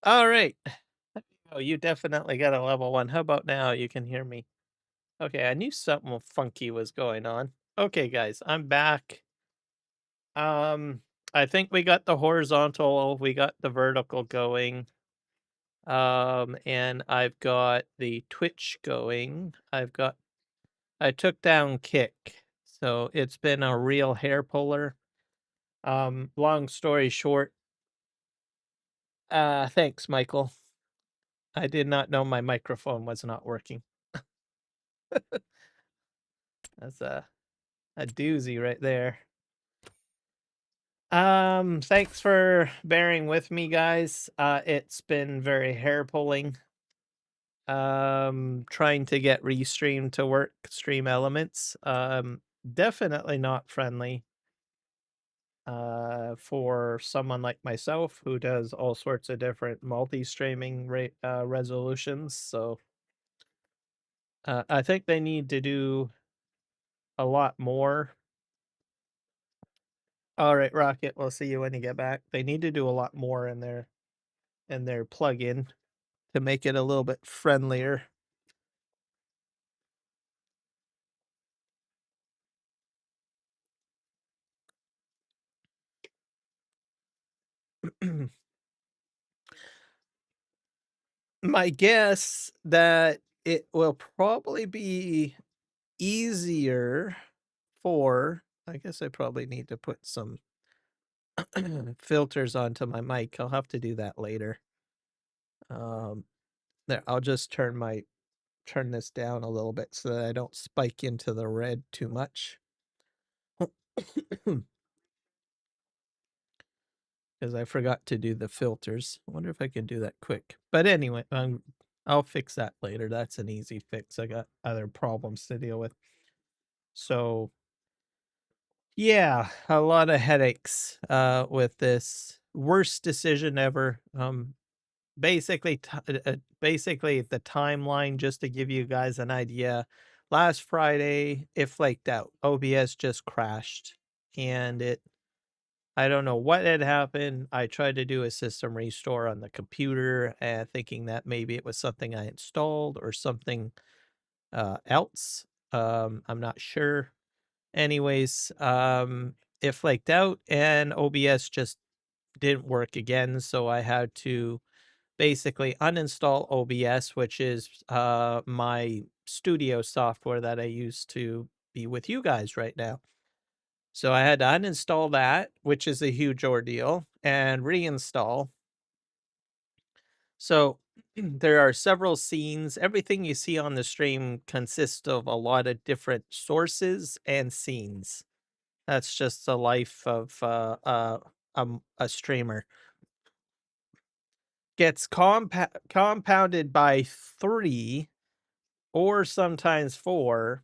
All right. Oh, you definitely got a level 1. How about now? You can hear me. Okay, I knew something funky was going on. Okay, guys, I'm back. Um, I think we got the horizontal, we got the vertical going. And I've got the Twitch going. I took down Kick. So it's been a real hair puller. Long story short, thanks, Michael. I did not know my microphone was not working. That's a doozy right there. Thanks for bearing with me, guys. It's been very hair pulling. Trying to get Restream to work, Stream Elements. Definitely not friendly. For someone like myself who does all sorts of different multi-streaming resolutions. So, I think they need to do a lot more. All right, Rocket, we'll see you when you get back. They need to do a lot more in their plugin to make it a little bit friendlier. My guess that it will probably be easier for I guess I probably need to put some filters onto my mic. I'll have to do that later. There, I'll just turn this down a little bit so that I don't spike into the red too much. Because I forgot to do the filters. I wonder if I can do that quick. But anyway, I'll fix that later. That's an easy fix. I got other problems to deal with. So yeah, a lot of headaches with this. Worst decision ever. Basically the timeline, just to give you guys an idea. Last Friday, it flaked out. OBS just crashed, and I don't know what had happened. I tried to do a system restore on the computer, thinking that maybe it was something I installed or something else. I'm not sure. Anyways, it flaked out and OBS just didn't work again. So I had to basically uninstall OBS, which is my studio software that I use to be with you guys right now. So I had to uninstall that, which is a huge ordeal, and reinstall. So there are several scenes. Everything you see on the stream consists of a lot of different sources and scenes. That's just the life of a streamer. Gets compounded by 3 or sometimes 4,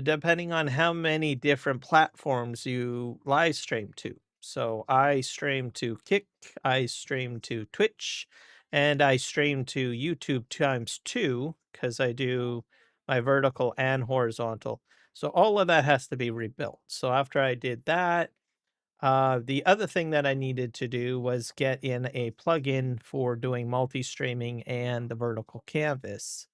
depending on how many different platforms you live stream to. So I stream to Kick, I stream to Twitch, and I stream to YouTube times 2 because I do my vertical and horizontal. So all of that has to be rebuilt. So after I did that, the other thing that I needed to do was get in a plugin for doing multi-streaming and the vertical canvas,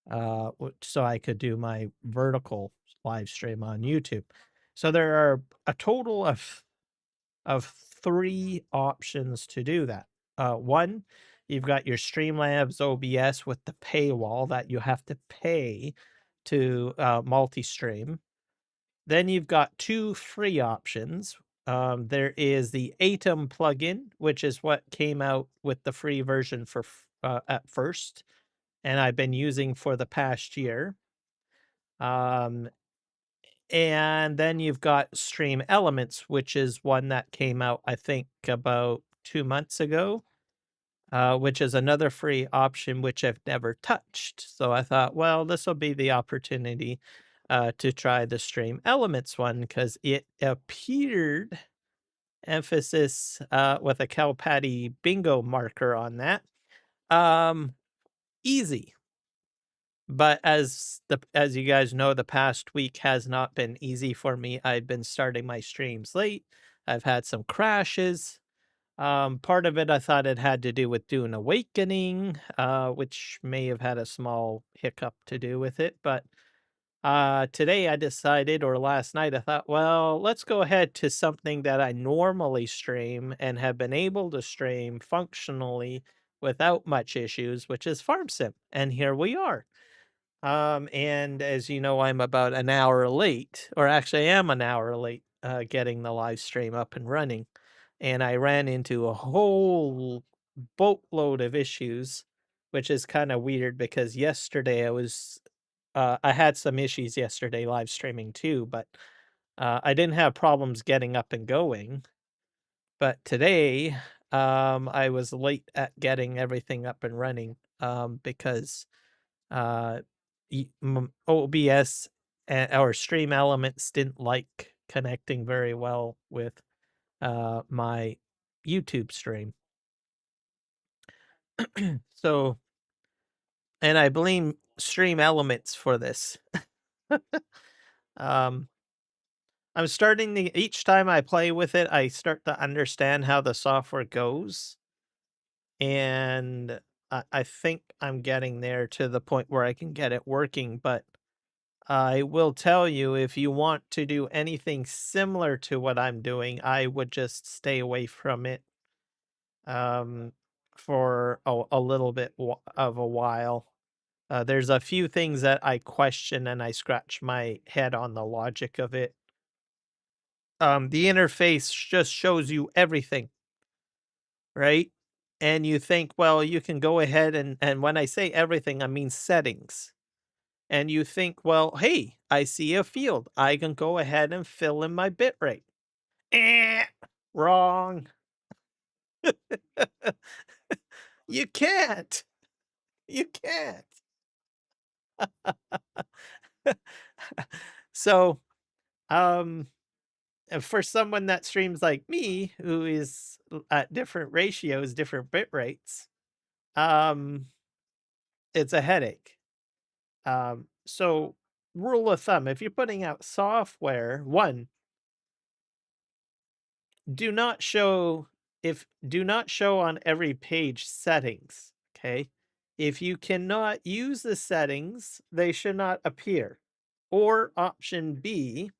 so I could do my vertical live stream on YouTube. So there are a total of 3 options to do that. One, you've got your Streamlabs OBS with the paywall that you have to pay to multi-stream. Then you've got 2 free options. There is the Atom plugin, which is what came out with the free version for at first, and I've been using for the past year. Um, and then you've got Stream Elements, which is one that came out, I think, about 2 months ago, which is another free option which I've never touched. So I thought, well, this will be the opportunity to try the Stream Elements one because it appeared, emphasis with a cow patty bingo marker on that, easy. But as you guys know, the past week has not been easy for me. I've been starting my streams late. I've had some crashes. Part of it I thought it had to do with Dune Awakening, which may have had a small hiccup to do with it, but today I decided, or last night I thought, well, let's go ahead to something that I normally stream and have been able to stream functionally without much issues, which is Farm Sim. And here we are. And as you know, I'm about an hour late, or actually I am an hour late getting the live stream up and running. And I ran into a whole boatload of issues, which is kind of weird because yesterday I had some issues yesterday live streaming too, but I didn't have problems getting up and going. But today, I was late at getting everything up and running because uh, OBS or Stream Elements didn't like connecting very well with my YouTube stream. So, and I blame Stream Elements for this. um, I'm starting to each time I play with it, I start to understand how the software goes, and I think I'm getting there to the point where I can get it working, but I will tell you, if you want to do anything similar to what I'm doing, I would just stay away from it, um, for a little bit of a while. There's a few things that I question and I scratch my head on the logic of it. The interface just shows you everything, right? And you think, well, you can go ahead and when I say everything, I mean settings. And you think, well, hey, I see a field. I can go ahead and fill in my bit rate. Wrong. You can't. You can't. So, um, for someone that streams like me, who is at different ratios, different bit rates, um, it's a headache. So rule of thumb, if you're putting out software, one, do not show do not show on every page settings. Okay. If you cannot use the settings, they should not appear. Or option B,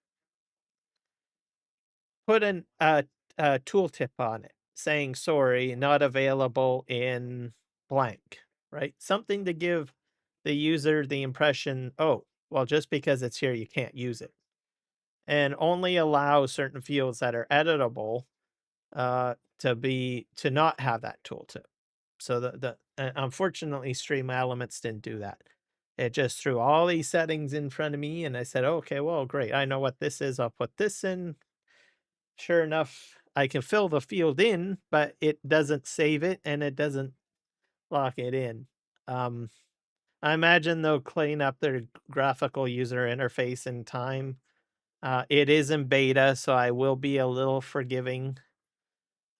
put a tooltip on it saying sorry, not available in blank, right? Something to give the user the impression, oh, well, just because it's here, you can't use it. And only allow certain fields that are editable to not have that tooltip. So unfortunately, Stream Elements didn't do that. It just threw all these settings in front of me, and I said, okay, well, great. I know what this is. I'll put this in. Sure enough, I can fill the field in, but it doesn't save it and it doesn't lock it in. Um, I imagine they'll clean up their graphical user interface in time. It is in beta, so I will be a little forgiving.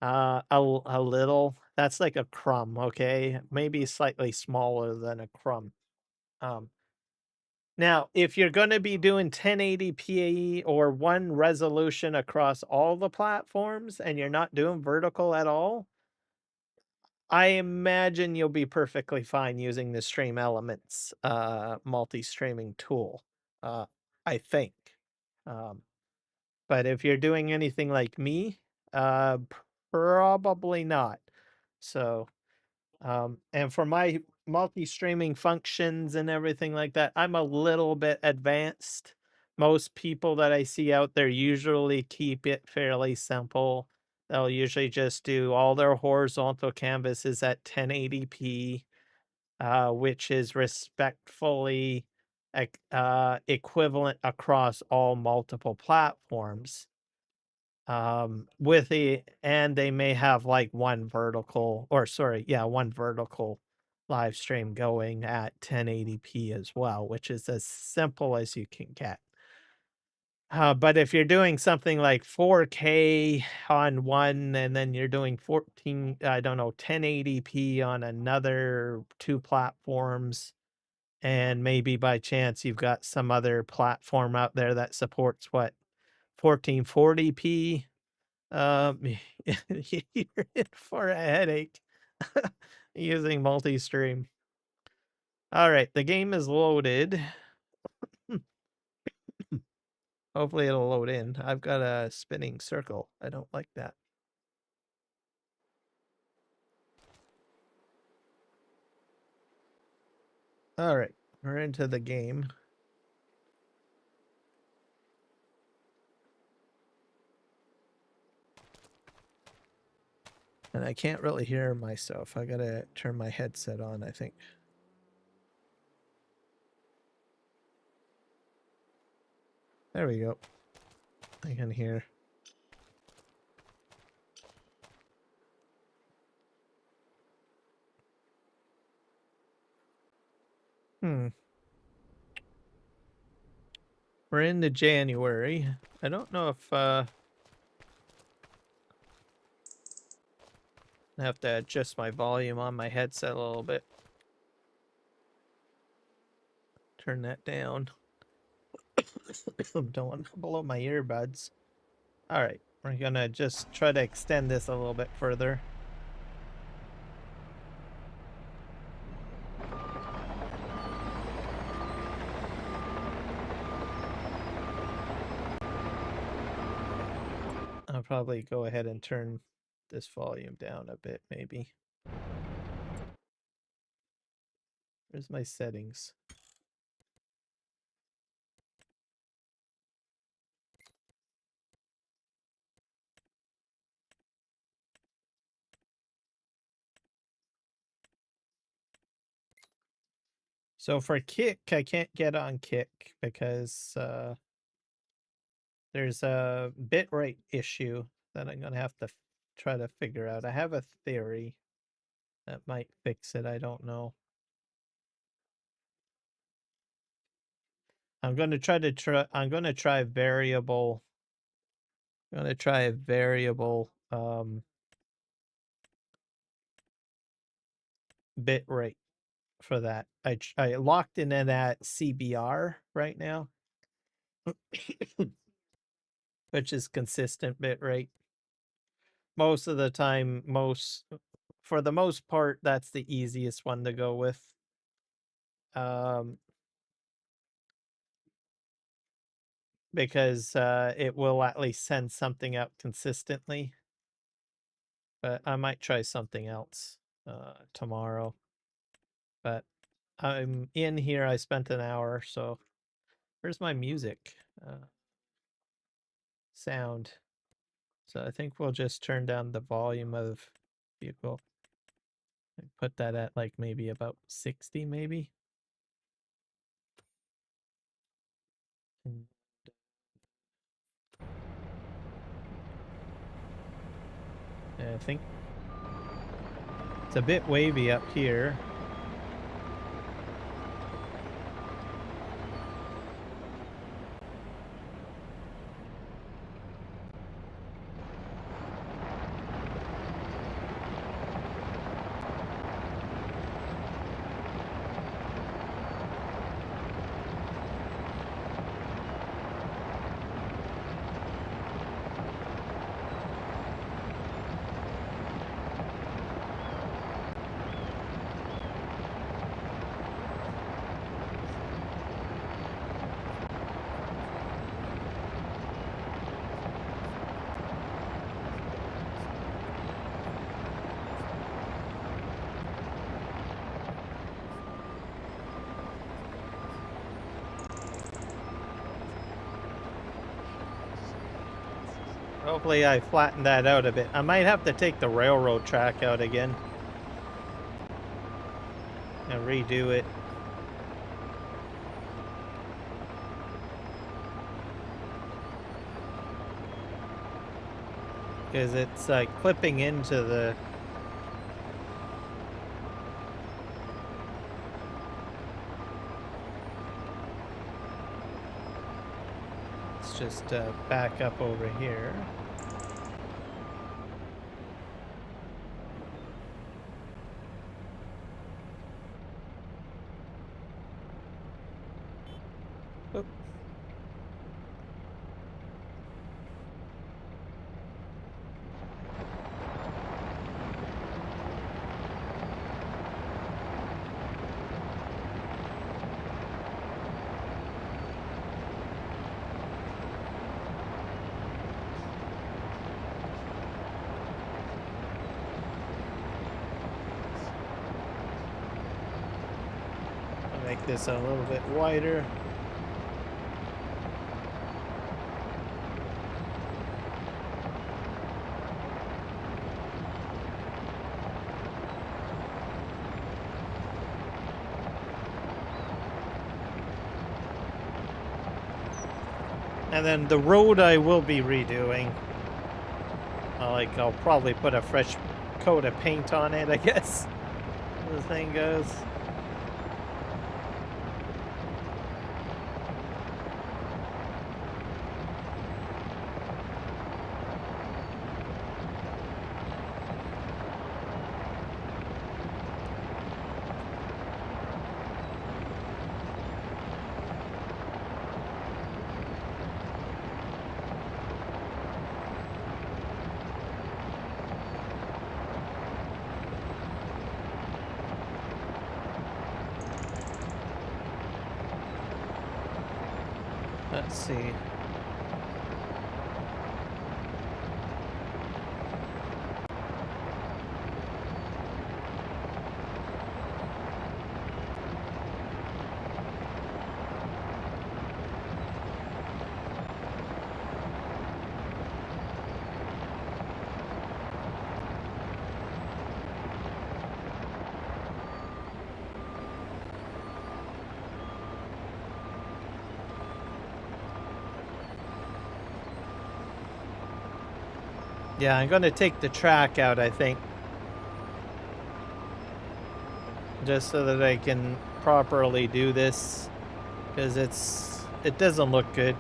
A little. That's like a crumb, okay? Maybe slightly smaller than a crumb. Um, Now, if you're gonna be doing 1080p or one resolution across all the platforms and you're not doing vertical at all, I imagine you'll be perfectly fine using the Stream Elements, multi-streaming tool, uh, I think. Um, but if you're doing anything like me, uh, probably not. So and for my multi-streaming functions and everything like that, I'm a little bit advanced. Most people that I see out there usually keep it fairly simple. They'll usually just do all their horizontal canvases at 1080p, which is respectfully equivalent across all multiple platforms. With the and they may have like one vertical or sorry, yeah, one vertical live stream going at 1080p as well, which is as simple as you can get. But if you're doing something like 4K on one and then you're doing 14, I don't know, 1080p on another two platforms, and maybe by chance you've got some other platform out there that supports what 1440p. You're in for a headache using multi-stream. All right, the game is loaded. Hopefully it'll load in. I've got a spinning circle. I don't like that. All right, we're into the game. And I can't really hear myself. I gotta turn my headset on, I think. There we go. I can hear. We're into January. I don't know if I have to adjust my volume on my headset a little bit. Turn that down. Don't want to blow my earbuds. All right, we're gonna just try to extend this a little bit further. I'll probably go ahead and turn this volume down a bit, maybe. Where's my settings? So for Kick, I can't get on Kick because there's a bitrate issue that I'm gonna have to try to figure out. I have a theory that might fix it. I don't know. I'm gonna try. I'm gonna try variable. I'm gonna try a variable bit rate for that. I locked in it at CBR right now, which is consistent bit rate. Most of the time, for the most part, that's the easiest one to go with. Because it will at least send something out consistently. But I might try something else tomorrow. But I'm in here. I spent an hour, so where's my music sound? So I think we'll just turn down the volume of vehicle. Put that at like maybe about 60, maybe. And I think it's a bit wavy up here. Hopefully I flattened that out a bit. I might have to take the railroad track out again and redo it. Because it's like clipping into the... Let's just back up over here. Oop. Make this a little bit wider. And then the road I will be redoing. I'll probably put a fresh coat of paint on it, I guess. The thing goes. Let's see. Yeah, I'm gonna take the track out, I think. Just so that I can properly do this. Because it doesn't look good.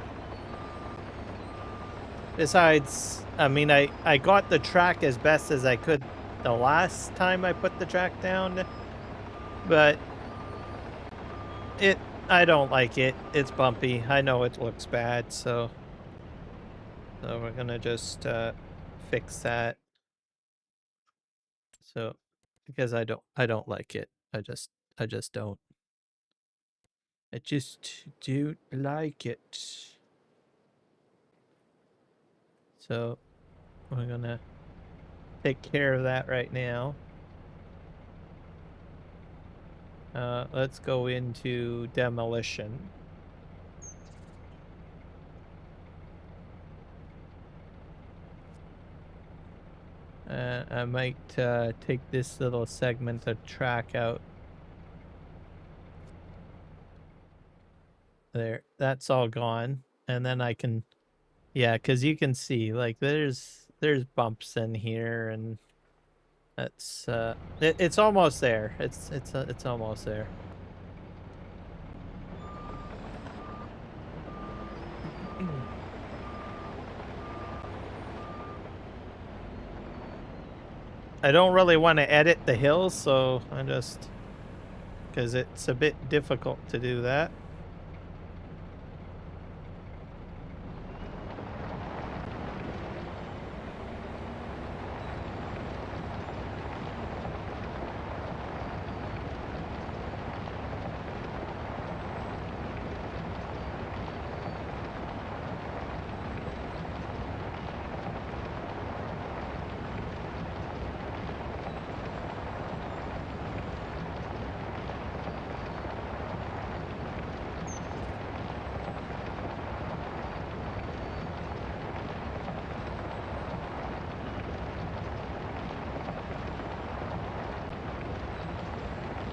Besides, I mean, I got the track as best as I could the last time I put the track down. But I don't like it. It's bumpy. I know it looks bad, so we're gonna just fix that. So because I don't like it. I just don't. I just don't like it. So we're gonna take care of that right now. Let's go into demolition. I might take this little segment of track out. There, that's all gone. And then I can, yeah, because you can see, like, there's bumps in here, and that's it's almost there. It's almost there. I don't really want to edit the hills, so I just, because it's a bit difficult to do that.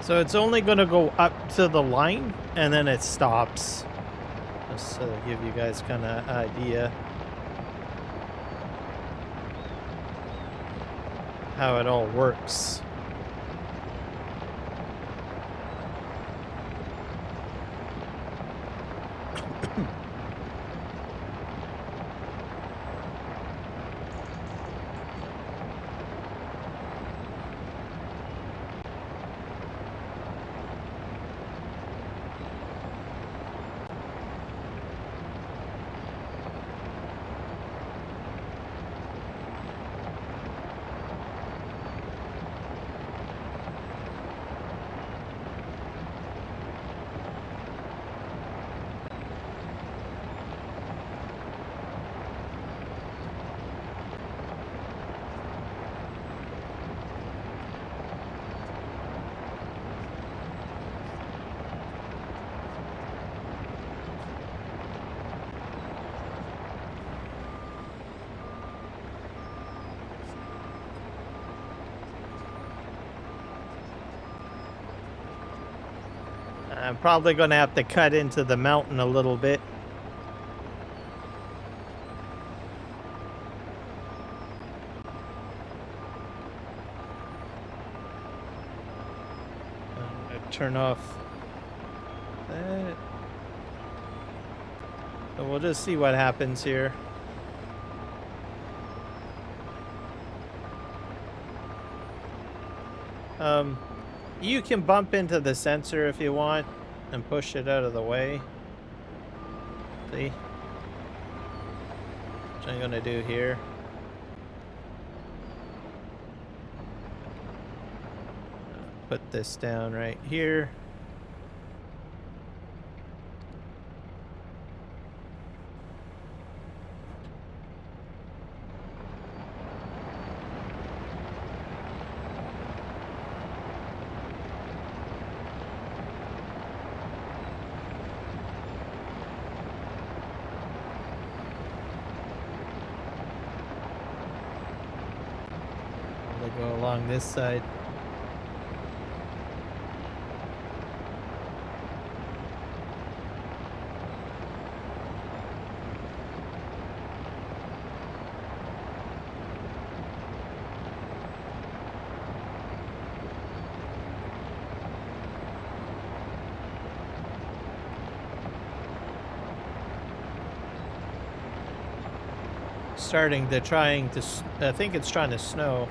So it's only going to go up to the line, and then it stops. Just to give you guys kind of idea how it all works. I'm probably going to have to cut into the mountain a little bit. I'm going to turn off that. So we'll just see what happens here. You can bump into the sensor if you want and push it out of the way. See? Which I'm gonna do here. Put this down right here. Go along this side. I think it's trying to snow.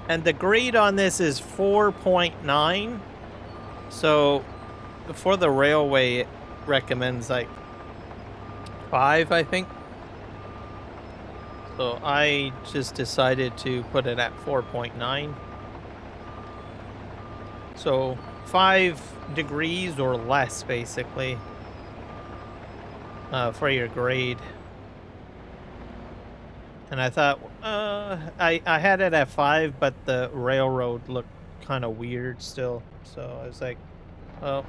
And the grade on this is 4.9. So for the railway, it recommends like 5, I think. So I just decided to put it at 4.9. So 5 degrees or less, basically, for your grade. And I thought, I had it at 5, but the railroad looked kind of weird still. So I was like, well,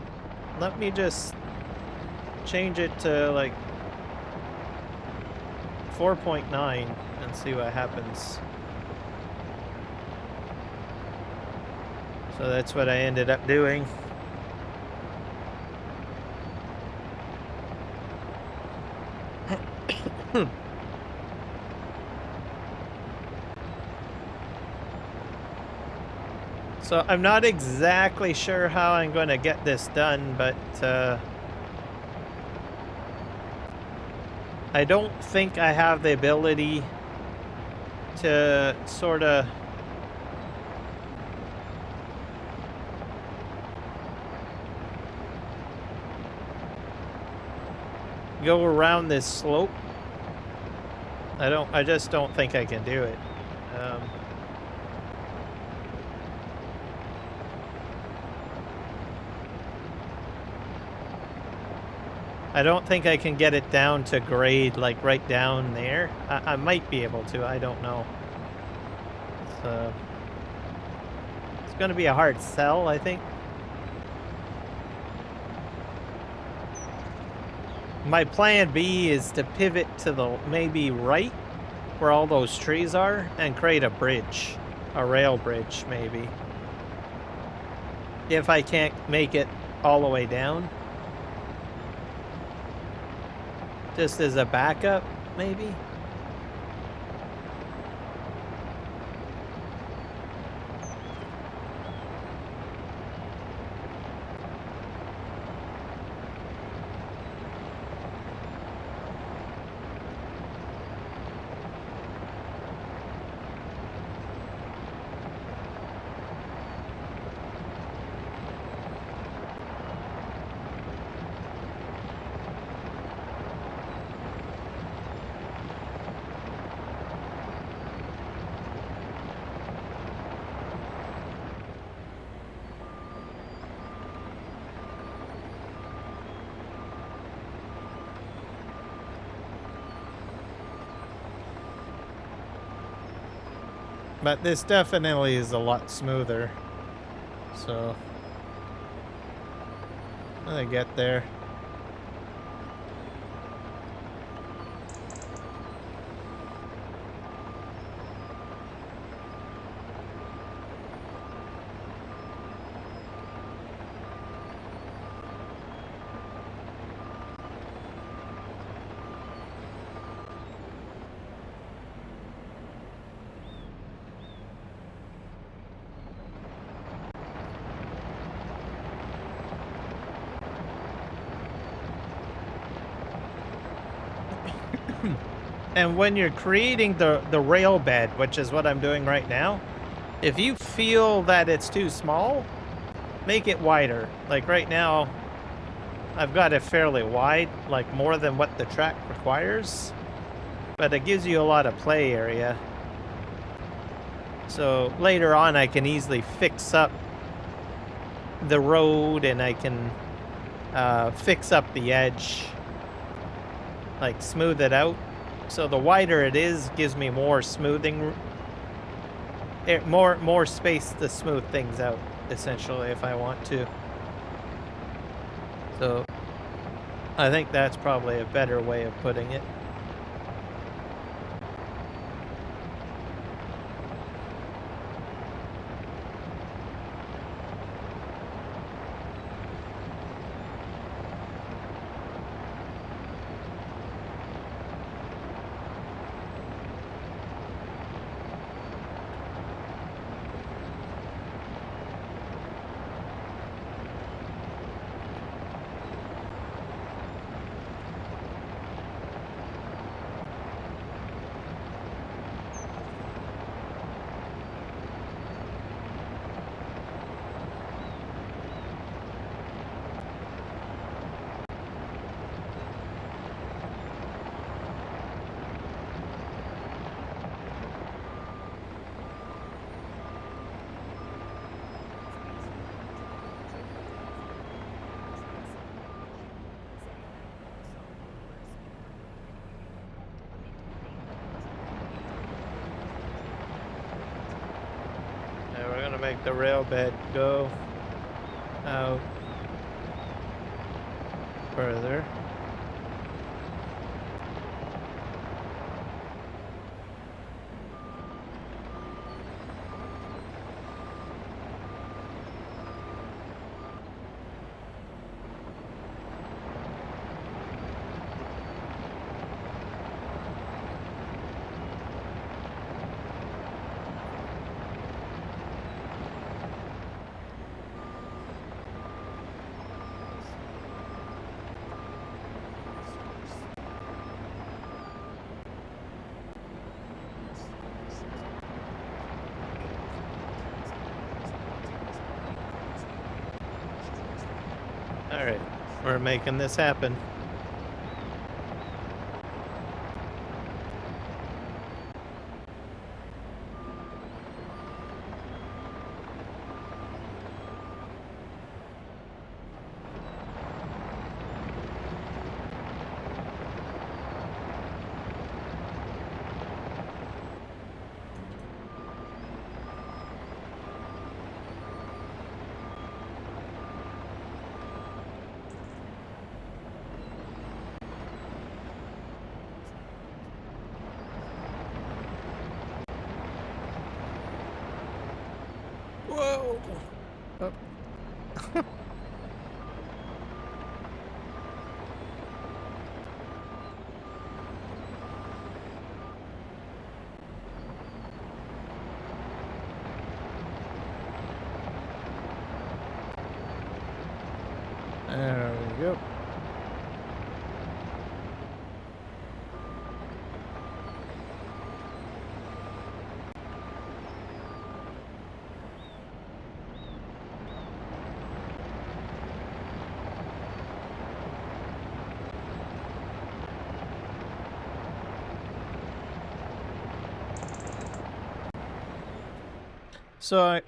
let me just change it to like 4.9 and see what happens. So that's what I ended up doing. So I'm not exactly sure how I'm going to get this done, but I don't think I have the ability to sort of go around this slope. I just don't think I can do it. I don't think I can get it down to grade, like right down there. I might be able to, I don't know. So it's going to be a hard sell, I think. My plan B is to pivot to the maybe right where all those trees are and create a bridge, a rail bridge maybe. If I can't make it all the way down. Just as a backup, maybe? But this definitely is a lot smoother. So, when I get there. And when you're creating the rail bed, which is what I'm doing right now, if you feel that it's too small, make it wider. Like right now, I've got it fairly wide, like more than what the track requires, but it gives you a lot of play area. So later on, I can easily fix up the road and I can fix up the edge, like smooth it out. So the wider it is, gives me more smoothing, more space to smooth things out, essentially, if I want to. So I think that's probably a better way of putting it. Make the rail bed go out further. All right, we're making this happen. Whoa! Oh. There we go. So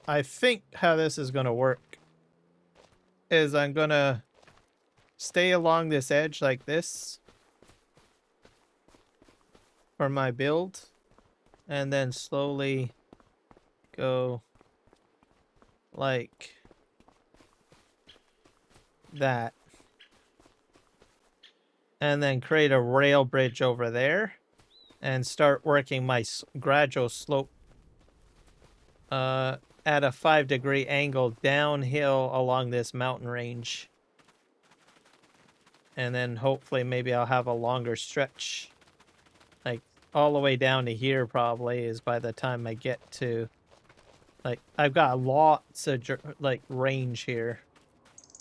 I think how this is going to work is I'm going to stay along this edge like this for my build, and then slowly go like that, and then create a rail bridge over there and start working my gradual slope at a 5-degree angle downhill along this mountain range. And then hopefully maybe I'll have a longer stretch, like all the way down to here probably is by the time I get to, like, I've got lots of like range here.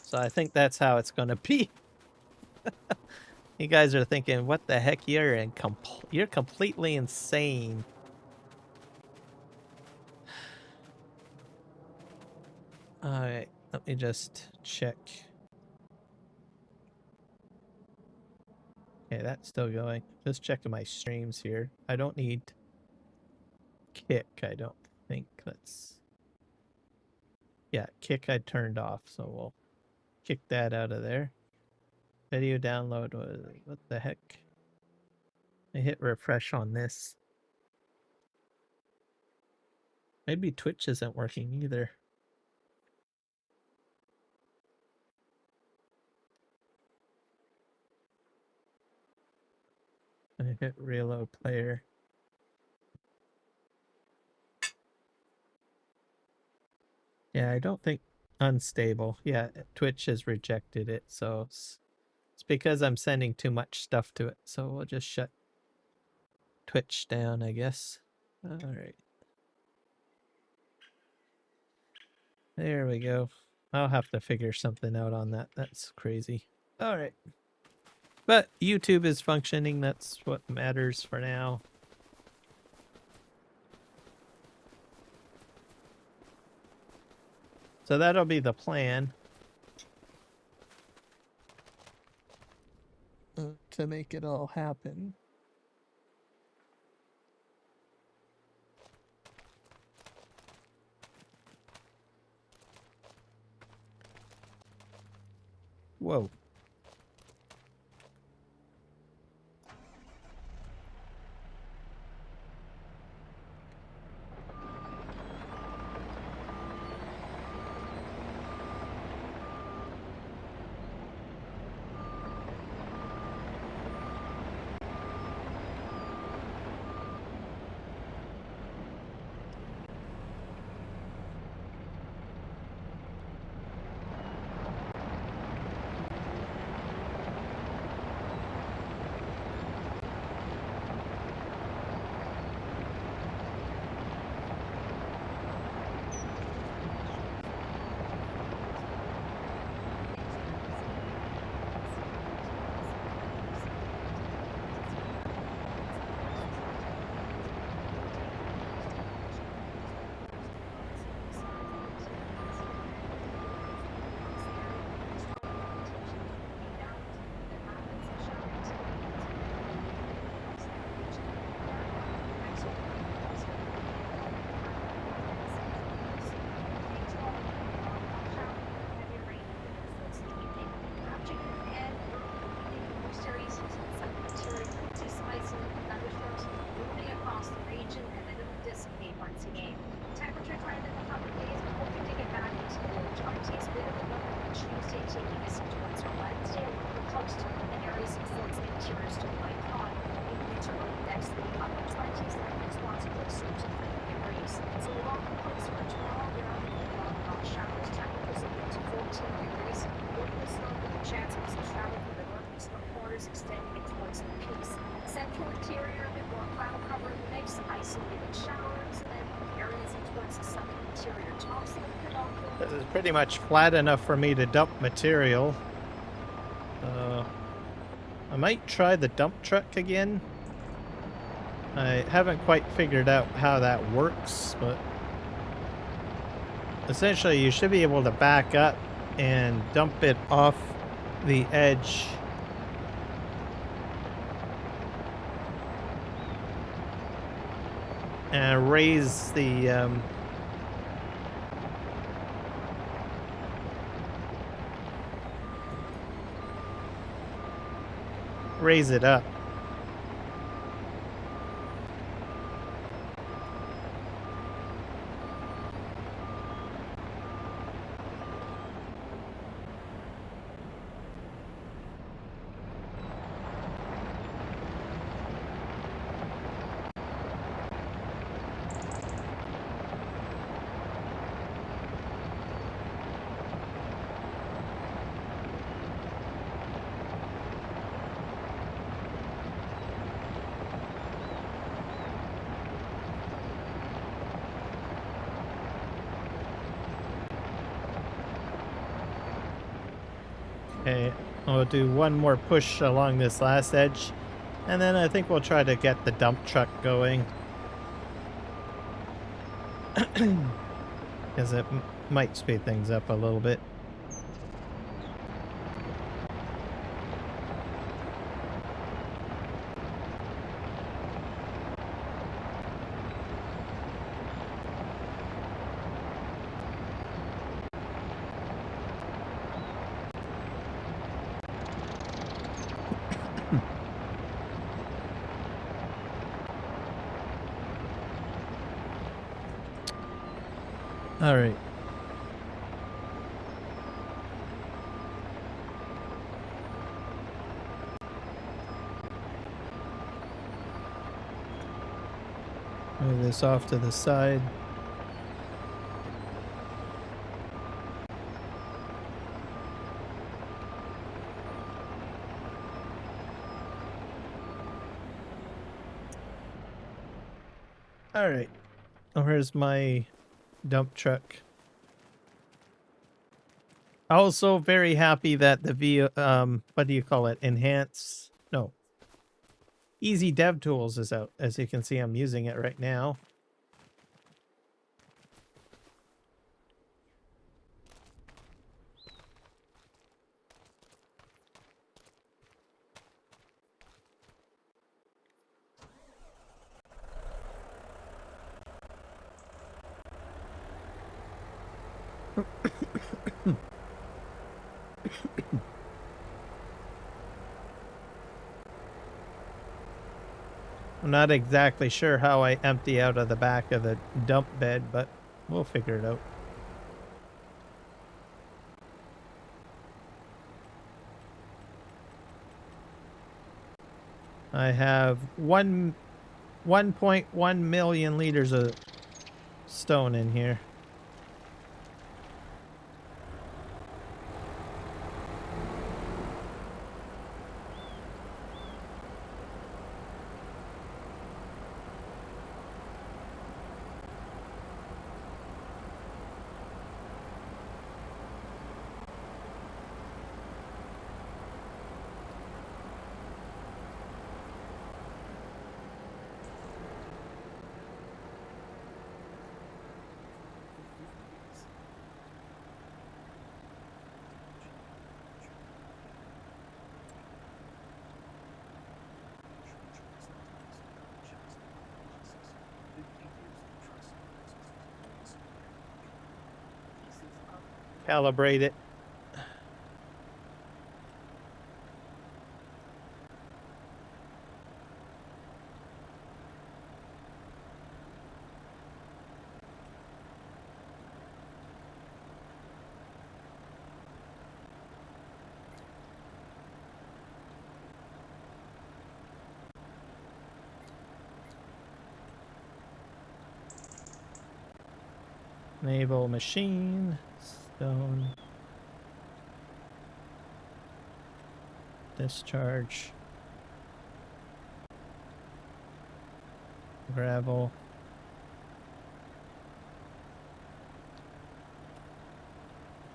So I think that's how it's going to be. You guys are thinking, what the heck? You're completely insane. All right, let me just check. Okay, that's still going. Just checking my streams here. I don't need kick, I don't think. Yeah, kick I turned off, so we'll kick that out of there. Video download was, what the heck? I hit refresh on this. Maybe Twitch isn't working either. I hit reload player. Yeah, I don't think unstable. Yeah, Twitch has rejected it, so it's because I'm sending too much stuff to it. So we'll just shut Twitch down, I guess. All right. There we go. I'll have to figure something out on that. That's crazy. All right. But YouTube is functioning. That's what matters for now. So that'll be the plan. To make it all happen. Whoa. This is pretty much flat enough for me to dump material. I might try the dump truck again. I haven't quite figured out how that works, but essentially you should be able to back up and dump it off the edge. And raise the raise it up. Okay, I'll do one more push along this last edge, and then I think we'll try to get the dump truck going. Because it might speed things up a little bit. All right. Move this off to the side. All right. Oh, here's my dump truck. Also very happy that the what do you call it? Easy Dev Tools is out. As you can see, I'm using it right now. I'm not exactly sure how I empty out of the back of the dump bed, but we'll figure it out. I have 1.1 million liters of stone in here. Calibrate it. Enable machine, stone, discharge, gravel,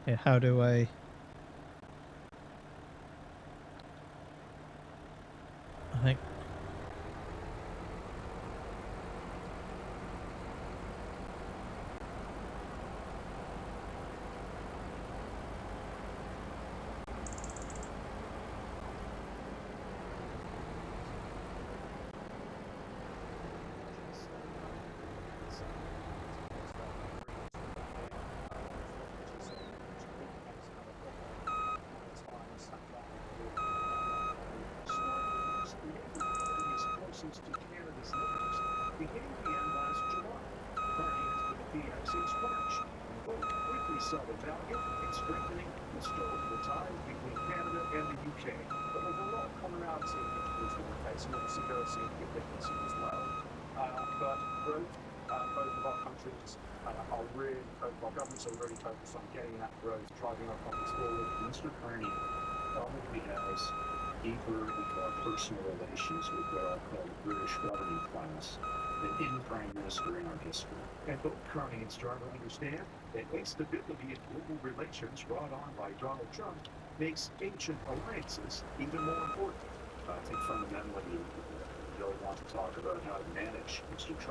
Okay, how do I... I think...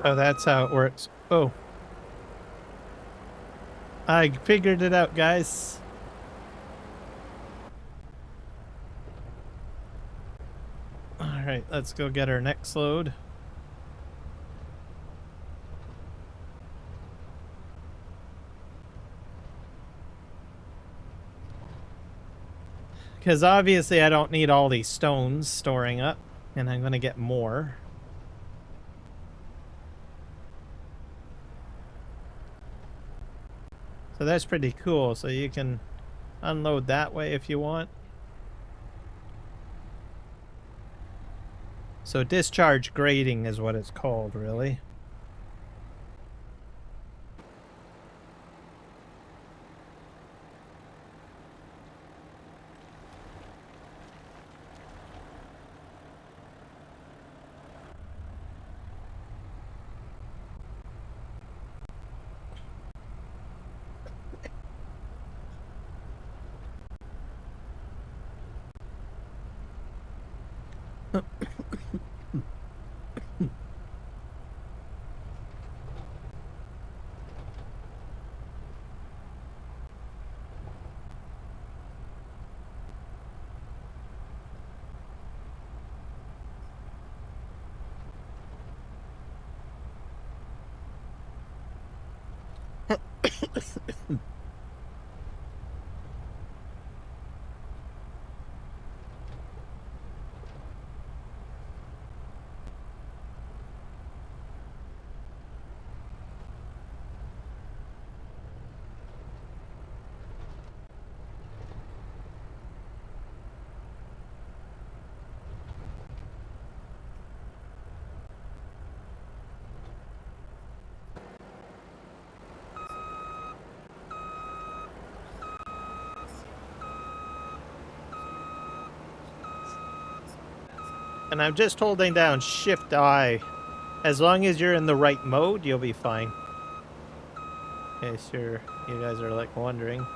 Oh, that's how it works. Oh. I figured it out, guys. Alright, let's go get our next load. Because obviously I don't need all these stones storing up, and I'm going to get more. So that's pretty cool. So you can unload that way if you want. So discharge grading is what it's called, really. And I'm just holding down Shift I. As long as you're in the right mode, you'll be fine. Okay, sure. You guys are like wondering.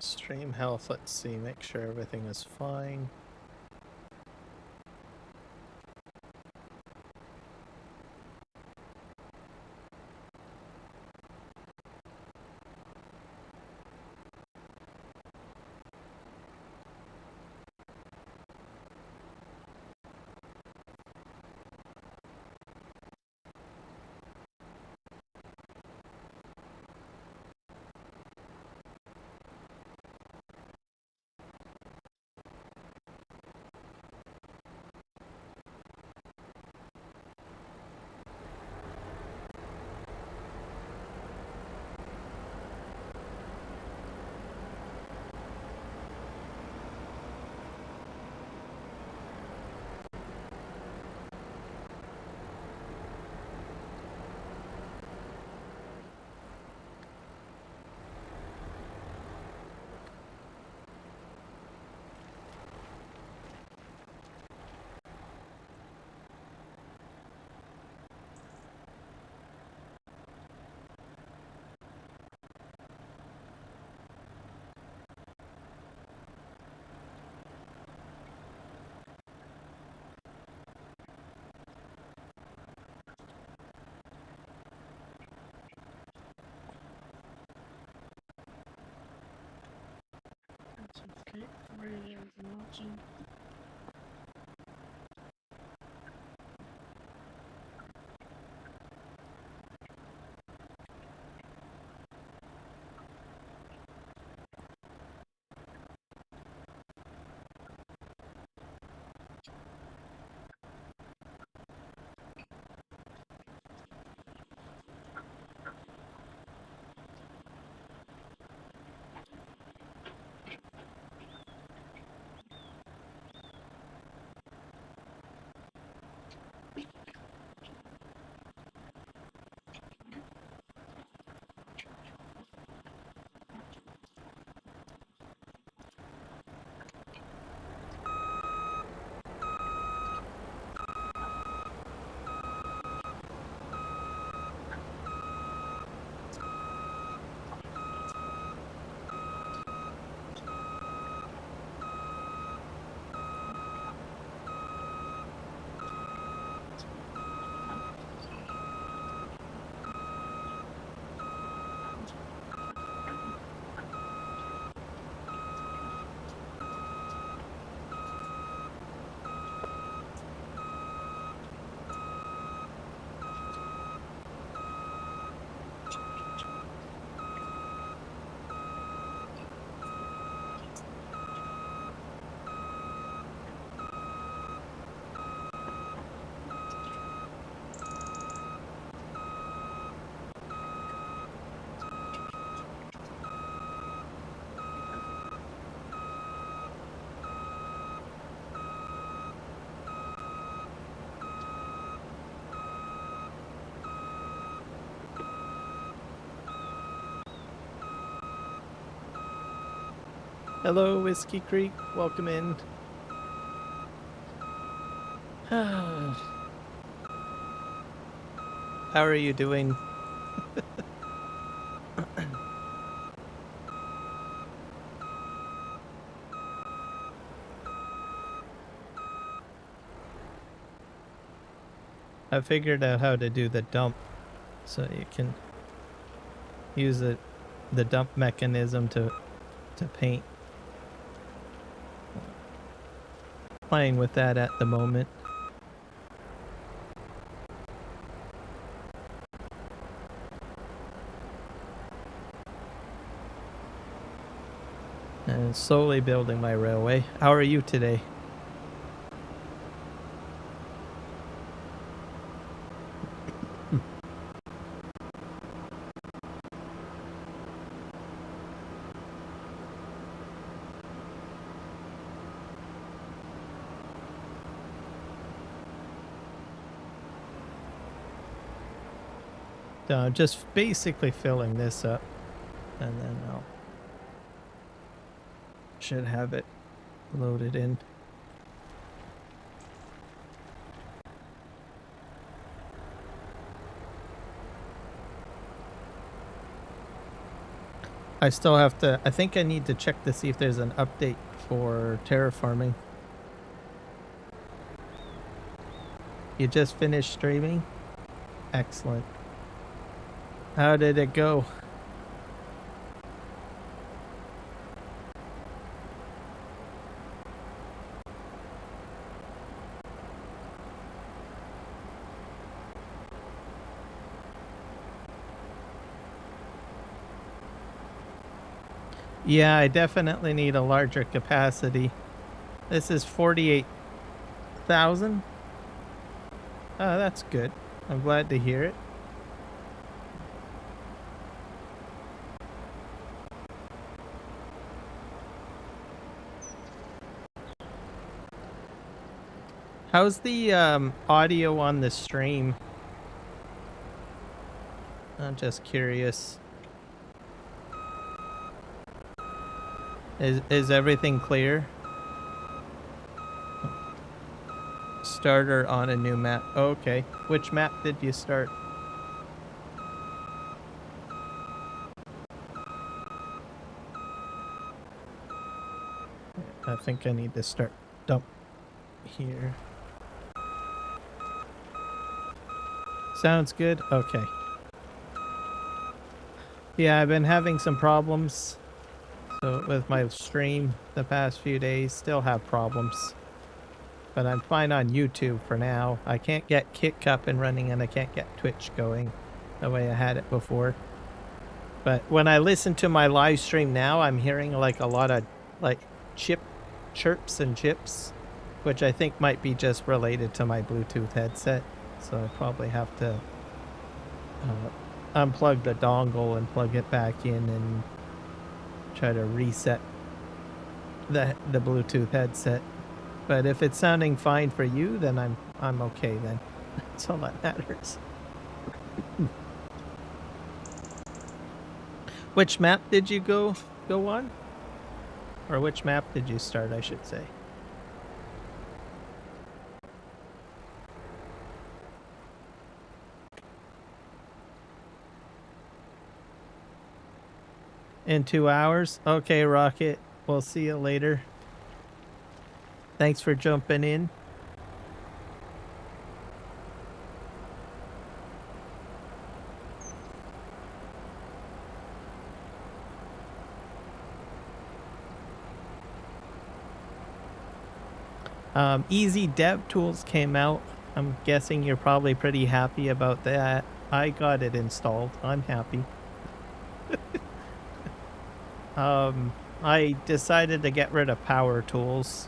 Stream health, let's see, make sure everything is fine. Okay, where you watching? Hello, Whiskey Creek. Welcome in. How are you doing? I figured out how to do the dump, so you can use the dump mechanism to paint. Playing with that at the moment. And slowly building my railway. How are you today? Just basically filling this up, and then I'll should have it loaded in. I still have to, I think I need to check to see if there's an update for terraforming. You just finished streaming? Excellent. How did it go? Yeah, I definitely need a larger capacity. This is 48,000. Oh, that's good. I'm glad to hear it. How's the audio on the stream? I'm just curious. Is everything clear? Starter on a new map. Okay. Which map did you start? I think I need to start dump here. Sounds good? Okay. Yeah, I've been having some problems. So with my stream the past few days, still have problems. But I'm fine on YouTube for now. I can't get Kick up and running, and I can't get Twitch going the way I had it before. But when I listen to my live stream now, I'm hearing like a lot of like chirps and chips, which I think might be just related to my Bluetooth headset. So I probably have to unplug the dongle and plug it back in and try to reset the Bluetooth headset. But if it's sounding fine for you, then I'm okay then. That's all that matters. Which map did you go on? Or which map did you start, I should say? In 2 hours? Okay, Rocket. We'll see you later. Thanks for jumping in. Easy Dev Tools came out. I'm guessing you're probably pretty happy about that. I got it installed. I'm happy. I decided to get rid of power tools.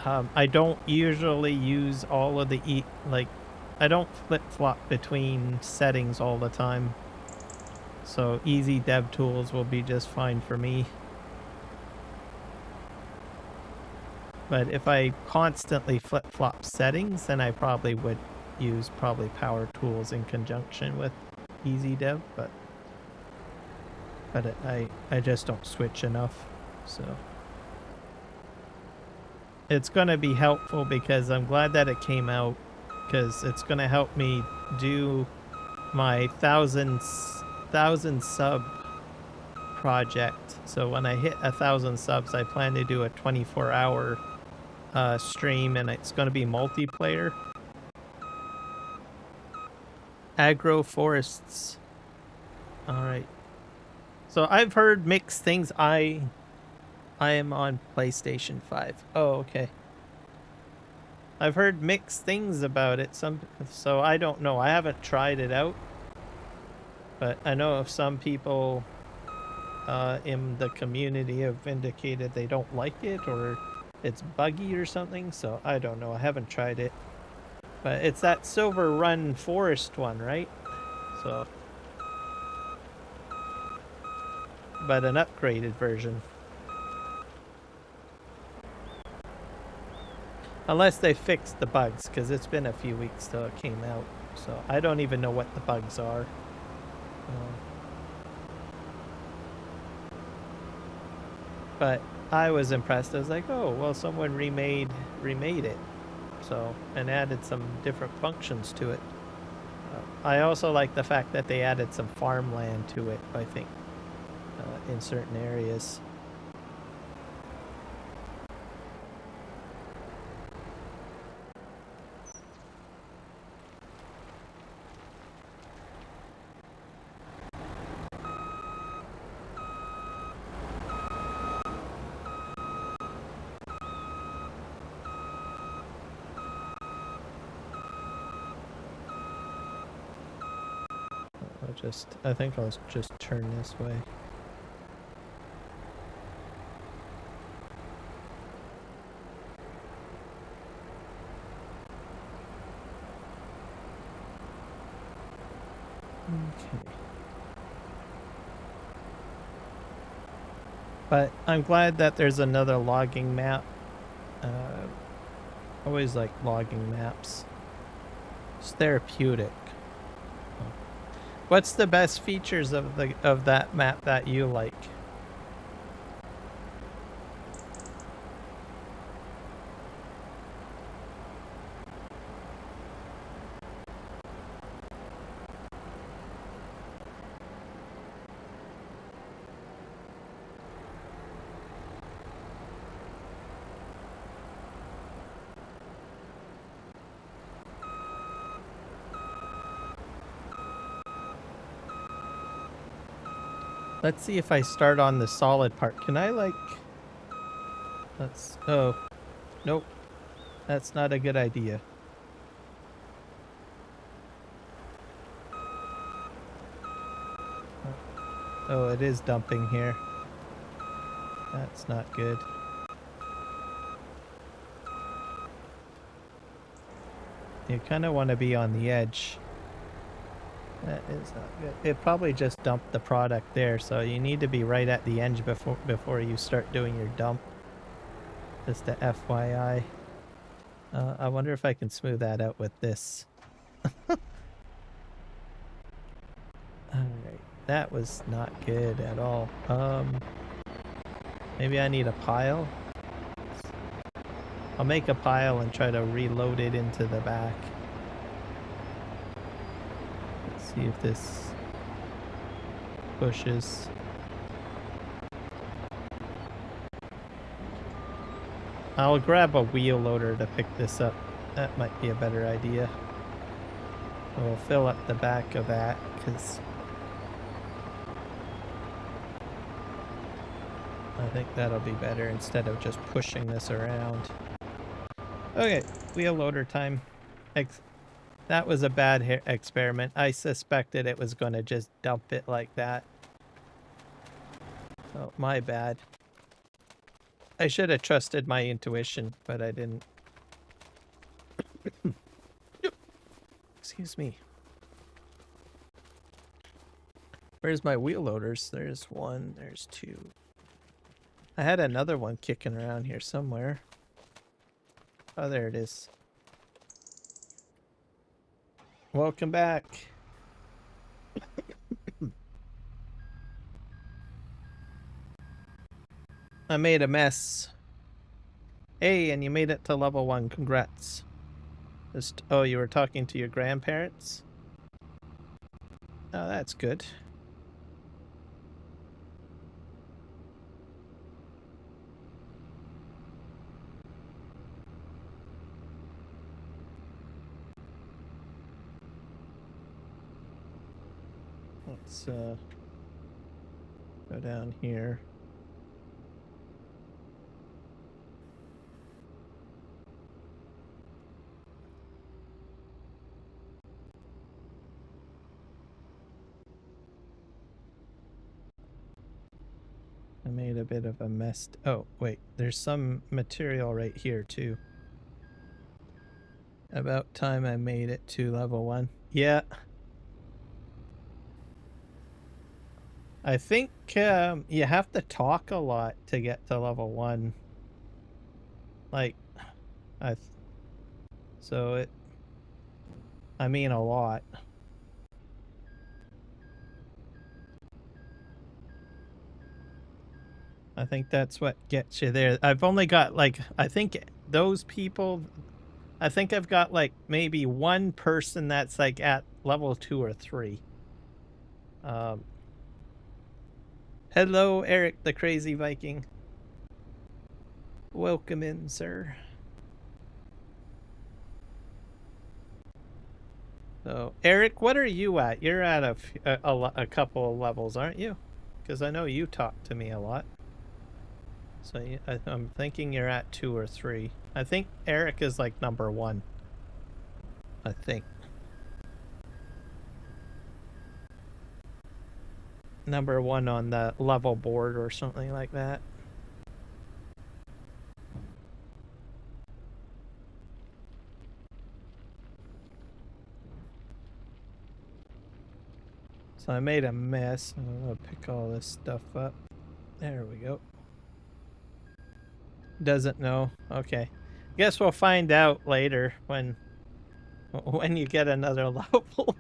I don't usually use all of the I don't flip-flop between settings all the time. So Easy Dev Tools will be just fine for me. But if I constantly flip-flop settings, then I probably would use power tools in conjunction with Easy Dev, but I just don't switch enough, so it's gonna be helpful because I'm glad that it came out, because it's gonna help me do my thousand sub project. So when I hit 1,000 subs, I plan to do a 24-hour stream, and it's gonna be multiplayer. Agroforests. All right. So I've heard mixed things. I am on PlayStation 5. Oh, okay. I've heard mixed things about it. So I don't know. I haven't tried it out. But I know of some people in the community have indicated they don't like it, or it's buggy or something. So I don't know. I haven't tried it. But it's that Silver Run Forest one, right? So, but an upgraded version. Unless they fixed the bugs, because it's been a few weeks till it came out. So I don't even know what the bugs are. But I was impressed. I was like, oh, well, someone remade it. So, and added some different functions to it. I also like the fact that they added some farmland to it, I think, in certain areas. I think I'll just turn this way. Okay. But I'm glad that there's another logging map. Always like logging maps. It's therapeutic. What's the best features of that map that you like? Let's see if I start on the solid part. Can I like... Oh. Nope. That's not a good idea. Oh, it is dumping here. That's not good. You kind of want to be on the edge. That is not good. It probably just dumped the product there, so you need to be right at the edge before you start doing your dump. Just a FYI. I wonder if I can smooth that out with this. Alright, that was not good at all. Maybe I need a pile? I'll make a pile and try to reload it into the back. Let's see if this pushes. I'll grab a wheel loader to pick this up. That might be a better idea. We'll fill up the back of that because I think that'll be better instead of just pushing this around. Okay, wheel loader time. That was a bad experiment. I suspected it was going to just dump it like that. Oh, my bad. I should have trusted my intuition, but I didn't. Excuse me. Where's my wheel loaders? There's one, there's two. I had another one kicking around here somewhere. Oh, there it is. Welcome back. I made a mess. Hey, and you made it to level 1. Congrats. Oh, you were talking to your grandparents? Oh, that's good. Let's go down here. I made a bit of a mess. Oh, wait, there's some material right here too. About time I made it to level 1. Yeah. I think you have to talk a lot to get to level 1. Like, I mean a lot. I think that's what gets you there. I've only got like, I think those people, I think I've got like maybe one person that's like at level 2 or 3. Hello, Eric the Crazy Viking. Welcome in, sir. So, Eric, what are you at? You're at a couple of levels, aren't you? Because I know you talk to me a lot. So I'm thinking you're at 2 or 3. I think Eric is like number 1. I think. Number 1 on the level board or something like that. So I made a mess. I'm gonna pick all this stuff up. There we go. Doesn't know. Okay. Guess we'll find out later when you get another level.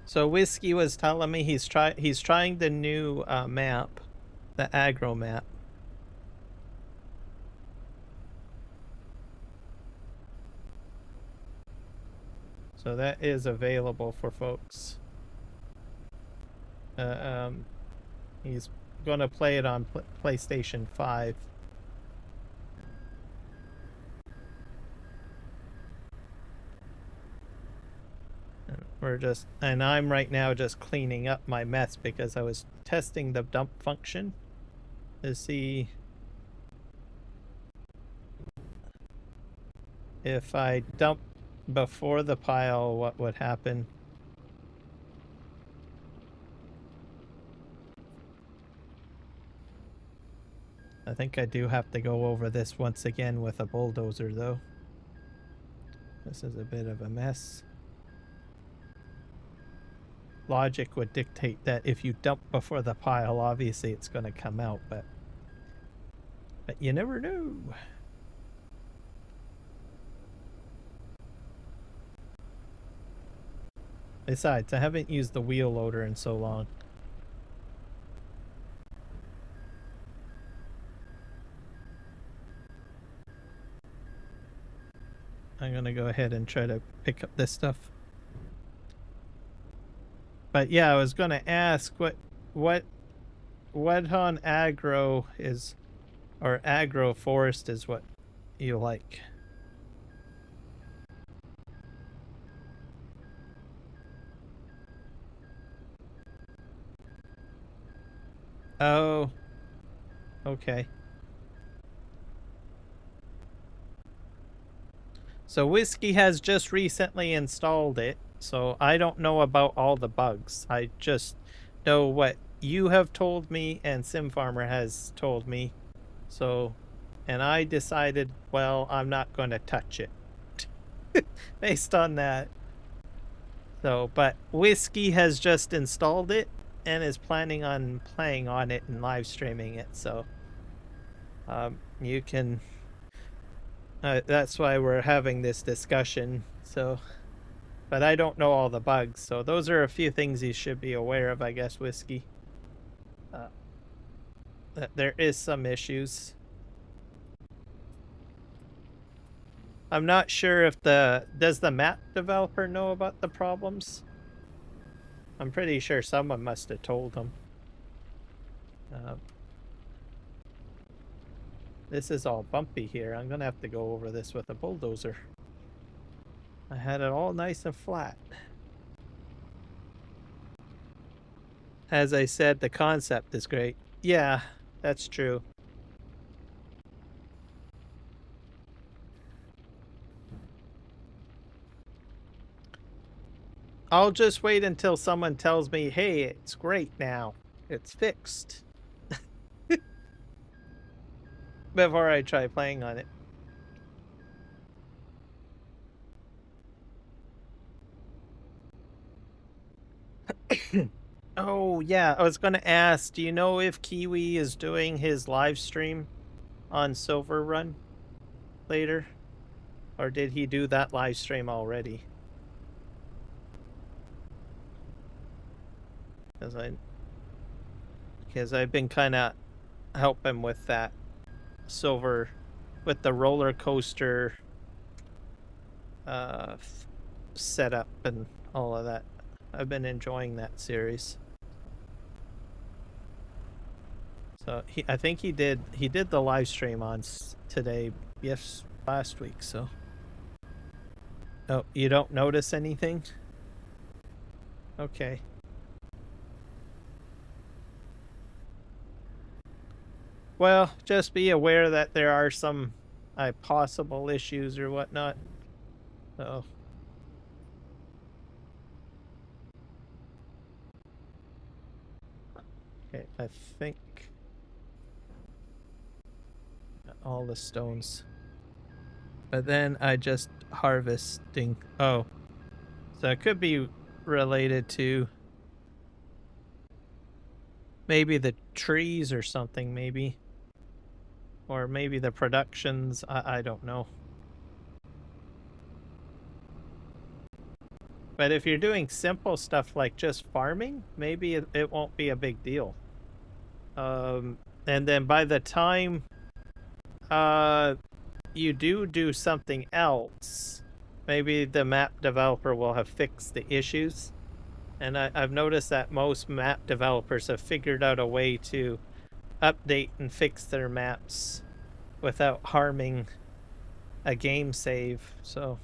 So Whiskey was telling me he's trying the new map, the aggro map. So that is available for folks. He's gonna play it on PlayStation 5. And I'm right now just cleaning up my mess because I was testing the dump function to see if I dump before the pile, what would happen. I think I do have to go over this once again with a bulldozer, though. This is a bit of a mess. Logic would dictate that if you dump before the pile, obviously it's going to come out, but you never know. Besides, I haven't used the wheel loader in so long. I'm gonna go ahead and try to pick up this stuff. But yeah, I was gonna ask what on aggro is, or aggro forest is what you like. Oh, okay. So Whiskey has just recently installed it, so I don't know about all the bugs. I just know what you have told me and Sim Farmer has told me. So, and I decided, well, I'm not going to touch it based on that. So, but Whiskey has just installed it and is planning on playing on it and live streaming it. So, you can. That's why we're having this discussion. So, but I don't know all the bugs. So those are a few things you should be aware of, I guess, Whiskey. That there is some issues. I'm not sure if does the map developer know about the problems? I'm pretty sure someone must have told him. This is all bumpy here. I'm gonna have to go over this with a bulldozer. I had it all nice and flat. As I said, the concept is great. Yeah, that's true. I'll just wait until someone tells me, hey, it's great now. It's fixed. Before I try playing on it. Oh, yeah, I was going to ask, do you know if Kiwi is doing his live stream on Silver Run later? Or did he do that live stream already? Because I've been kind of helping with that. over with the roller coaster setup and all of that. I've been enjoying that series. So I think he did the live stream on today, yes, last week. So, oh, you don't notice anything? Okay. Well, just be aware that there are some possible issues or whatnot. So. Okay, I think all the stones. But then I just harvesting. Oh, so it could be related to maybe the trees or something, maybe. Or maybe the productions. I don't know. But if you're doing simple stuff like just farming, maybe it won't be a big deal. And then by the time you do something else, maybe the map developer will have fixed the issues. And I've noticed that most map developers have figured out a way to update and fix their maps without harming a game save. So,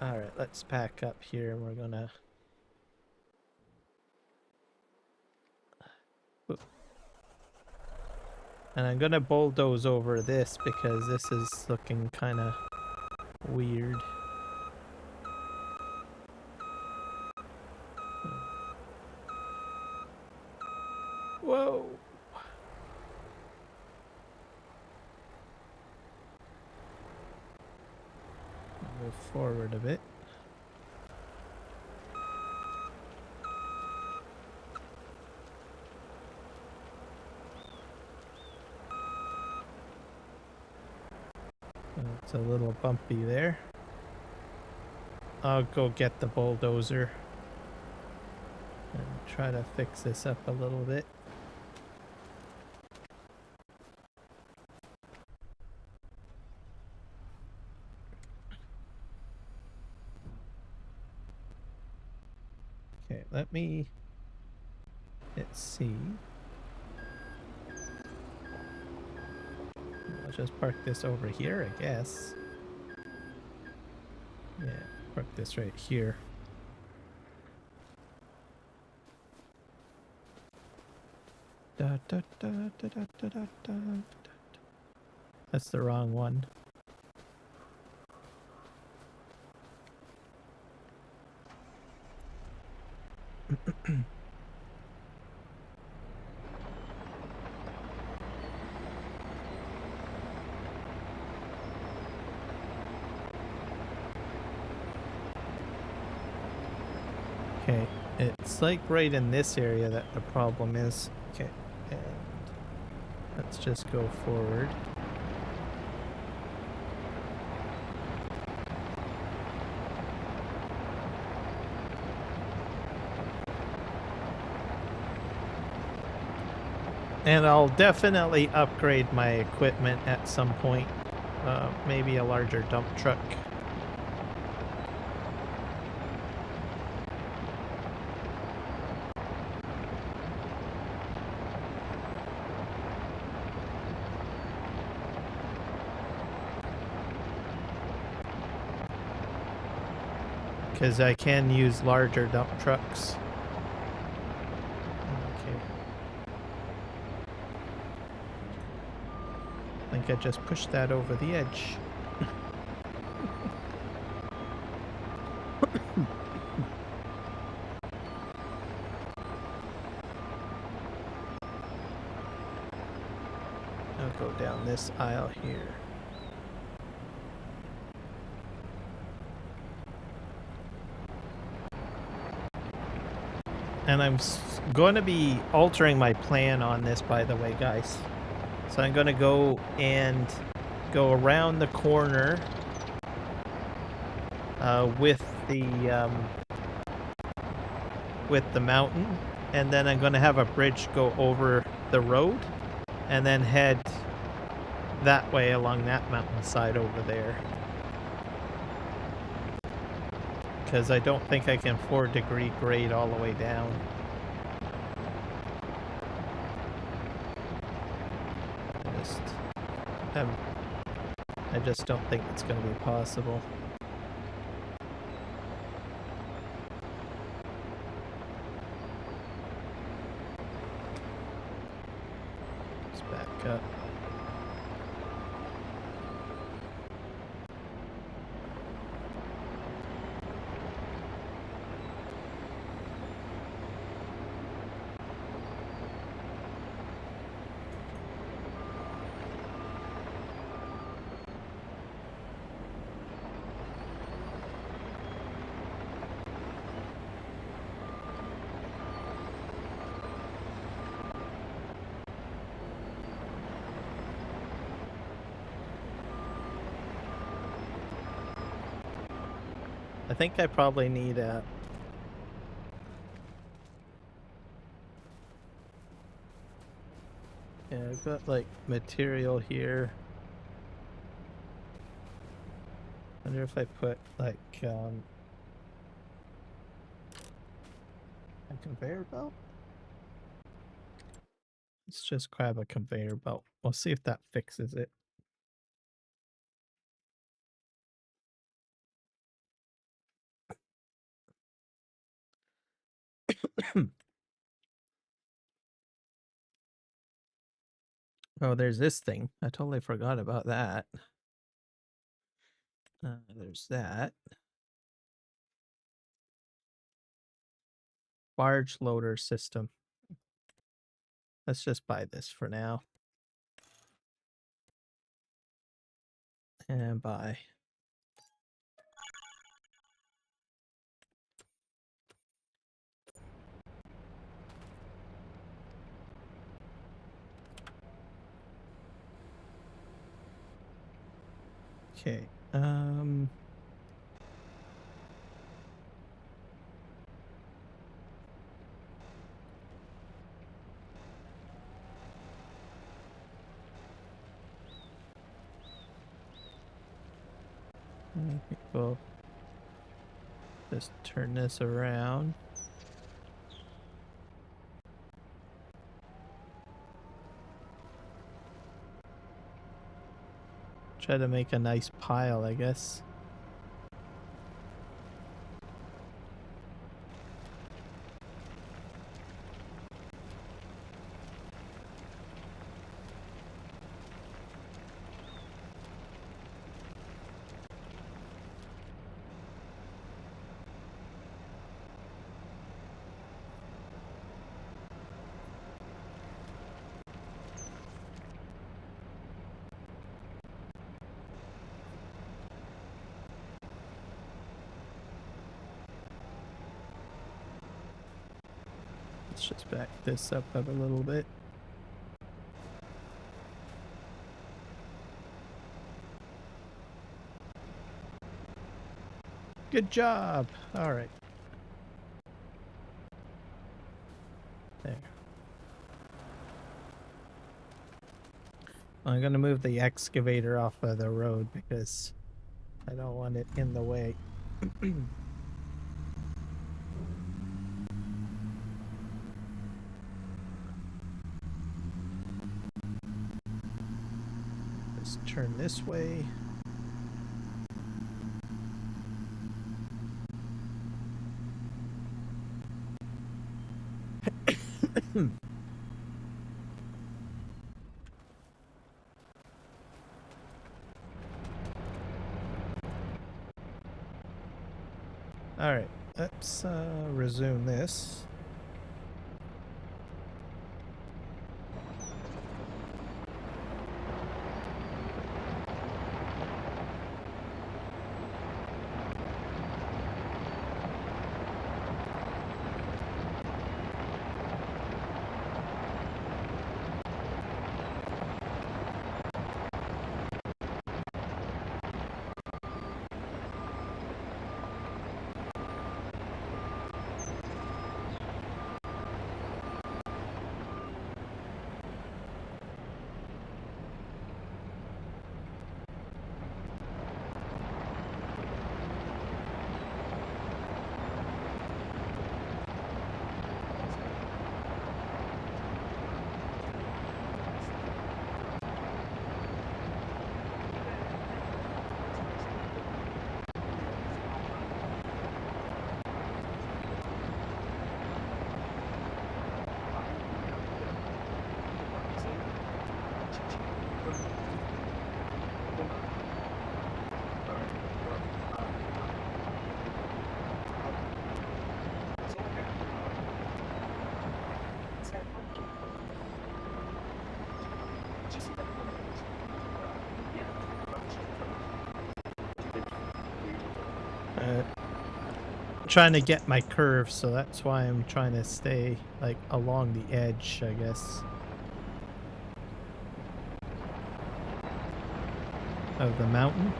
all right, let's pack up here and we're gonna. And I'm gonna bulldoze over this because this is looking kind of weird. Whoa. Move forward a bit. It's a little bumpy there. I'll go get the bulldozer and try to fix this up a little bit. Okay, let's see. I'll just park this over here, I guess. Yeah, park this right here. Da, da, da, da, da, da, da, da. That's the wrong one. Okay, it's like right in this area that the problem is. Okay, and let's just go forward. And I'll definitely upgrade my equipment at some point. Maybe a larger dump truck. Because I can use larger dump trucks. Okay. I think I just pushed that over the edge. I'll go down this aisle here. And I'm going to be altering my plan on this, by the way, guys. So I'm going to go around the corner with the mountain, and then I'm going to have a bridge go over the road, and then head that way along that mountainside over there. Because I don't think I can 4-degree grade all the way down. I just don't think it's going to be possible. Let's back up. I think I probably need a... Yeah, I've got like material here. I wonder if I put like a conveyor belt? Let's just grab a conveyor belt. We'll see if that fixes it. Oh, there's this thing. I totally forgot about that. There's that. Barge loader system. Let's just buy this for now. And buy. Okay. We'll just turn this around. Try to make a nice pile, I guess. Let's just back this up a little bit. Good job. All right. There. I'm going to move the excavator off of the road because I don't want it in the way. Let's turn this way. All right, let's resume this. trying to get my curve, so that's why I'm trying to stay like along the edge, I guess, of the mountain.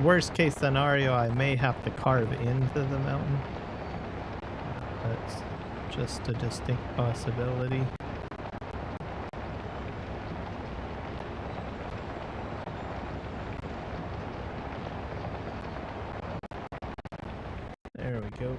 Worst case scenario, I may have to carve into the mountain. That's just a distinct possibility. There we go.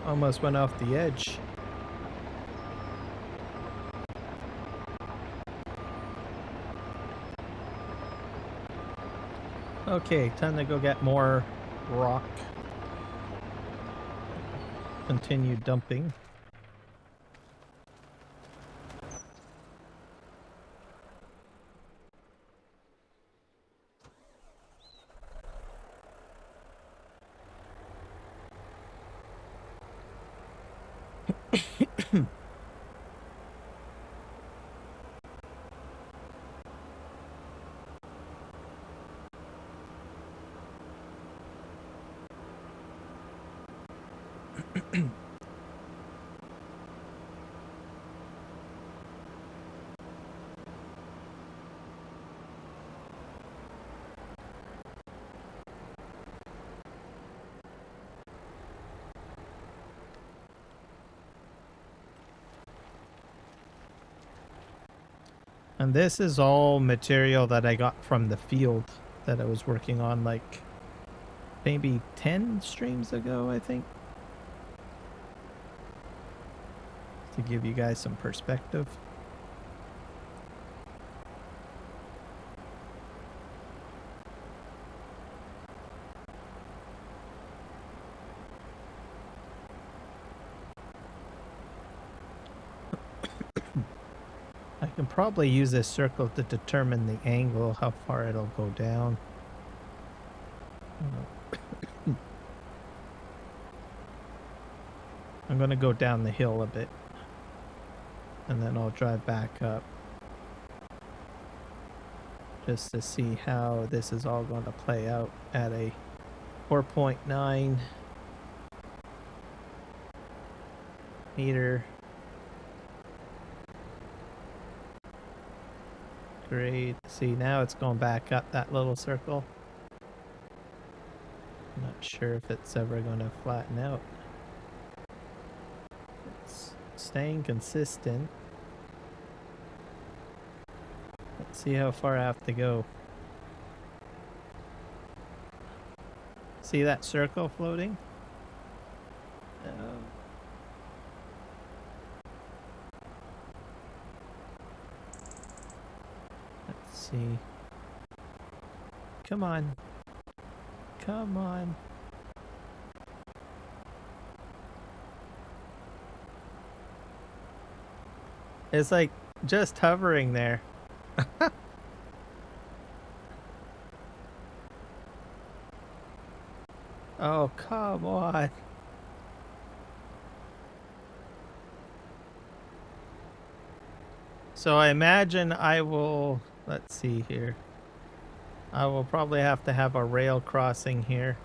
Almost went off the edge. Okay, time to go get more rock. Continue dumping. And this is all material that I got from the field that I was working on like maybe 10 streams ago, I think. To give you guys some perspective. I can probably use this circle to determine the angle, how far it'll go down. I'm gonna go down the hill a bit. And then I'll drive back up. Just to see how this is all going to play out at a 4.9 meter grade. See, now it's going back up that little circle. I'm not sure if it's ever going to flatten out. It's staying consistent. Let's see how far I have to go. See that circle floating? Let's see. Come on. Come on. It's like just hovering there. Oh, come on. So I imagine I will, let's see here. I will probably have to have a rail crossing here.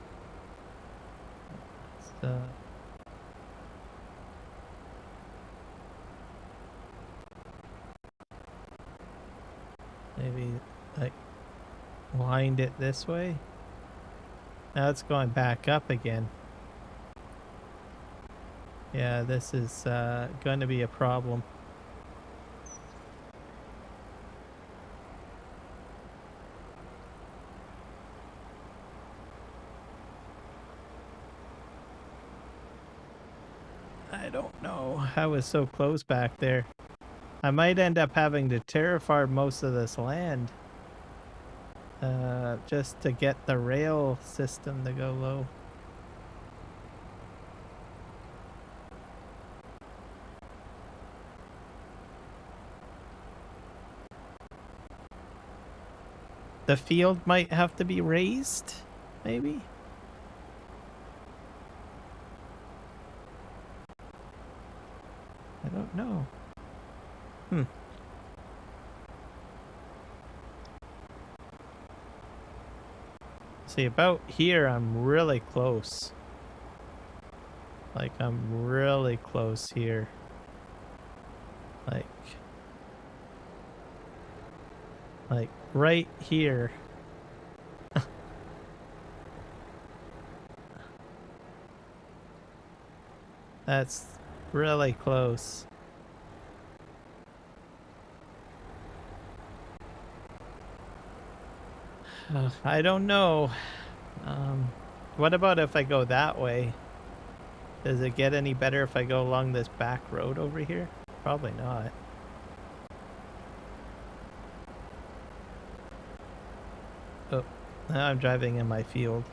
Maybe like wind it this way. Now it's going back up again. Yeah, this is going to be a problem. I don't know. I was so close back there. I might end up having to terraform most of this land. Just to get the rail system to go low. The field might have to be raised, maybe? I don't know. See, about here, I'm really close. Like, I'm really close here. Like right here. That's really close. I don't know. What about if I go that way? Does it get any better if I go along this back road over here? Probably not. Oh, now I'm driving in my field.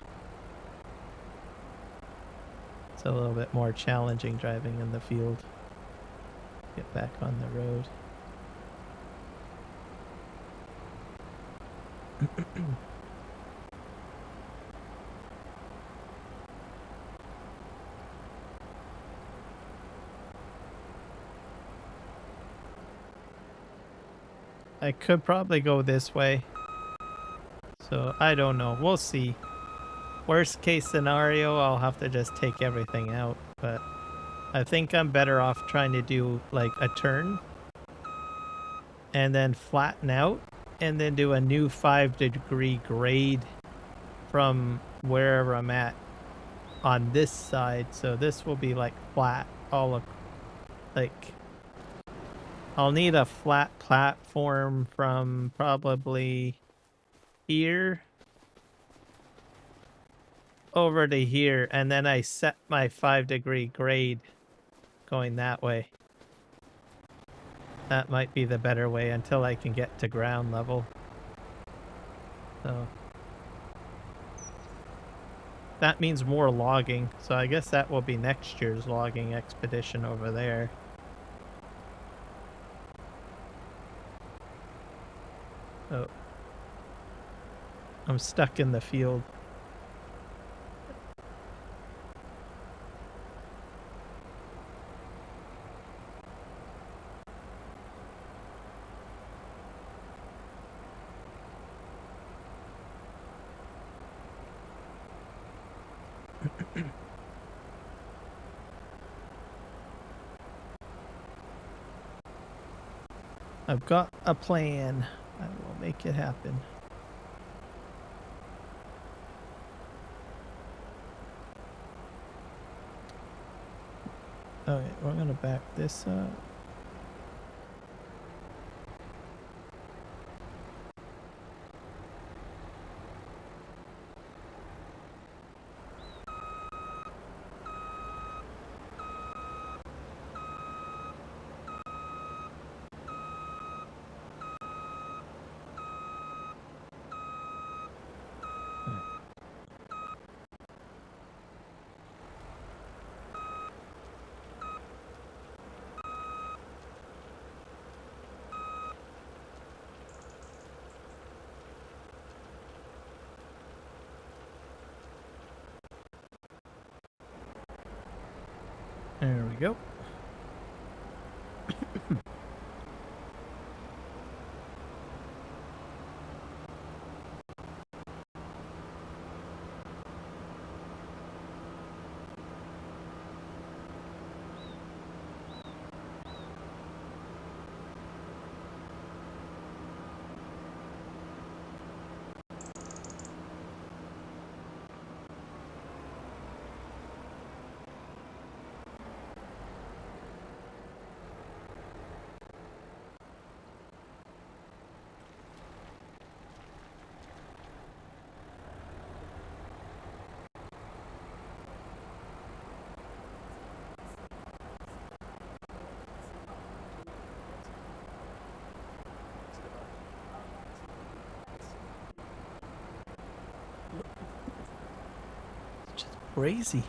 It's a little bit more challenging driving in the field. Get back on the road. I could probably go this way. So I don't know. We'll see. Worst case scenario, I'll have to just take everything out. But I think I'm better off trying to do like a turn and then flatten out and then do a new 5-degree grade from wherever I'm at on this side. So this will be like flat all of like I'll need a flat platform from probably here over to here, and then I set my 5-degree grade going that way. That might be the better way until I can get to ground level. So that means more logging, so I guess that will be next year's logging expedition over there. Oh. I'm stuck in the field. I've got a plan. I will make it happen. Okay, we're gonna back this up. There we go. crazy.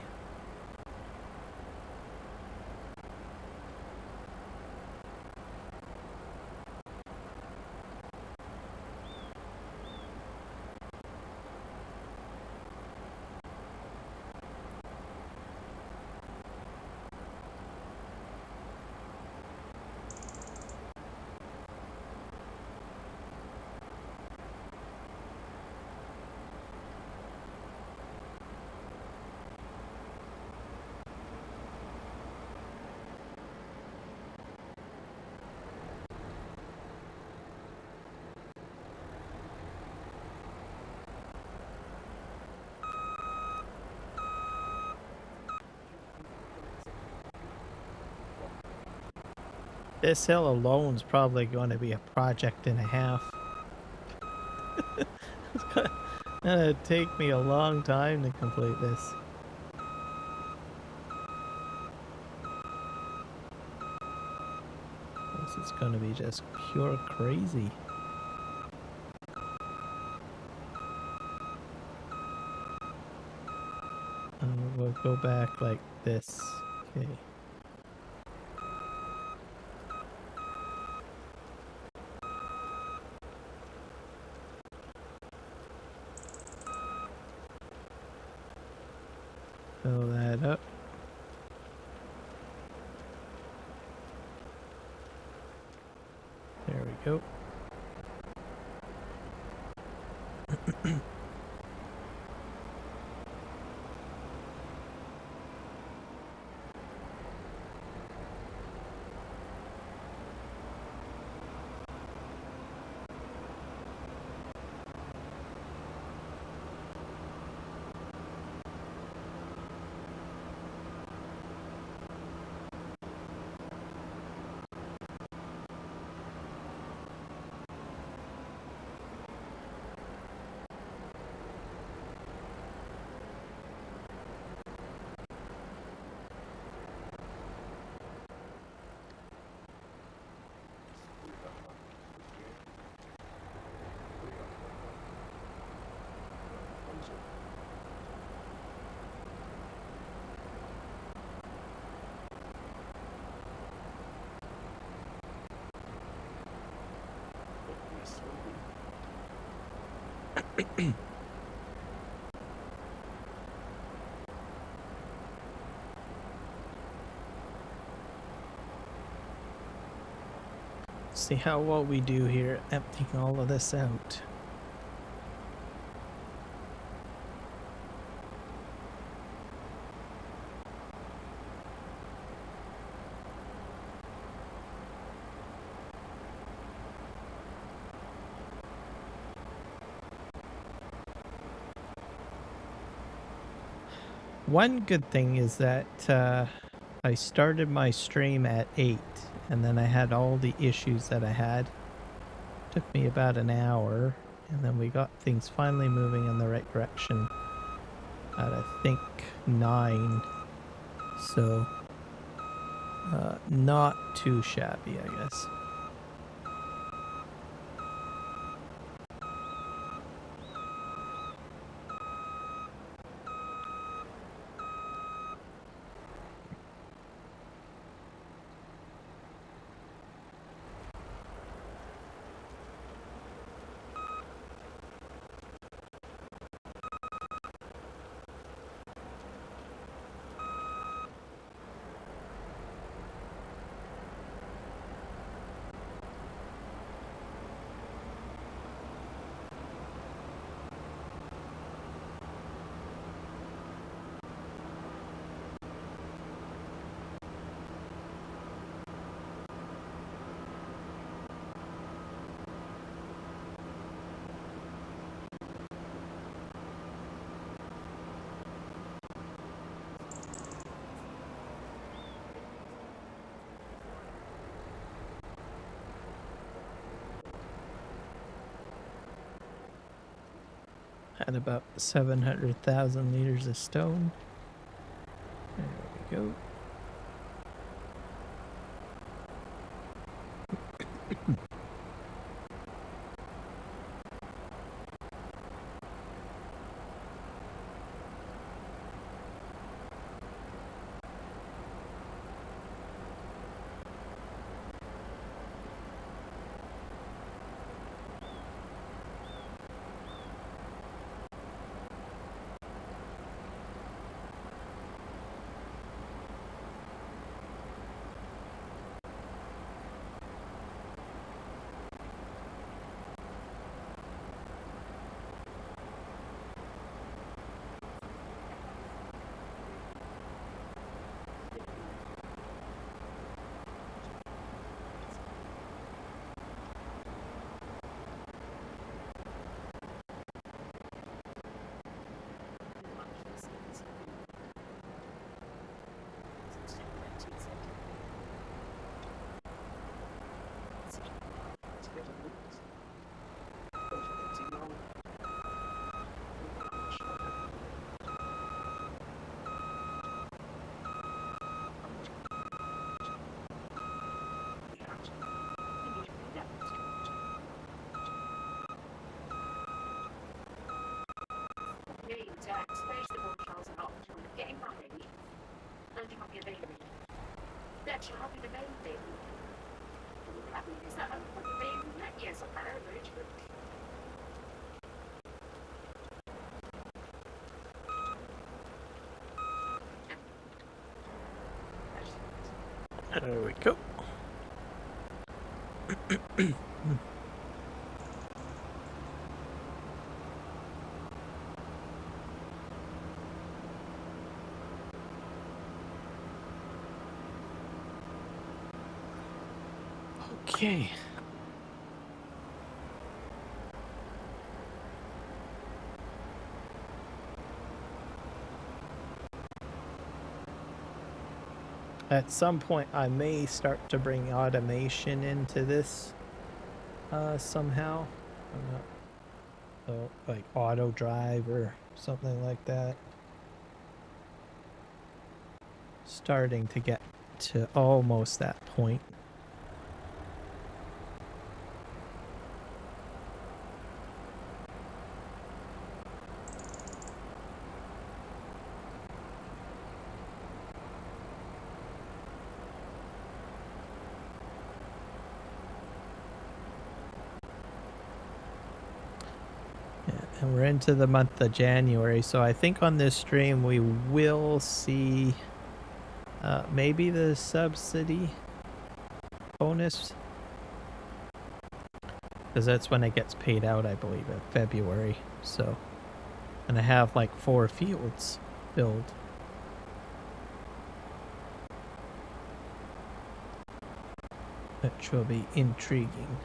This hill alone's probably going to be a project and a half. It's gonna take me a long time to complete this. This is gonna be just pure crazy. We'll go back like this. Okay. Fill that up. There we go. See how well we do here, emptying all of this out. One good thing is that I started my stream at 8, and then I had all the issues that I had. Took me about an hour, and then we got things finally moving in the right direction at, I think, 9. So, not too shabby, I guess. Had about 700,000 liters of stone. There we go. There we go. Okay. At some point, I may start to bring automation into this somehow. I'm not, so, like auto drive or something like that. Starting to get to almost that point. And we're into the month of January, so I think on this stream we will see maybe the subsidy bonus, because that's when it gets paid out, I believe, in February. So, and I have like 4 fields filled. Which will be intriguing.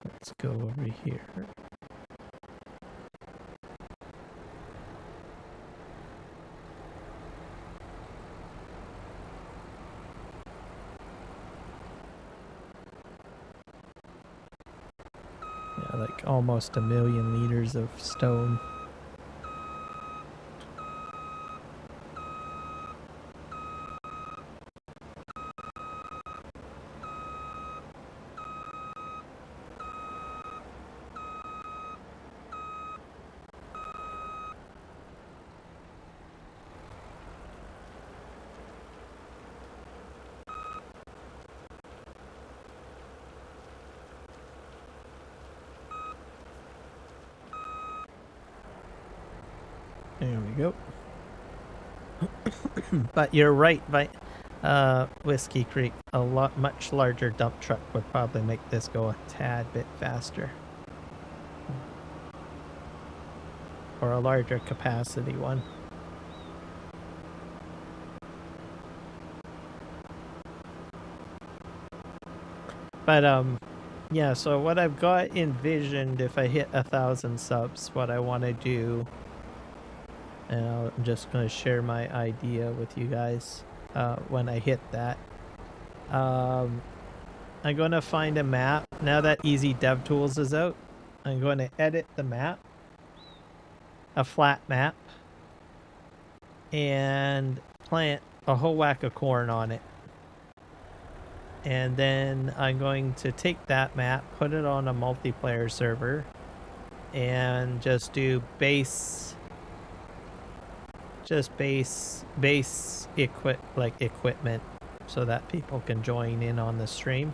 Let's go over here. Yeah, like almost 1 million liters of stone. There we go. But you're right, Whiskey Creek. A much larger dump truck would probably make this go a tad bit faster. Or a larger capacity one. But yeah, so what I've got envisioned, if I hit 1,000 subs, what I want to do, and I'm just going to share my idea with you guys when I hit that. I'm going to find a map. Now that Easy DevTools is out, I'm going to edit the map, a flat map, and plant a whole whack of corn on it. And then I'm going to take that map, put it on a multiplayer server, and just do base equipment so that people can join in on the stream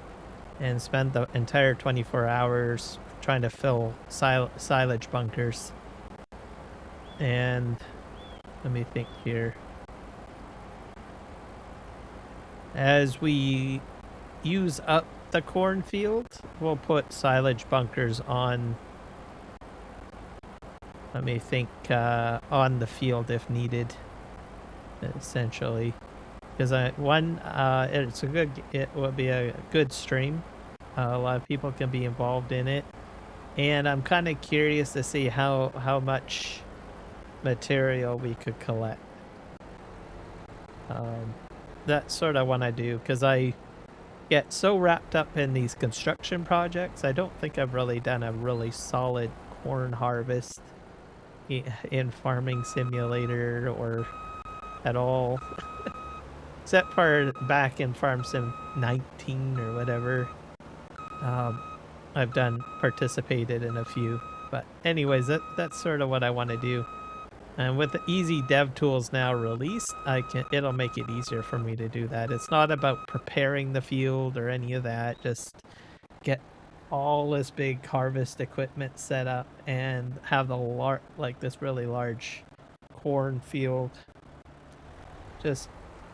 and spend the entire 24 hours trying to fill silage bunkers. And let me think here. As we use up the cornfield, we'll put silage bunkers on, let me think, on the field if needed, essentially. Because it will be a good stream. A lot of people can be involved in it, and I'm kind of curious to see how much material we could collect. That's sort of what I do, because I get so wrapped up in these construction projects. I don't think I've really done a really solid corn harvest in Farming Simulator or at all. Except for back in Farm Sim 19 or whatever. I've participated in a few. But anyways, that's sort of what I want to do. And with the easy dev tools now released, it'll make it easier for me to do that. It's not about preparing the field or any of that. Just get all this big harvest equipment set up and have this really large cornfield, just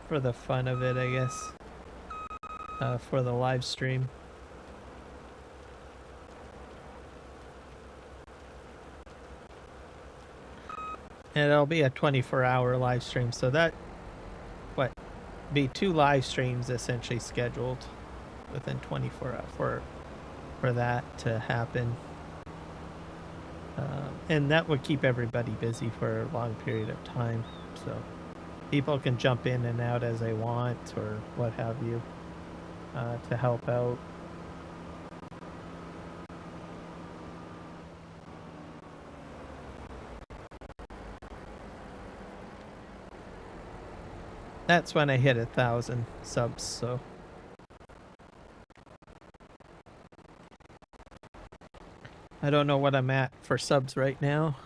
for the fun of it, I guess, for the live stream. And it'll be a 24-hour live stream, so that be 2 live streams essentially scheduled within 24 hours for that to happen. And that would keep everybody busy for a long period of time, so people can jump in and out as they want or what have you, to help out. That's when I hit 1,000 subs, so I don't know what I'm at for subs right now.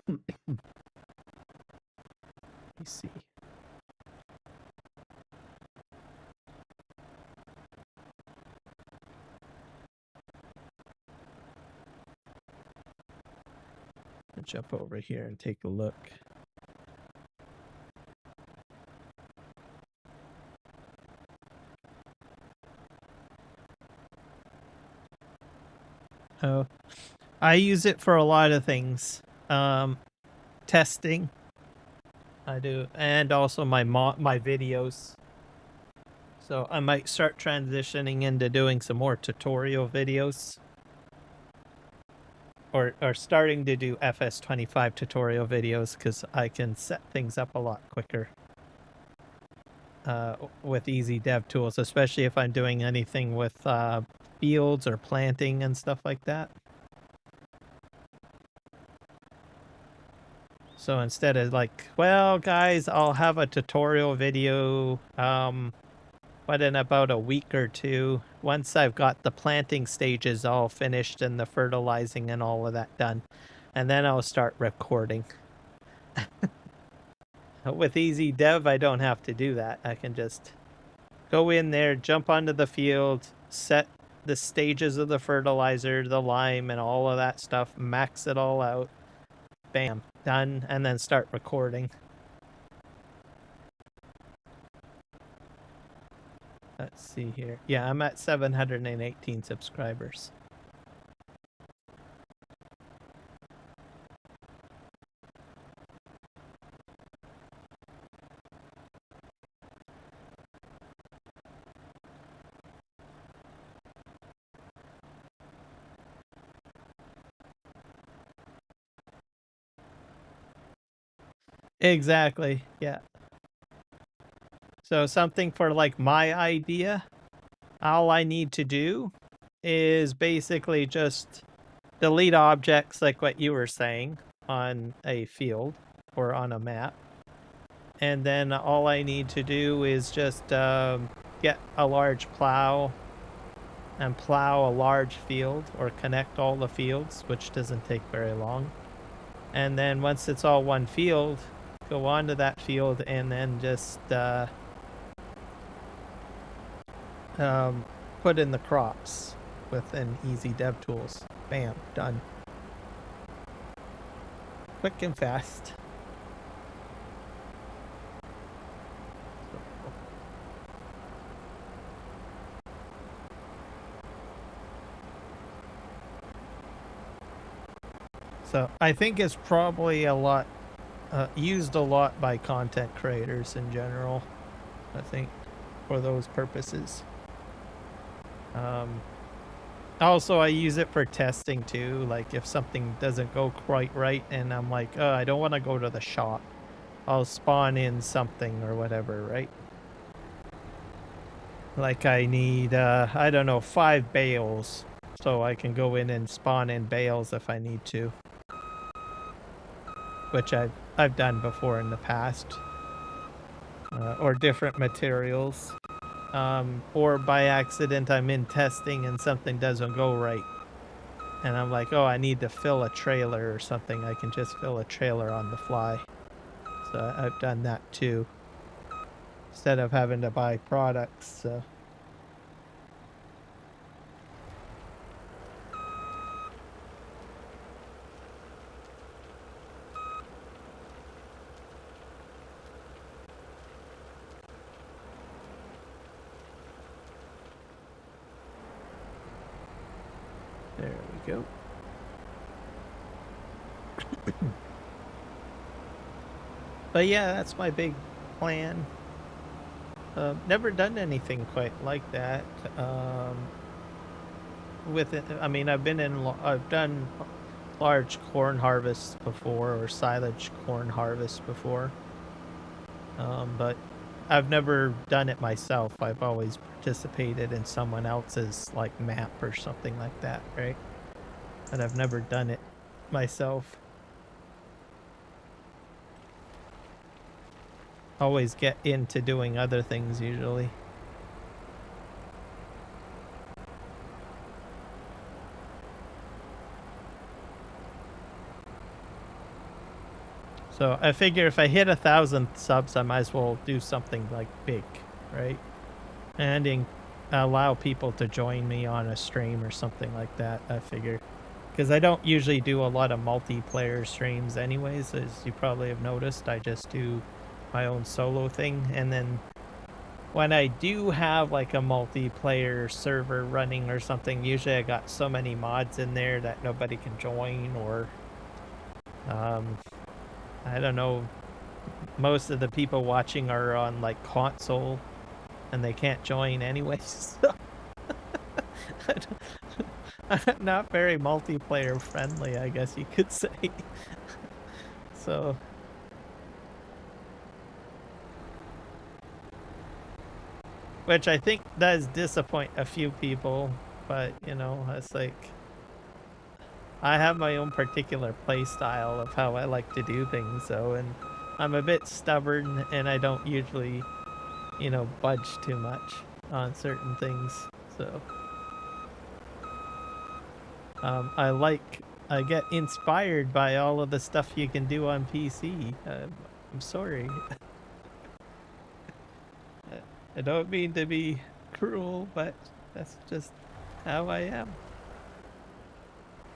Let me see. I'll jump over here and take a look. Oh, I use it for a lot of things. Testing, I do, and also my videos. So I might start transitioning into doing some more tutorial videos, or starting to do FS25 tutorial videos, because I can set things up a lot quicker with easy dev tools, especially if I'm doing anything with fields or planting and stuff like that. So instead of like, well, guys, I'll have a tutorial video, but in about a week or two, once I've got the planting stages all finished and the fertilizing and all of that done, and then I'll start recording. With easy dev, I don't have to do that. I can just go in there, jump onto the field, set the stages of the fertilizer, the lime, and all of that stuff, max it all out. Bam, done, and then start recording. Let's see here. Yeah, I'm at 718 subscribers. Exactly, yeah. So something for like my idea, all I need to do is basically just delete objects like what you were saying on a field or on a map. And then all I need to do is just get a large plow and plow a large field or connect all the fields, which doesn't take very long. And then once it's all one field, go onto that field and then just put in the crops within easy dev tools. Bam, done. Quick and fast. So I think it's probably a lot used a lot by content creators in general, I think, for those purposes. Also, I use it for testing too, like if something doesn't go quite right and I'm like, oh, I don't want to go to the shop, I'll spawn in something or whatever, right? Like I need, I don't know, 5 bales so I can go in and spawn in bales if I need to, which I've done before in the past, or different materials, or by accident I'm in testing and something doesn't go right, and I'm like, oh, I need to fill a trailer or something. I can just fill a trailer on the fly. So I've done that too, instead of having to buy products. So. There we go. But yeah, that's my big plan. Never done anything quite like that. With it, I mean, I've done large corn harvests before, or silage corn harvests before. But I've never done it myself. I've always participated in someone else's like map or something like that, right? But I've never done it myself. Always get into doing other things usually. So I figure if I hit 1,000 subs, I might as well do something like big, right? And allow people to join me on a stream or something like that, I figure. Because I don't usually do a lot of multiplayer streams anyways, as you probably have noticed. I just do my own solo thing. And then when I do have like a multiplayer server running or something, usually I got so many mods in there that nobody can join, or I don't know, most of the people watching are on like console and they can't join anyways. So not very multiplayer friendly, I guess you could say. So which I think does disappoint a few people, but you know, it's like I have my own particular play style of how I like to do things, so, and I'm a bit stubborn and I don't usually, you know, budge too much on certain things. So I get inspired by all of the stuff you can do on PC. I'm sorry. I don't mean to be cruel, but that's just how I am.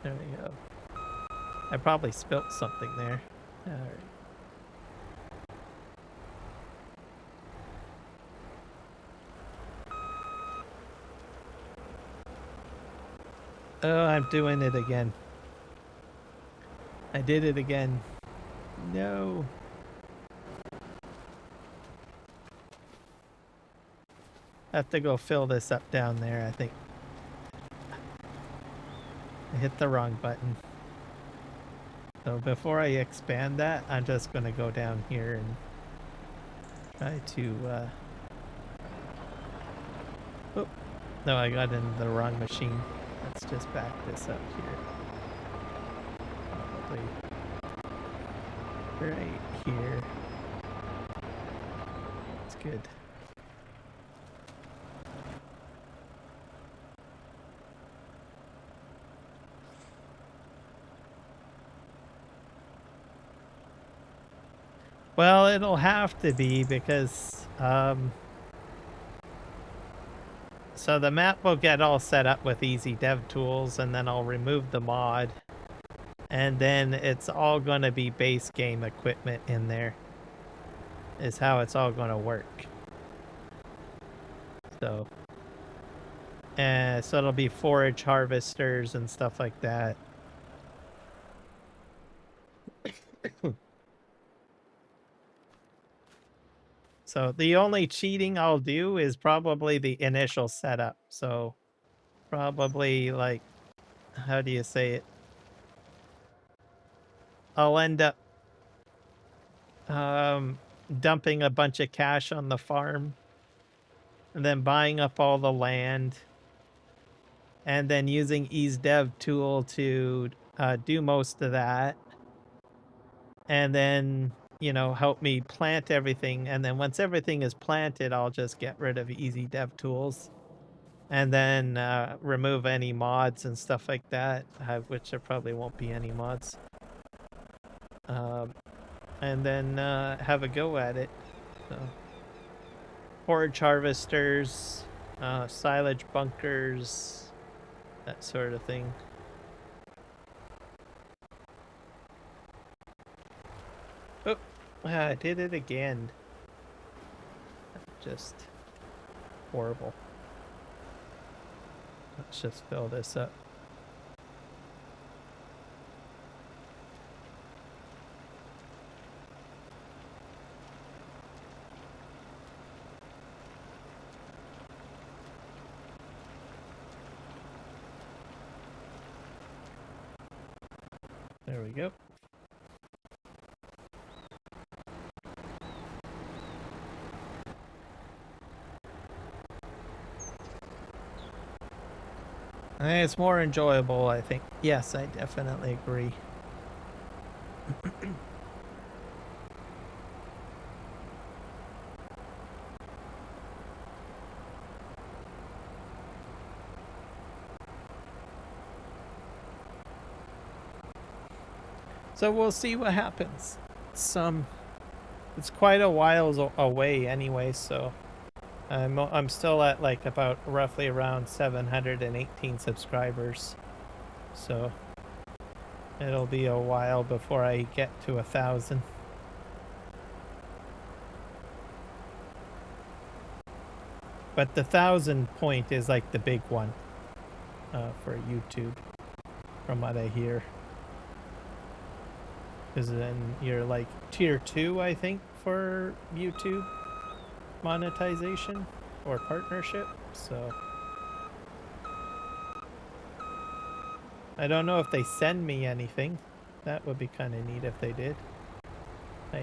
There we go. I probably spilt something there. All right. Oh, I'm doing it again. I did it again. No. I have to go fill this up down there, I think. I hit the wrong button. So before I expand that, I'm just going to go down here and try to... Oh, no, I got into the wrong machine. Let's just back this up here. Probably right here. That's good. Well, it'll have to be because, so the map will get all set up with easy dev tools, and then I'll remove the mod, and then it's all going to be base game equipment in there, is how it's all going to work. So, so it'll be forage harvesters and stuff like that. So the only cheating I'll do is probably the initial setup. So probably like, how do you say it? I'll end up dumping a bunch of cash on the farm and then buying up all the land and then using ease dev tool to do most of that, and then help me plant everything. And then once everything is planted, I'll just get rid of easy dev tools, and then remove any mods and stuff like that, which there probably won't be any mods. And then have a go at it. So, forage harvesters, silage bunkers, that sort of thing. Oh, I did it again. Just horrible. Let's just fill this up. There we go. It's more enjoyable, I think. Yes, I definitely agree. So we'll see what happens. It's quite a while away anyway, so I'm still at like about roughly around 718 subscribers. So it'll be a while before I get to 1,000. But the 1,000 point is like the big one for YouTube, from what I hear. Because then you're like tier 2, I think, for YouTube monetization or partnership. So I don't know if they send me anything. That would be kind of neat if they did.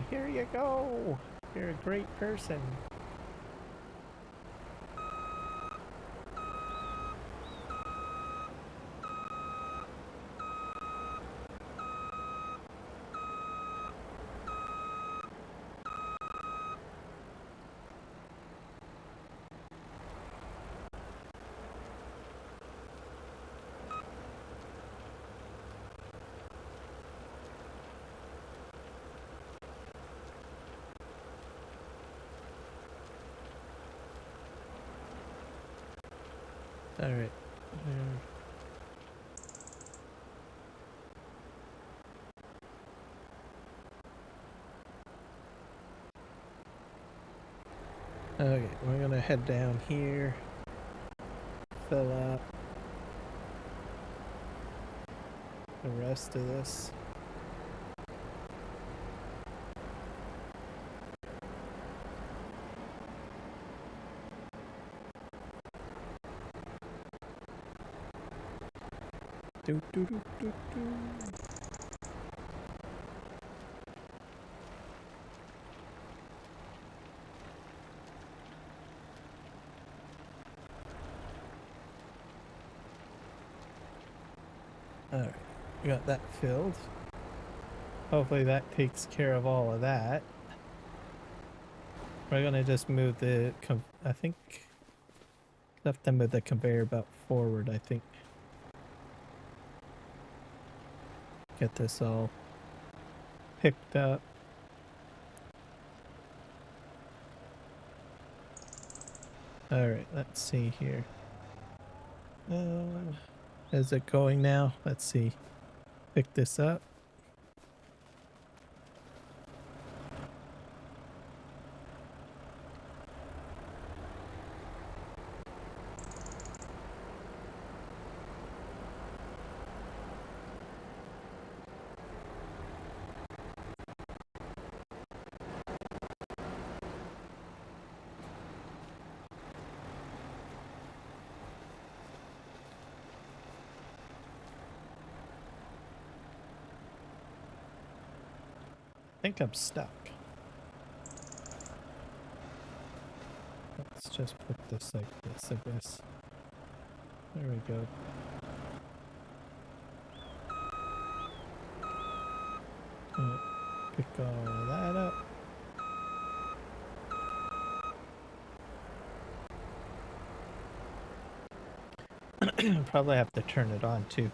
Here you go. You're a great person. All right. Okay, we're gonna head down here. Fill up the rest of this. Do, do, do, do, do. Alright, we got that filled. Hopefully that takes care of all of that. We're gonna just move the, I think, have to move the conveyor belt forward, I think. Get this all picked up. Alright, let's see here. Is it going now? Let's see. Pick this up. I think I'm stuck. Let's just put this like this, I guess. There we go. Pick all that up. Probably have to turn it on too.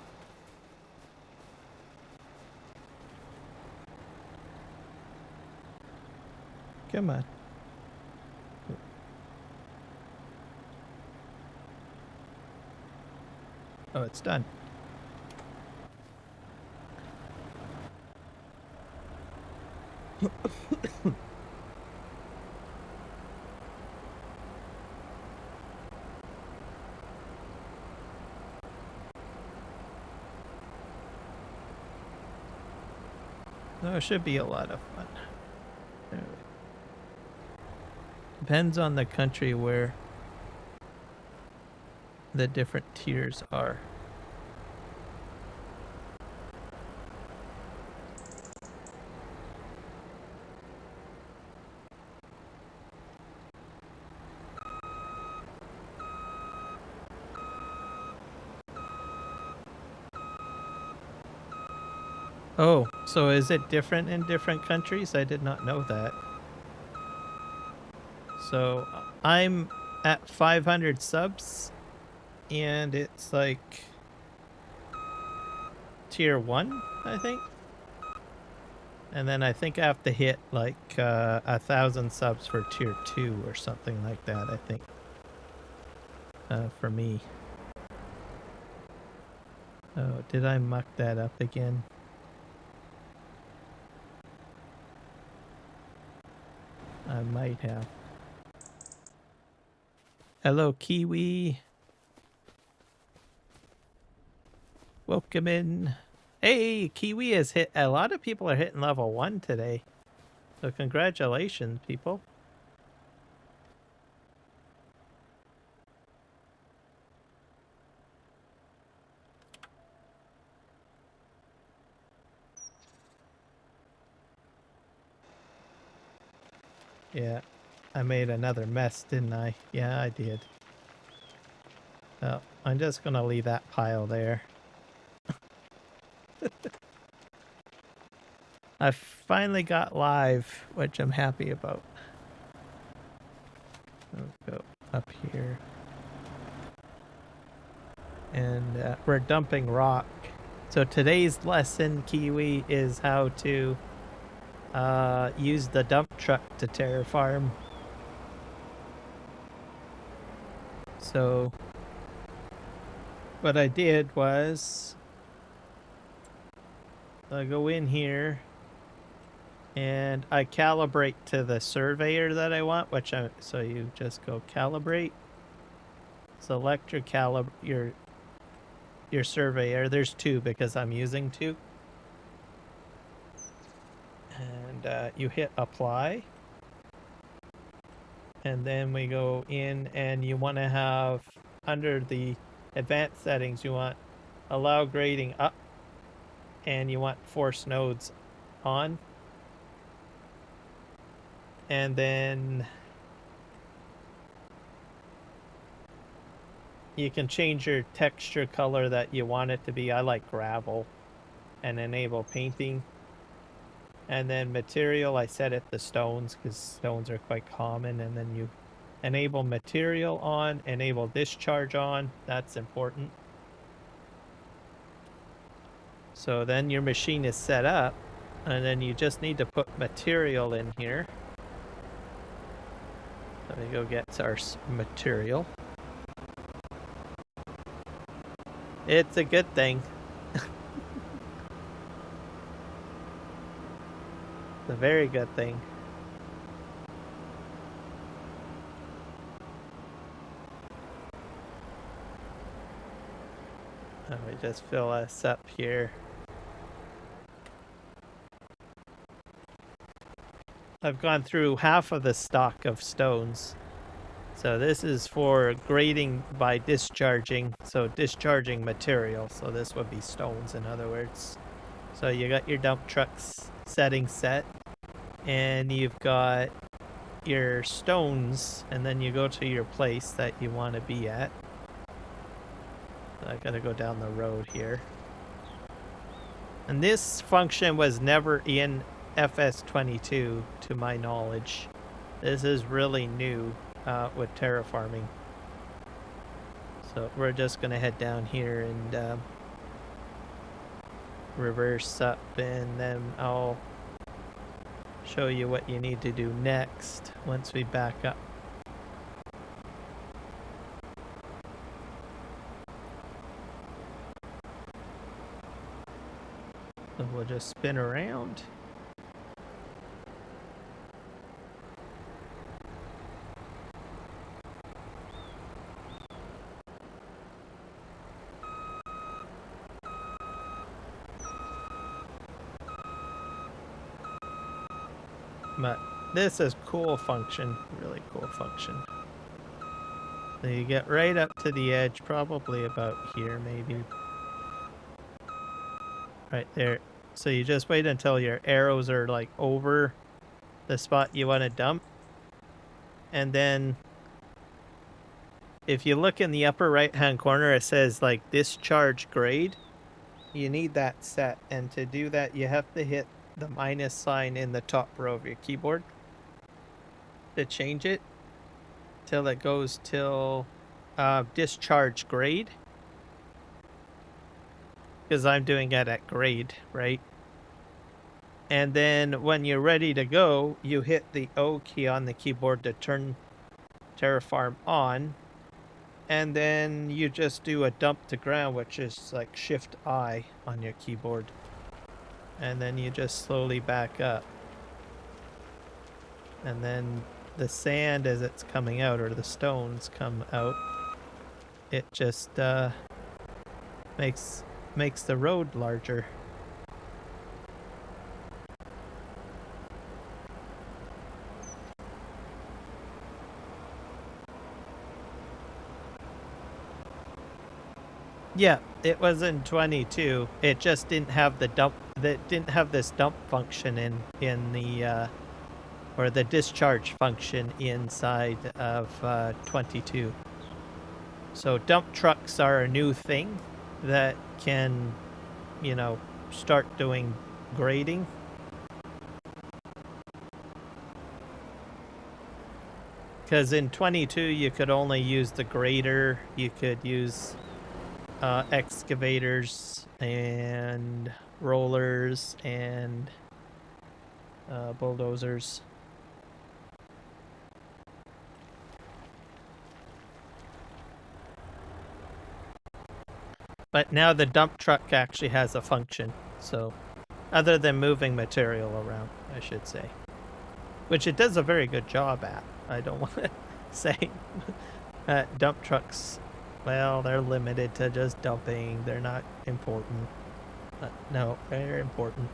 Come on. Oh, it's done. No, it should be a lot of fun. Depends on the country where the different tiers are. Oh, so is it different in different countries? I did not know that. So I'm at 500 subs, and it's like tier 1, I think. And then I think I have to hit like 1,000 subs for tier 2 or something like that, I think. For me. Oh, did I muck that up again? I might have. Hello, Kiwi. Welcome in. Hey, Kiwi has hit. A lot of people are hitting level 1 today. So congratulations, people. Yeah, I made another mess, didn't I? Yeah, I did. Well, I'm just gonna leave that pile there. I finally got live, which I'm happy about. I'll go up here. And we're dumping rock. So today's lesson, Kiwi, is how to use the dump truck to terraform. So what I did was I go in here and I calibrate to the surveyor that I want, so you just go calibrate, select your your surveyor. There's 2 because I'm using 2. And you hit apply. And then we go in and you want to have under the advanced settings, you want allow grading up and you want force nodes on. And then you can change your texture color that you want it to be. I like gravel, and enable painting. And then material, I set it to stones because stones are quite common. And then you enable material on, enable discharge on. That's important. So then your machine is set up, and then you just need to put material in here. Let me go get our material. It's a good thing. It's a very good thing. Let me just fill us up here. I've gone through half of the stock of stones. So this is for grading by discharging. So discharging material. So this would be stones, in other words. So you got your dump trucks setting set. And you've got your stones. And then you go to your place that you want to be at. So I gotta go down the road here. And this function was never in FS22, to my knowledge. This is really new with terraforming. So we're just gonna head down here and reverse up, and then I'll show you what you need to do next once we back up. So we'll just spin around. But this is cool function, really cool function. So you get right up to the edge, probably about here, maybe. Right there. So you just wait until your arrows are like over the spot you want to dump. And then if you look in the upper right hand corner, it says like discharge grade. You need that set. And to do that, you have to hit the minus sign in the top row of your keyboard to change it till it goes till discharge grade. Because I'm doing it at grade, right? And then when you're ready to go, you hit the O key on the keyboard to turn Terraform on. And then you just do a dump to ground, which is like Shift I on your keyboard. And then you just slowly back up. And then the sand as it's coming out, or the stones come out, it just makes the road larger. Yeah, it was in 22. It just didn't have the dump. That didn't have this dump function in the or the discharge function inside of 22. So dump trucks are a new thing that can, you know, start doing grading. Because in 22 you could only use the grader. You could use excavators and rollers and bulldozers. But now the dump truck actually has a function, so other than moving material around, I should say, which it does a very good job at. I don't want to say dump trucks, well, they're limited to just dumping. They're not important. But no, they're important.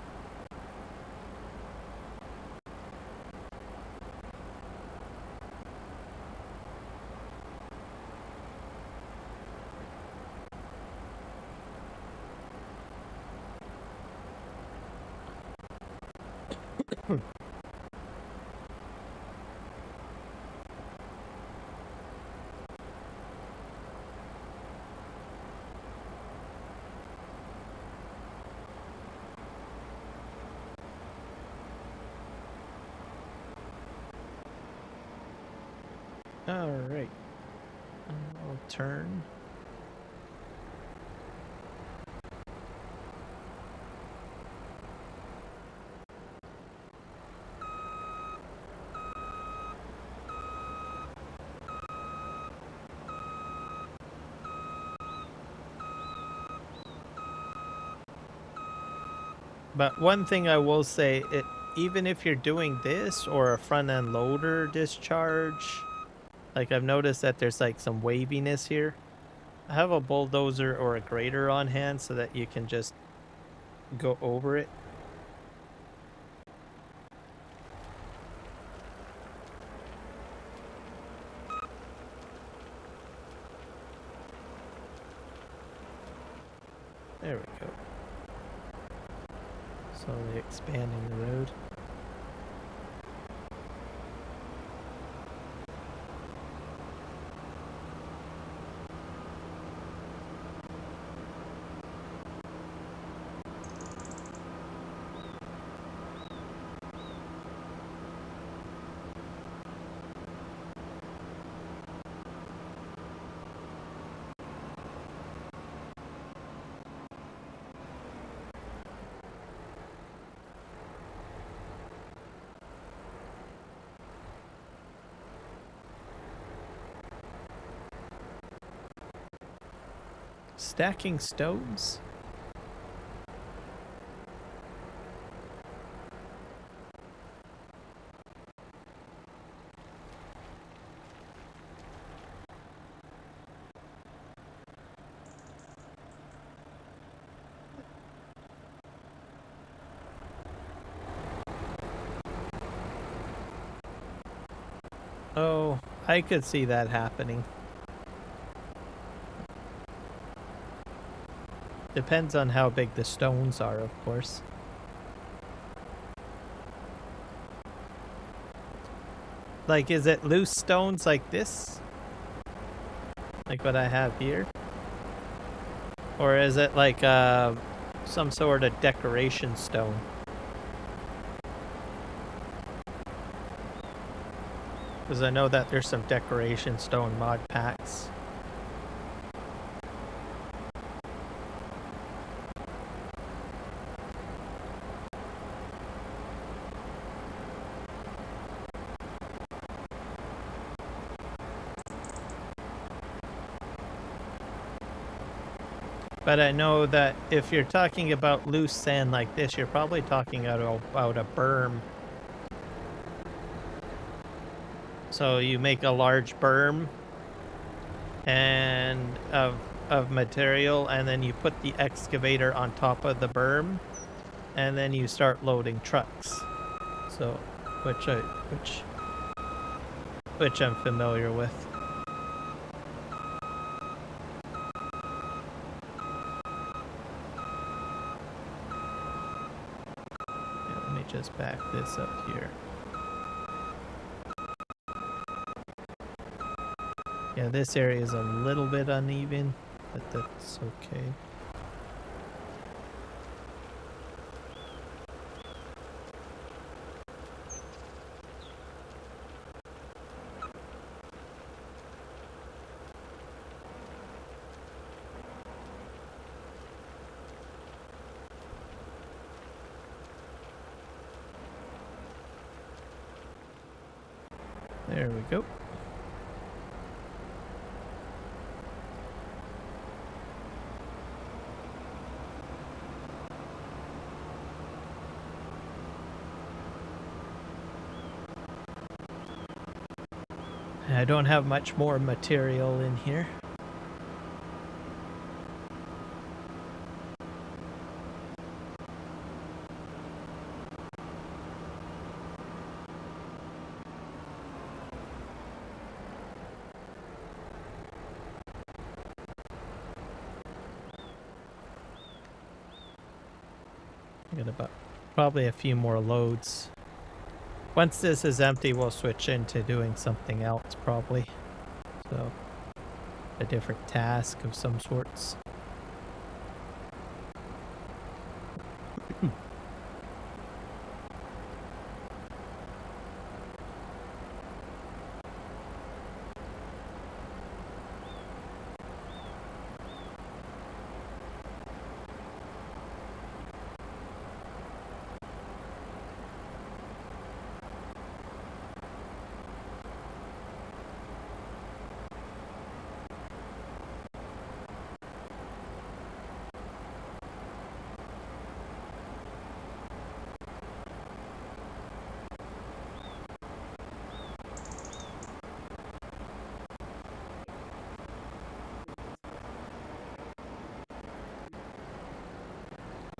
All right. I'll turn. But one thing I will say, even if you're doing this or a front end loader discharge, like I've noticed that there's like some waviness here. Have a bulldozer or a grader on hand so that you can just go over it. There we go. Slowly expanding the road. Stacking stones? Oh, I could see that happening. Depends on how big the stones are, of course. Like, is it loose stones like this? Like what I have here? Or is it like some sort of decoration stone? Because I know that there's some decoration stone mod packs. But I know that if you're talking about loose sand like this, you're probably talking about a berm. So you make a large berm and of material, and then you put the excavator on top of the berm, and then you start loading trucks. So, which I'm familiar with. Yeah, let me just back this up here. Yeah, this area is a little bit uneven, but that's okay. There we go. I don't have much more material in here. I got about probably a few more loads. Once this is empty, we'll switch into doing something else probably. So, a different task of some sorts.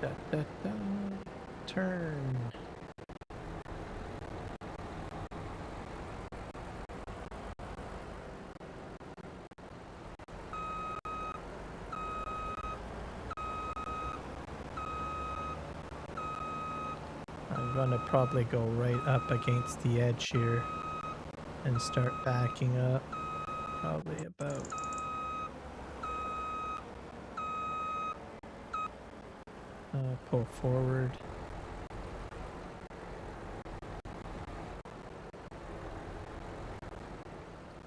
Da, da, da. Turn. I'm gonna probably go right up against the edge here and start backing up. Probably about pull forward.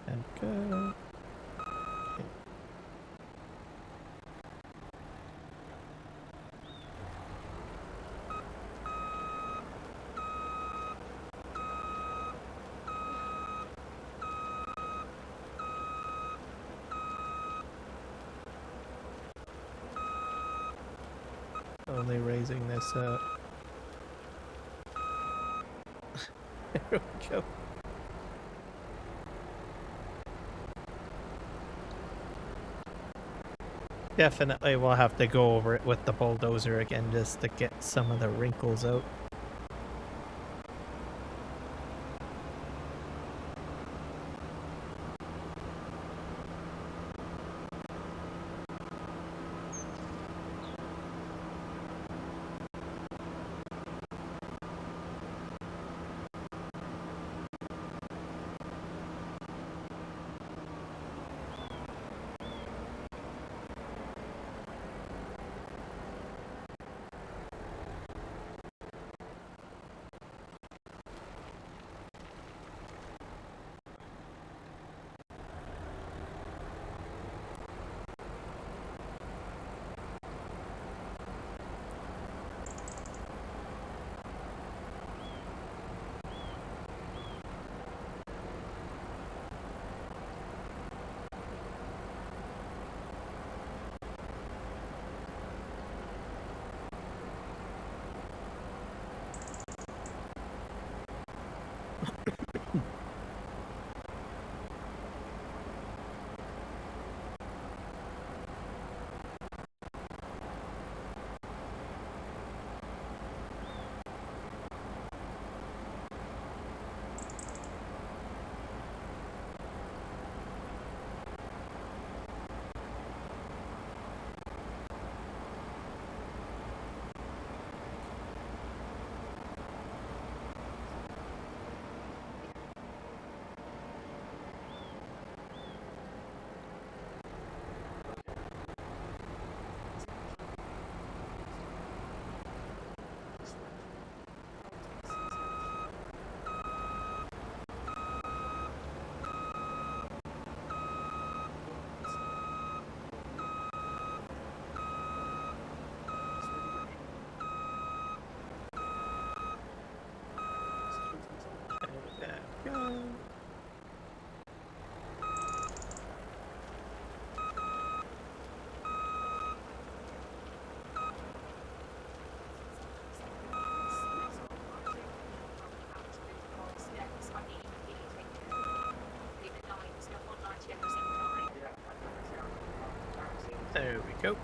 And go. Okay. Only raising this up. There we go. Definitely we'll have to go over it with the bulldozer again just to get some of the wrinkles out. There we go.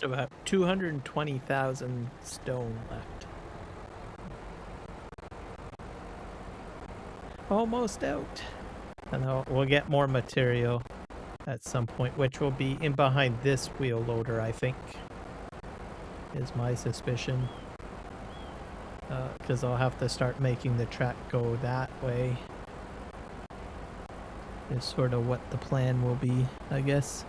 About 220,000 stone left. Almost out. And we'll get more material at some point, which will be in behind this wheel loader, I think, is my suspicion. Because I'll have to start making the track go that way. Is sort of what the plan will be, I guess.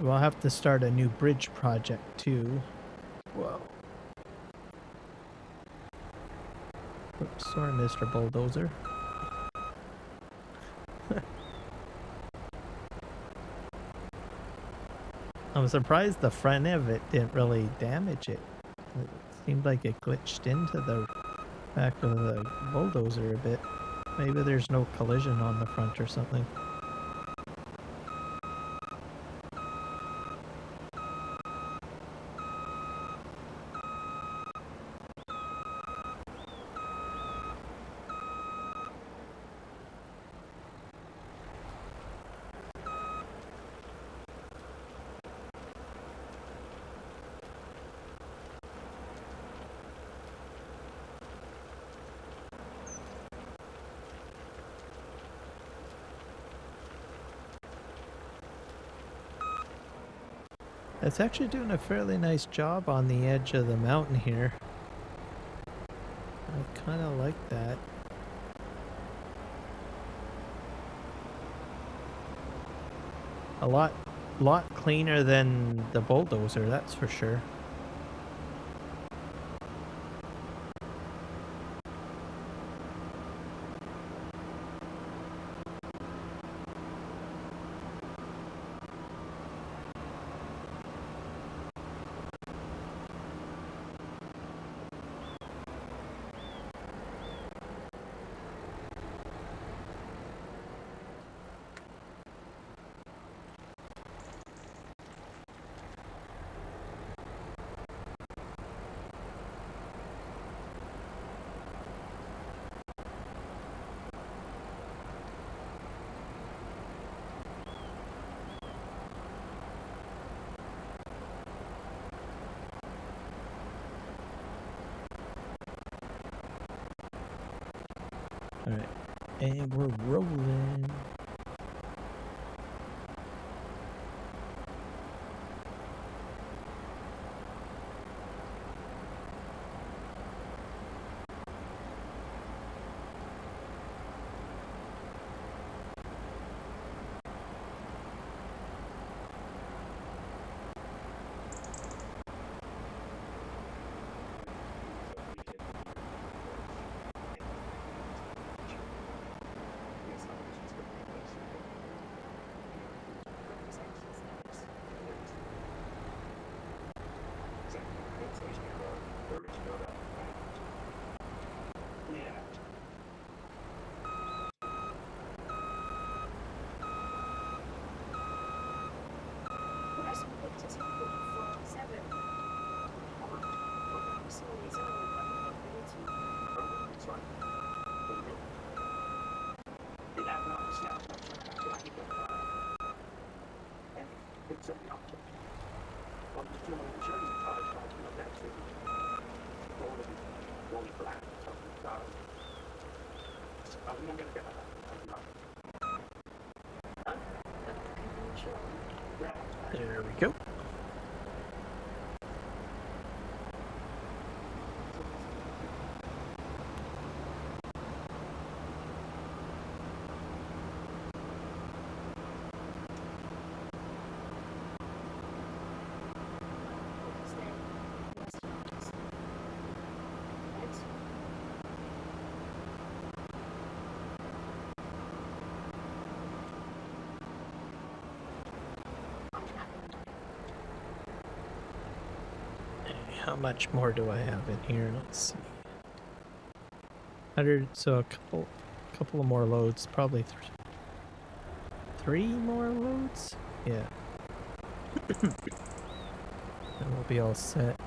We'll have to start a new bridge project too. Whoa. Oops, sorry, Mr. Bulldozer. I'm surprised the front of it didn't really damage it. It seemed like it glitched into the back of the bulldozer a bit. Maybe there's no collision on the front or something. It's actually doing a fairly nice job on the edge of the mountain here. I kind of like that. A lot cleaner than the bulldozer, that's for sure. Alright, and we're rolling. There we go. How much more do I have in here? Let's see. 100, so a couple of more loads, probably three more loads? Yeah. And we'll be all set.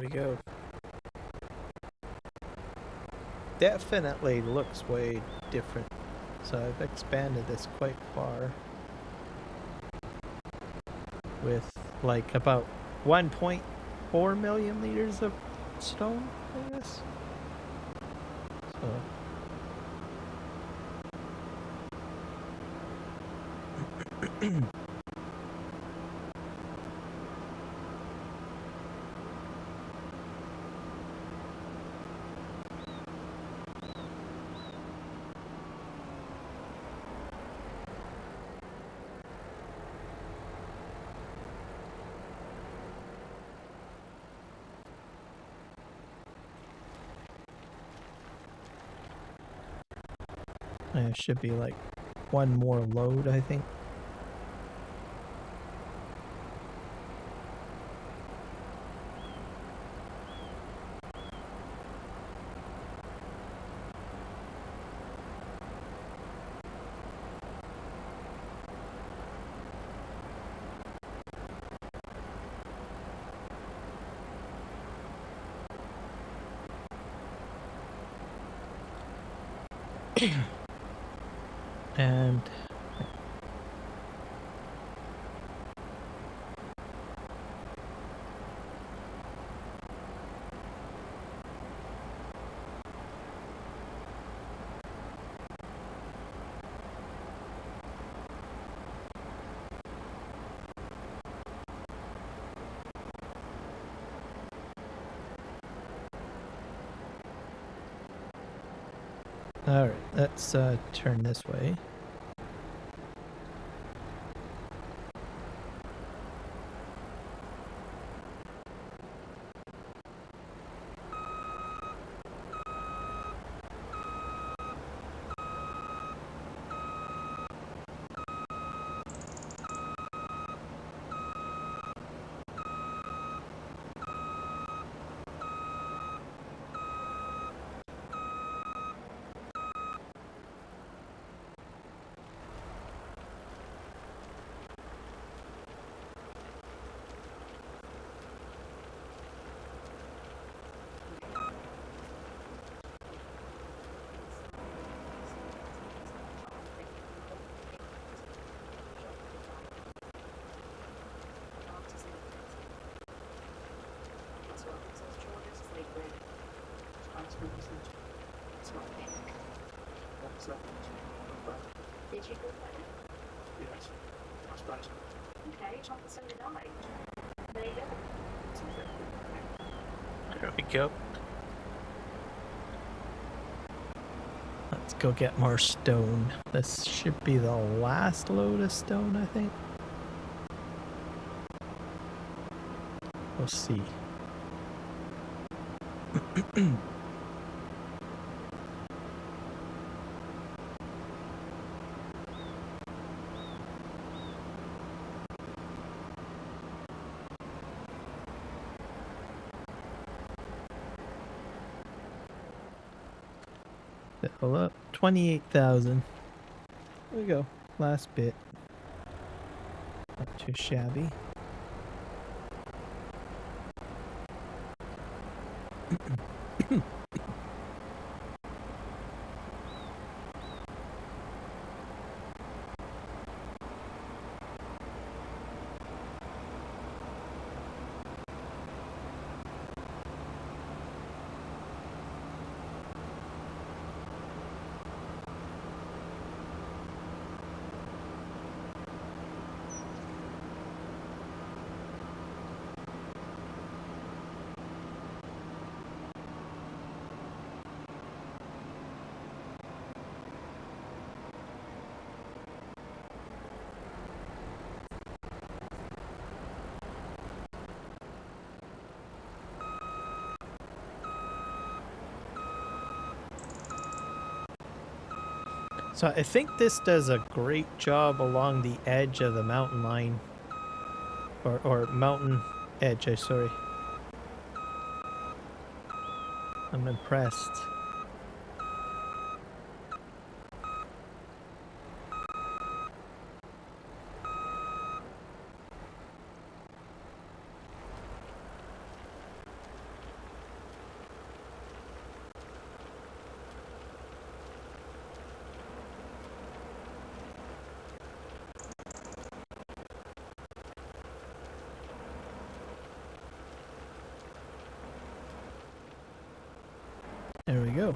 we go. Definitely looks way different. So I've expanded this quite far. With like about 1.4 million liters of stone, I guess. So there should be like one more load, I think. And all right, let's turn this way. Did you go there? Yes, I suppose. Okay, so did I. There you go. There we go. Let's go get more stone. This should be the last load of stone, I think. We'll see. Fill up 28,000. There we go. Last bit. Not too shabby. So I think this does a great job along the edge of the mountain line. Or mountain edge, sorry. I'm impressed. There we go.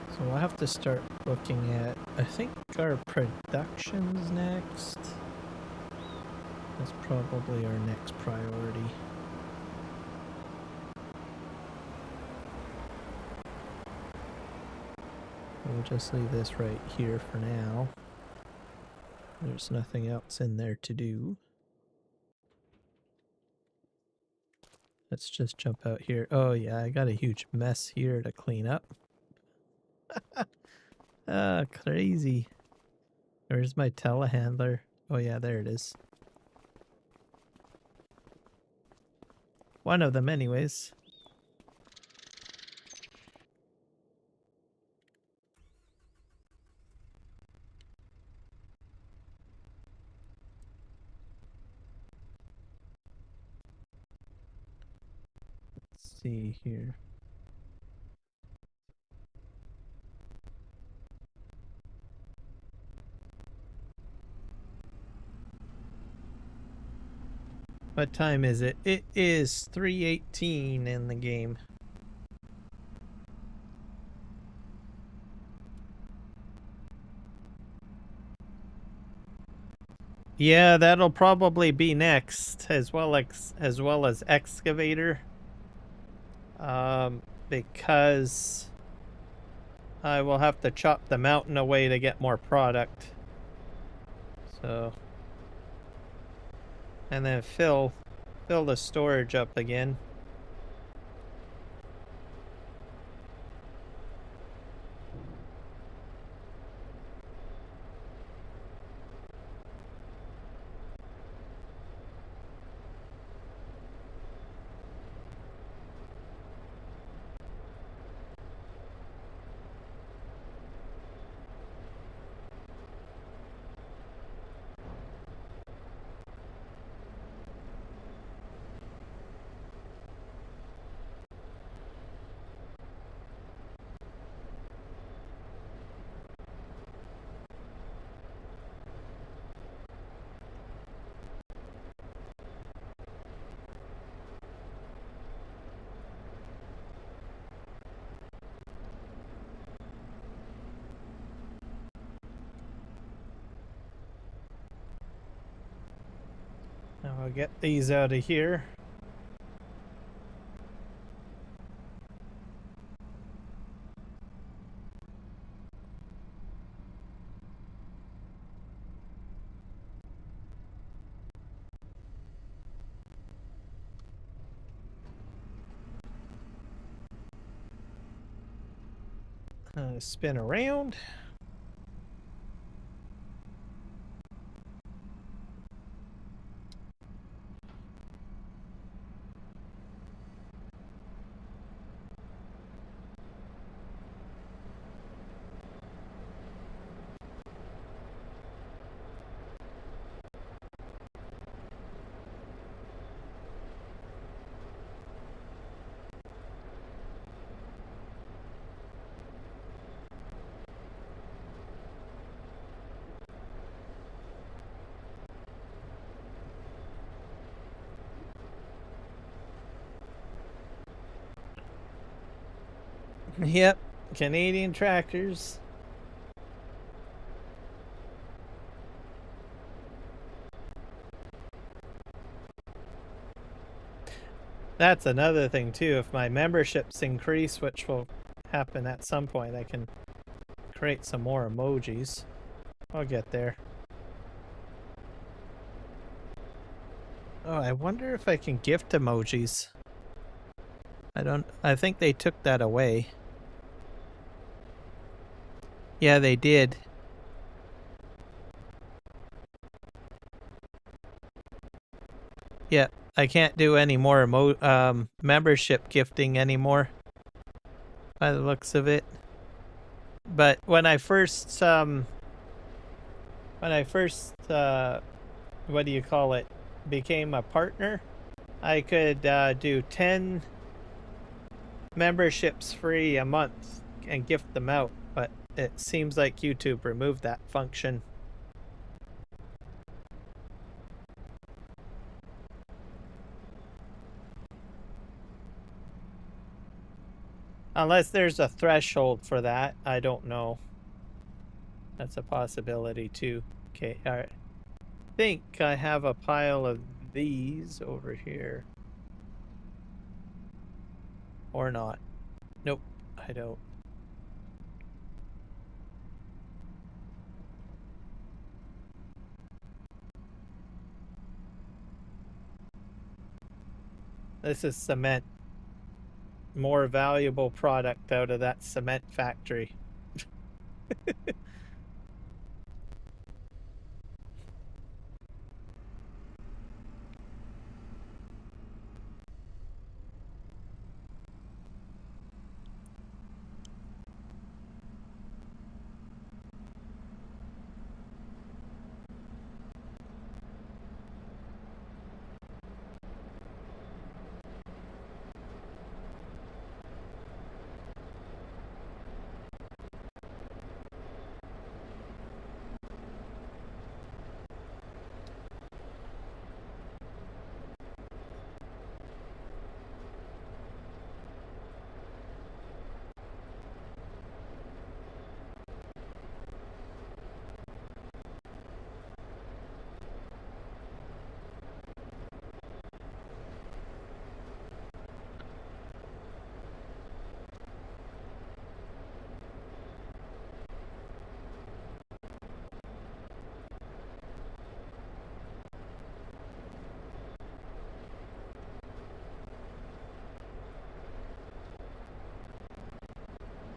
So we'll have to start looking at, I think our production's next. That's probably our next priority. We'll just leave this right here for now. There's nothing else in there to do. Let's just jump out here. Oh yeah, I got a huge mess here to clean up. Ah, crazy. Where's my telehandler? Oh yeah, there it is. One of them anyways. Let's see here. What time is it? It is 3:18 in the game. Yeah, that'll probably be next, as well as excavator. Because I will have to chop the mountain away to get more product. So, and then fill the storage up again. Now I'll get these out of here. Spin around. Yep, Canadian tractors. That's another thing too. If my memberships increase, which will happen at some point, I can create some more emojis. I'll get there. Oh, I wonder if I can gift emojis. I think they took that away. Yeah, they did. Yeah, I can't do any more membership gifting anymore, by the looks of it. But when I first what do you call it, became a partner, I could do 10 memberships free a month and gift them out, but it seems like YouTube removed that function. Unless there's a threshold for that, I don't know. That's a possibility too. Okay, all right. I think I have a pile of these over here. Or not. Nope, I don't. This is cement. More valuable product out of that cement factory.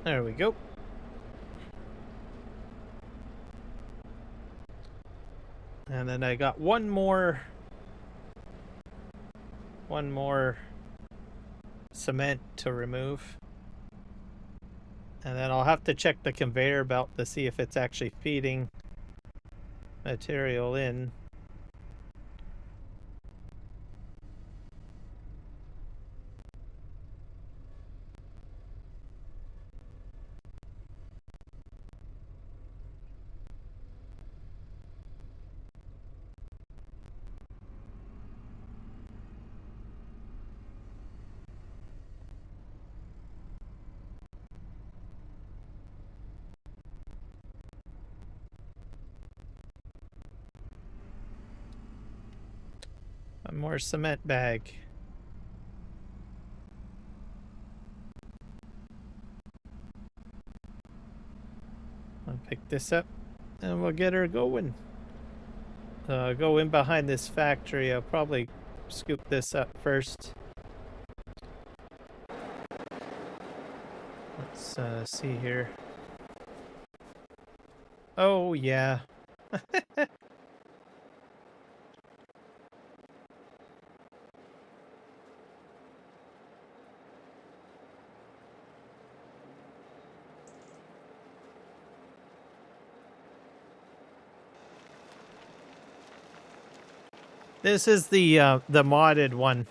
There we go. And then I got one more cement to remove. And then I'll have to check the conveyor belt to see if it's actually feeding material in. One more cement bag. I'll pick this up and we'll get her going. Go in behind this factory. I'll probably scoop this up first. Let's see here. Oh, yeah. This is the modded one.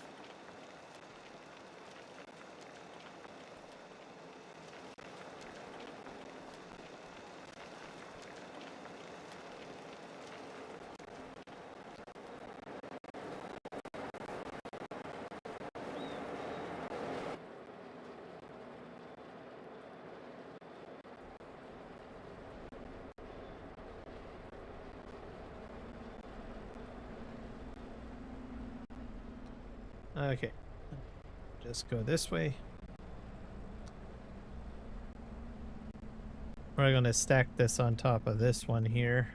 Okay, just go this way. We're gonna stack this on top of this one here.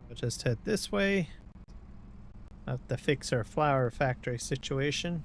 We'll just head this way. Have to fix our flower factory situation.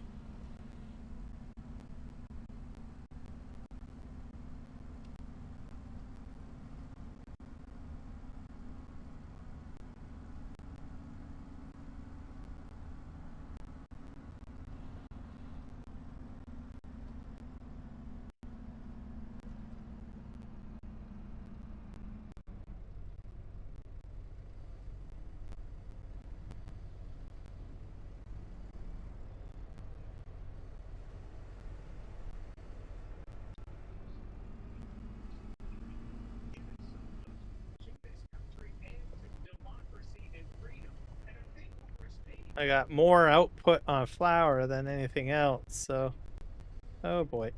I got more output on flour than anything else, so oh boy.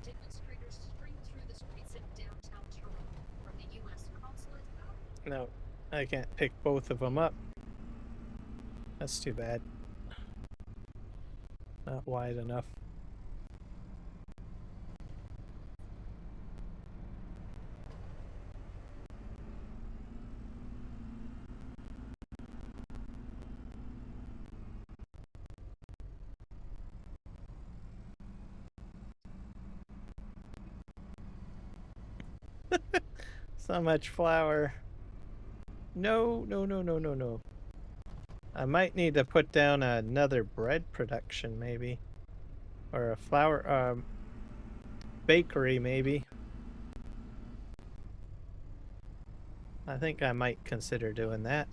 Demonstrators stream through the streets in downtown Toronto from the U.S. consulate. No, I can't pick both of them up. That's too bad. Not wide enough. So much flour. No, no, no, no, no, no. I might need to put down another bread production, maybe. Or a flour, bakery, maybe. I think I might consider doing that.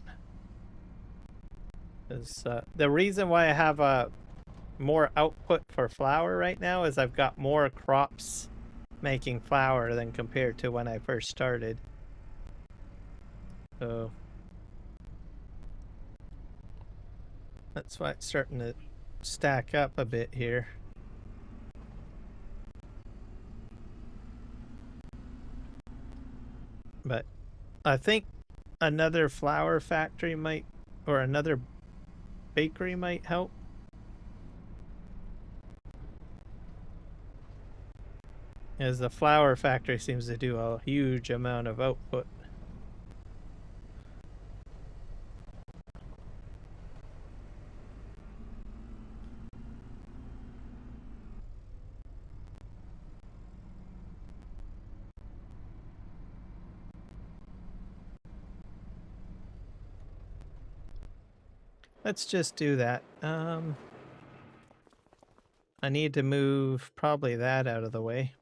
Because the reason why I have more output for flour right now is I've got more crops making flour than compared to when I first started. So that's why it's starting to stack up a bit here. But I think another flour factory might, or another bakery might help. As the flour factory seems to do a huge amount of output. Let's just do that. I need to move probably that out of the way.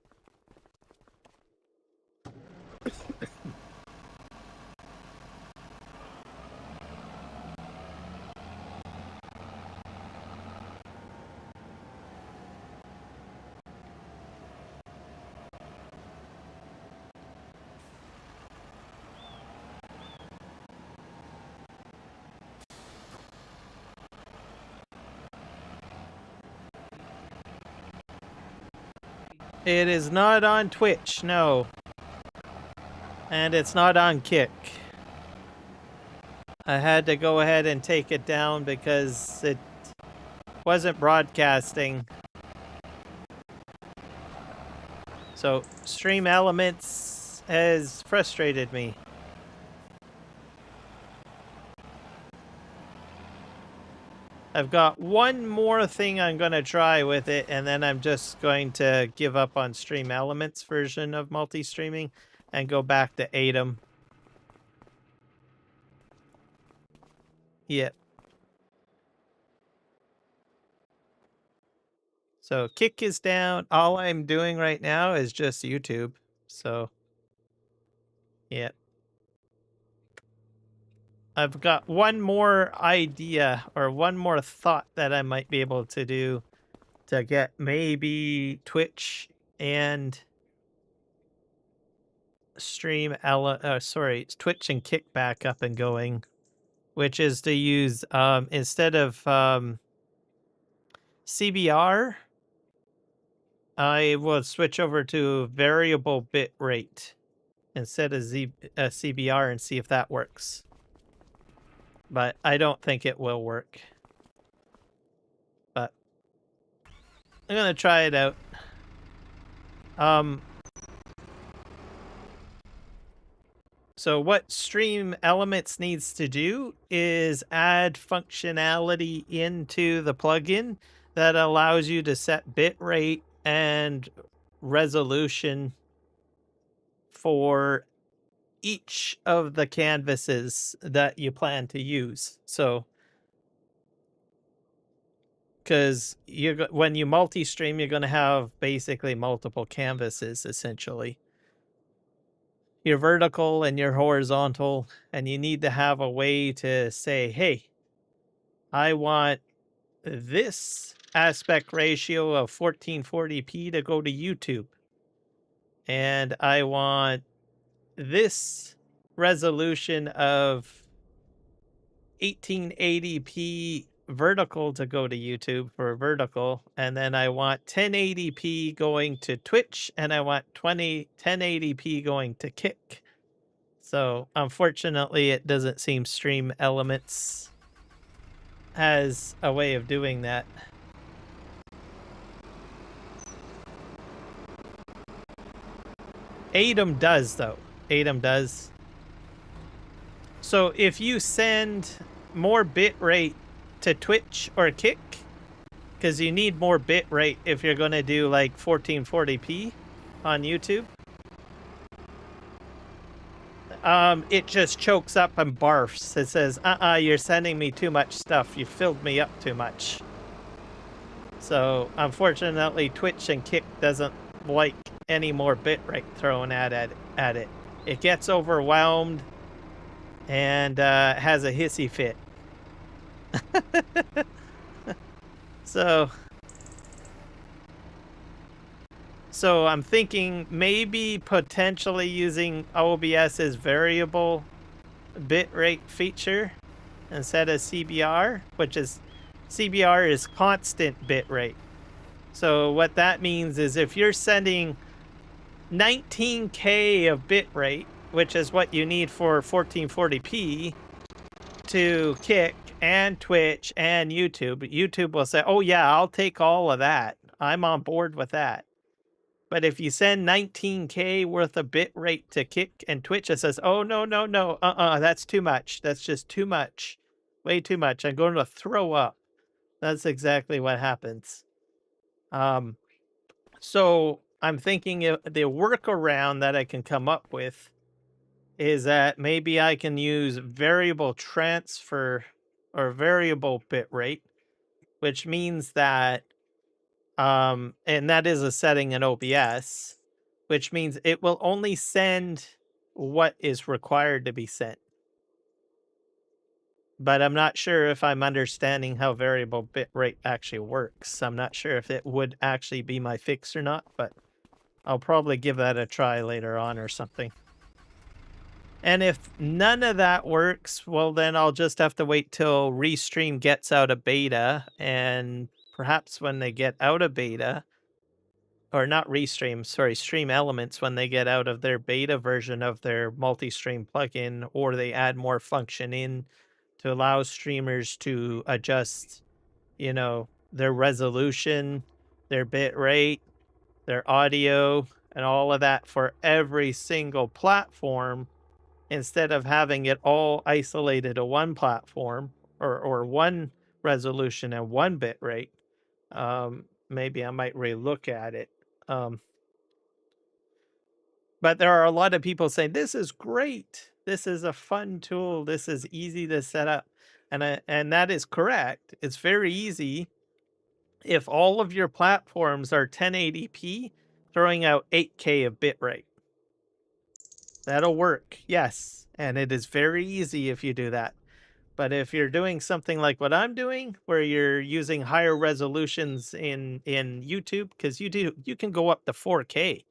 It is not on Twitch, no. And it's not on Kick. I had to go ahead and take it down because it wasn't broadcasting. So, Stream Elements has frustrated me. I've got one more thing I'm going to try with it, and then I'm just going to give up on Stream Elements version of multi-streaming and go back to Atom. Yep. So Kick is down. All I'm doing right now is just YouTube. So, yeah. I've got one more idea or one more thought that I might be able to do to get maybe Twitch and Twitch and Kick back up and going, which is to use instead of CBR, I will switch over to variable bit rate instead of CBR and see if that works. But I don't think it will work. But I'm gonna try it out. So what Stream Elements needs to do is add functionality into the plugin that allows you to set bitrate and resolution for each of the canvases that you plan to use. So, because when you multi-stream, you're going to have basically multiple canvases, essentially. Your vertical and your horizontal, and you need to have a way to say, hey, I want this aspect ratio of 1440p to go to YouTube. And I want this resolution of 1880p vertical to go to YouTube for vertical, and then I want 1080p going to Twitch, and I want 1080p going to Kick. So unfortunately, it doesn't seem Stream Elements has a way of doing that. Atom does, though. Atom does. So if you send more bit rate to Twitch or Kick, because you need more bit rate if you're going to do like 1440p on YouTube, it just chokes up and barfs. It says, you're sending me too much stuff. You filled me up too much. So unfortunately, Twitch and Kick doesn't like any more bitrate thrown at it. It gets overwhelmed and has a hissy fit. So I'm thinking maybe potentially using OBS's variable bitrate feature instead of CBR, which is CBR is constant bitrate. So what that means is if you're sending 19K of bitrate, which is what you need for 1440p, to Kick and Twitch and YouTube will say, oh yeah, I'll take all of that. I'm on board with that. But if you send 19K worth of bitrate to Kick and Twitch, it says, oh, no, that's too much. That's just too much. Way too much. I'm going to throw up. That's exactly what happens. So I'm thinking the workaround that I can come up with is that maybe I can use variable transfer or variable bitrate, which means that, and that is a setting in OBS, which means it will only send what is required to be sent. But I'm not sure if I'm understanding how variable bitrate actually works. I'm not sure if it would actually be my fix or not, but I'll probably give that a try later on or something. And if none of that works, well, then I'll just have to wait till Restream gets out of beta. And perhaps when they get out of beta, or not Restream, sorry, Stream Elements, when they get out of their beta version of their multi-stream plugin, or they add more function in to allow streamers to adjust, you know, their resolution, their bit rate, their audio, and all of that for every single platform, instead of having it all isolated to one platform or one resolution and 1 bit rate, maybe I might relook at it. But there are a lot of people saying, "This is great. This is a fun tool. This is easy to set up." And that is correct. It's very easy if all of your platforms are 1080p, throwing out 8K of bitrate. That'll work, yes, and it is very easy if you do that. But if you're doing something like what I'm doing, where you're using higher resolutions in YouTube, because you can go up to 4K.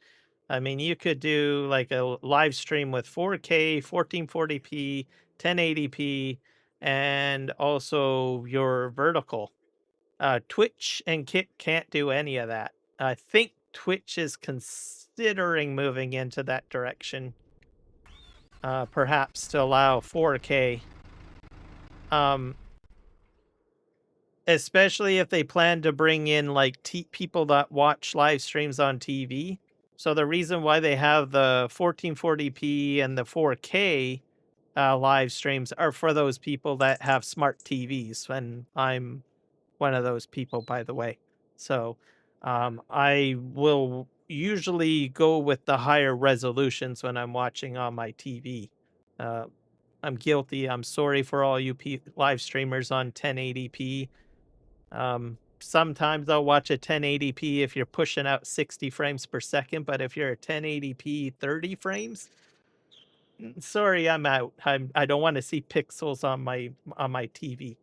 I mean, you could do like a live stream with 4K, 1440p, 1080p, and also your vertical. Twitch and Kick can't do any of that. I think Twitch is considering moving into that direction, perhaps to allow 4K. Especially if they plan to bring in like people that watch live streams on TV. So the reason why they have the 1440p and the 4K live streams are for those people that have smart TVs, and I'm one of those people, by the way. So I will usually go with the higher resolutions when I'm watching on my TV. I'm guilty. I'm sorry for all you live streamers on 1080p. Sometimes I'll watch a 1080p if you're pushing out 60 frames per second, but if you're a 1080p 30 frames, sorry, I'm out. I don't want to see pixels on my TV.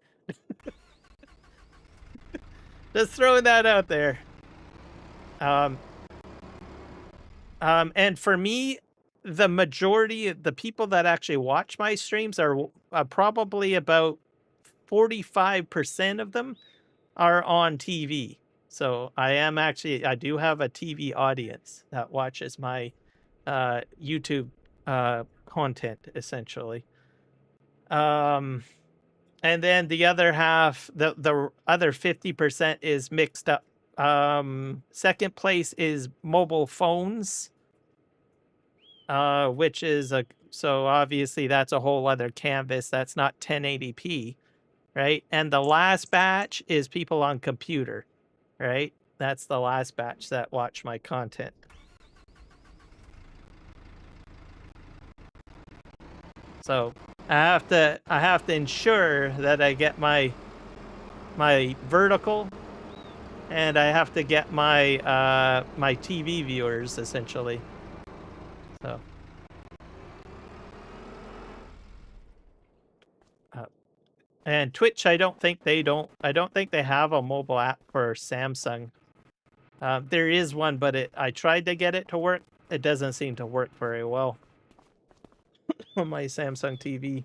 Just throwing that out there. And for me, the majority of the people that actually watch my streams are probably about 45% of them are on TV. So I do have a TV audience that watches my YouTube content, essentially. And then the other half, the other 50% is mixed up. Second place is mobile phones, which is so obviously that's a whole other canvas. That's not 1080p, right? And the last batch is people on computer, right? That's the last batch that watch my content. So I have to ensure that I get my vertical, and I have to get my my TV viewers, essentially. So and Twitch, I don't think they have a mobile app for Samsung. There is one, but I tried to get it to work. It doesn't seem to work very well on my Samsung TV.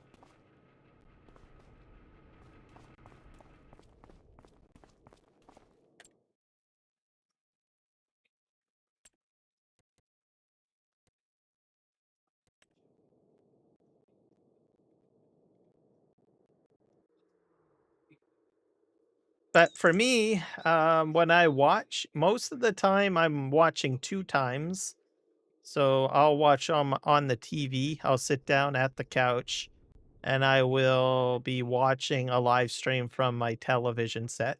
But for me, when I watch, most of the time I'm watching 2 times. So I'll watch on the TV. I'll sit down at the couch, and I will be watching a live stream from my television set.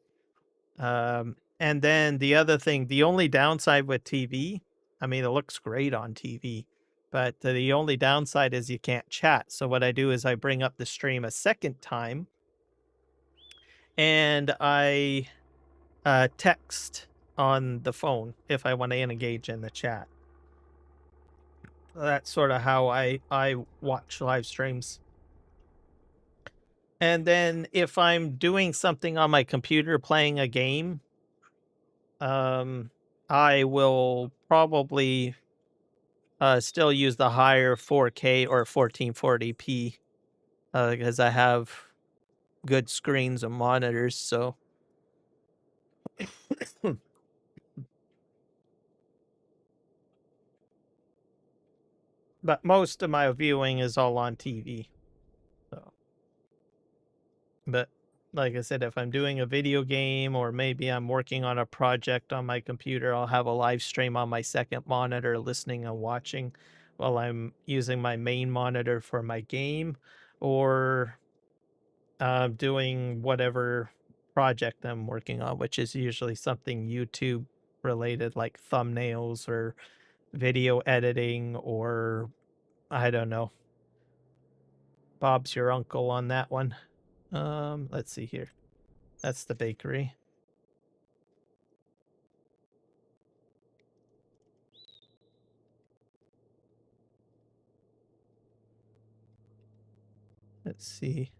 And then the other thing, the only downside with TV, I mean, it looks great on TV, but the only downside is you can't chat. So what I do is I bring up the stream a second time, and I text on the phone if I want to engage in the chat. That's sort of how I watch live streams. And then if I'm doing something on my computer, playing a game, I will probably still use the higher 4K or 1440p because I have good screens and monitors. So, but most of my viewing is all on TV. So, but like I said, if I'm doing a video game or maybe I'm working on a project on my computer, I'll have a live stream on my second monitor, listening and watching while I'm using my main monitor for my game, or doing whatever project I'm working on, which is usually something YouTube related, like thumbnails or video editing, or I don't know. Bob's your uncle on that one. Let's see here. That's the bakery. Let's see.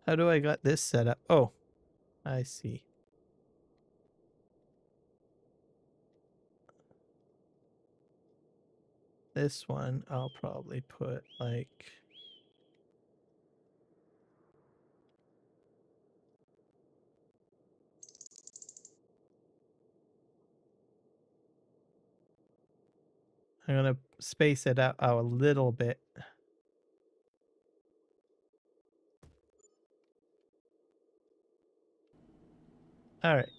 How do I got this set up? Oh, I see. This one I'll probably put like... I'm gonna space it out a little bit. All right.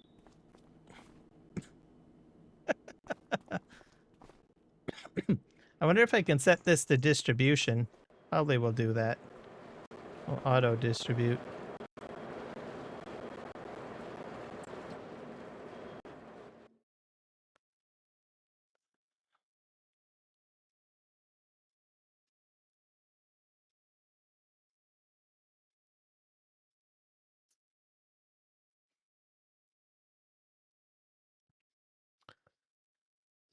I wonder if I can set this to distribution. Probably will do that. We'll auto distribute.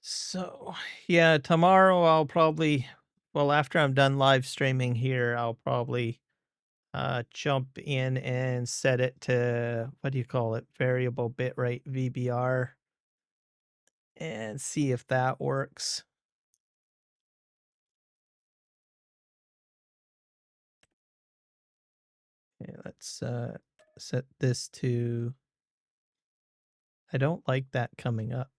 So, yeah, tomorrow I'll probably, well, after I'm done live streaming here, I'll probably jump in and set it to, what do you call it? Variable bitrate VBR, and see if that works. Okay, let's set this to, I don't like that coming up.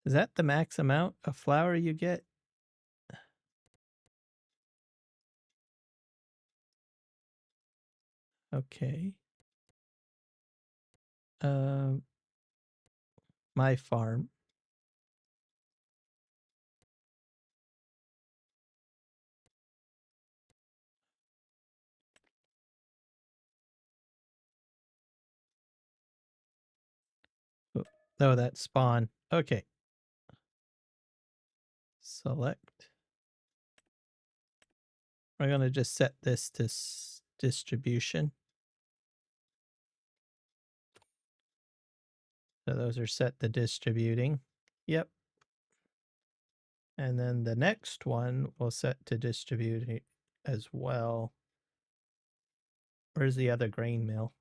Is that the max amount of flour you get? Okay. My farm. Oh, that spawn. Okay. Select. We're going to just set this to distribution. So those are set to distributing. Yep. And then the next one we'll set to distributing as well. Where's the other grain mill?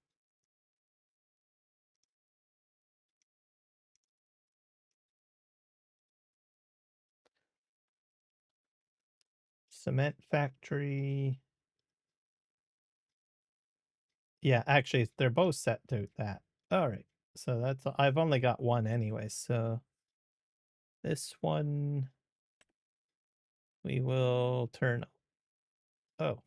Cement factory. Yeah, actually, they're both set to that. All right. So that's, I've only got one anyway. So this one we will turn. Oh.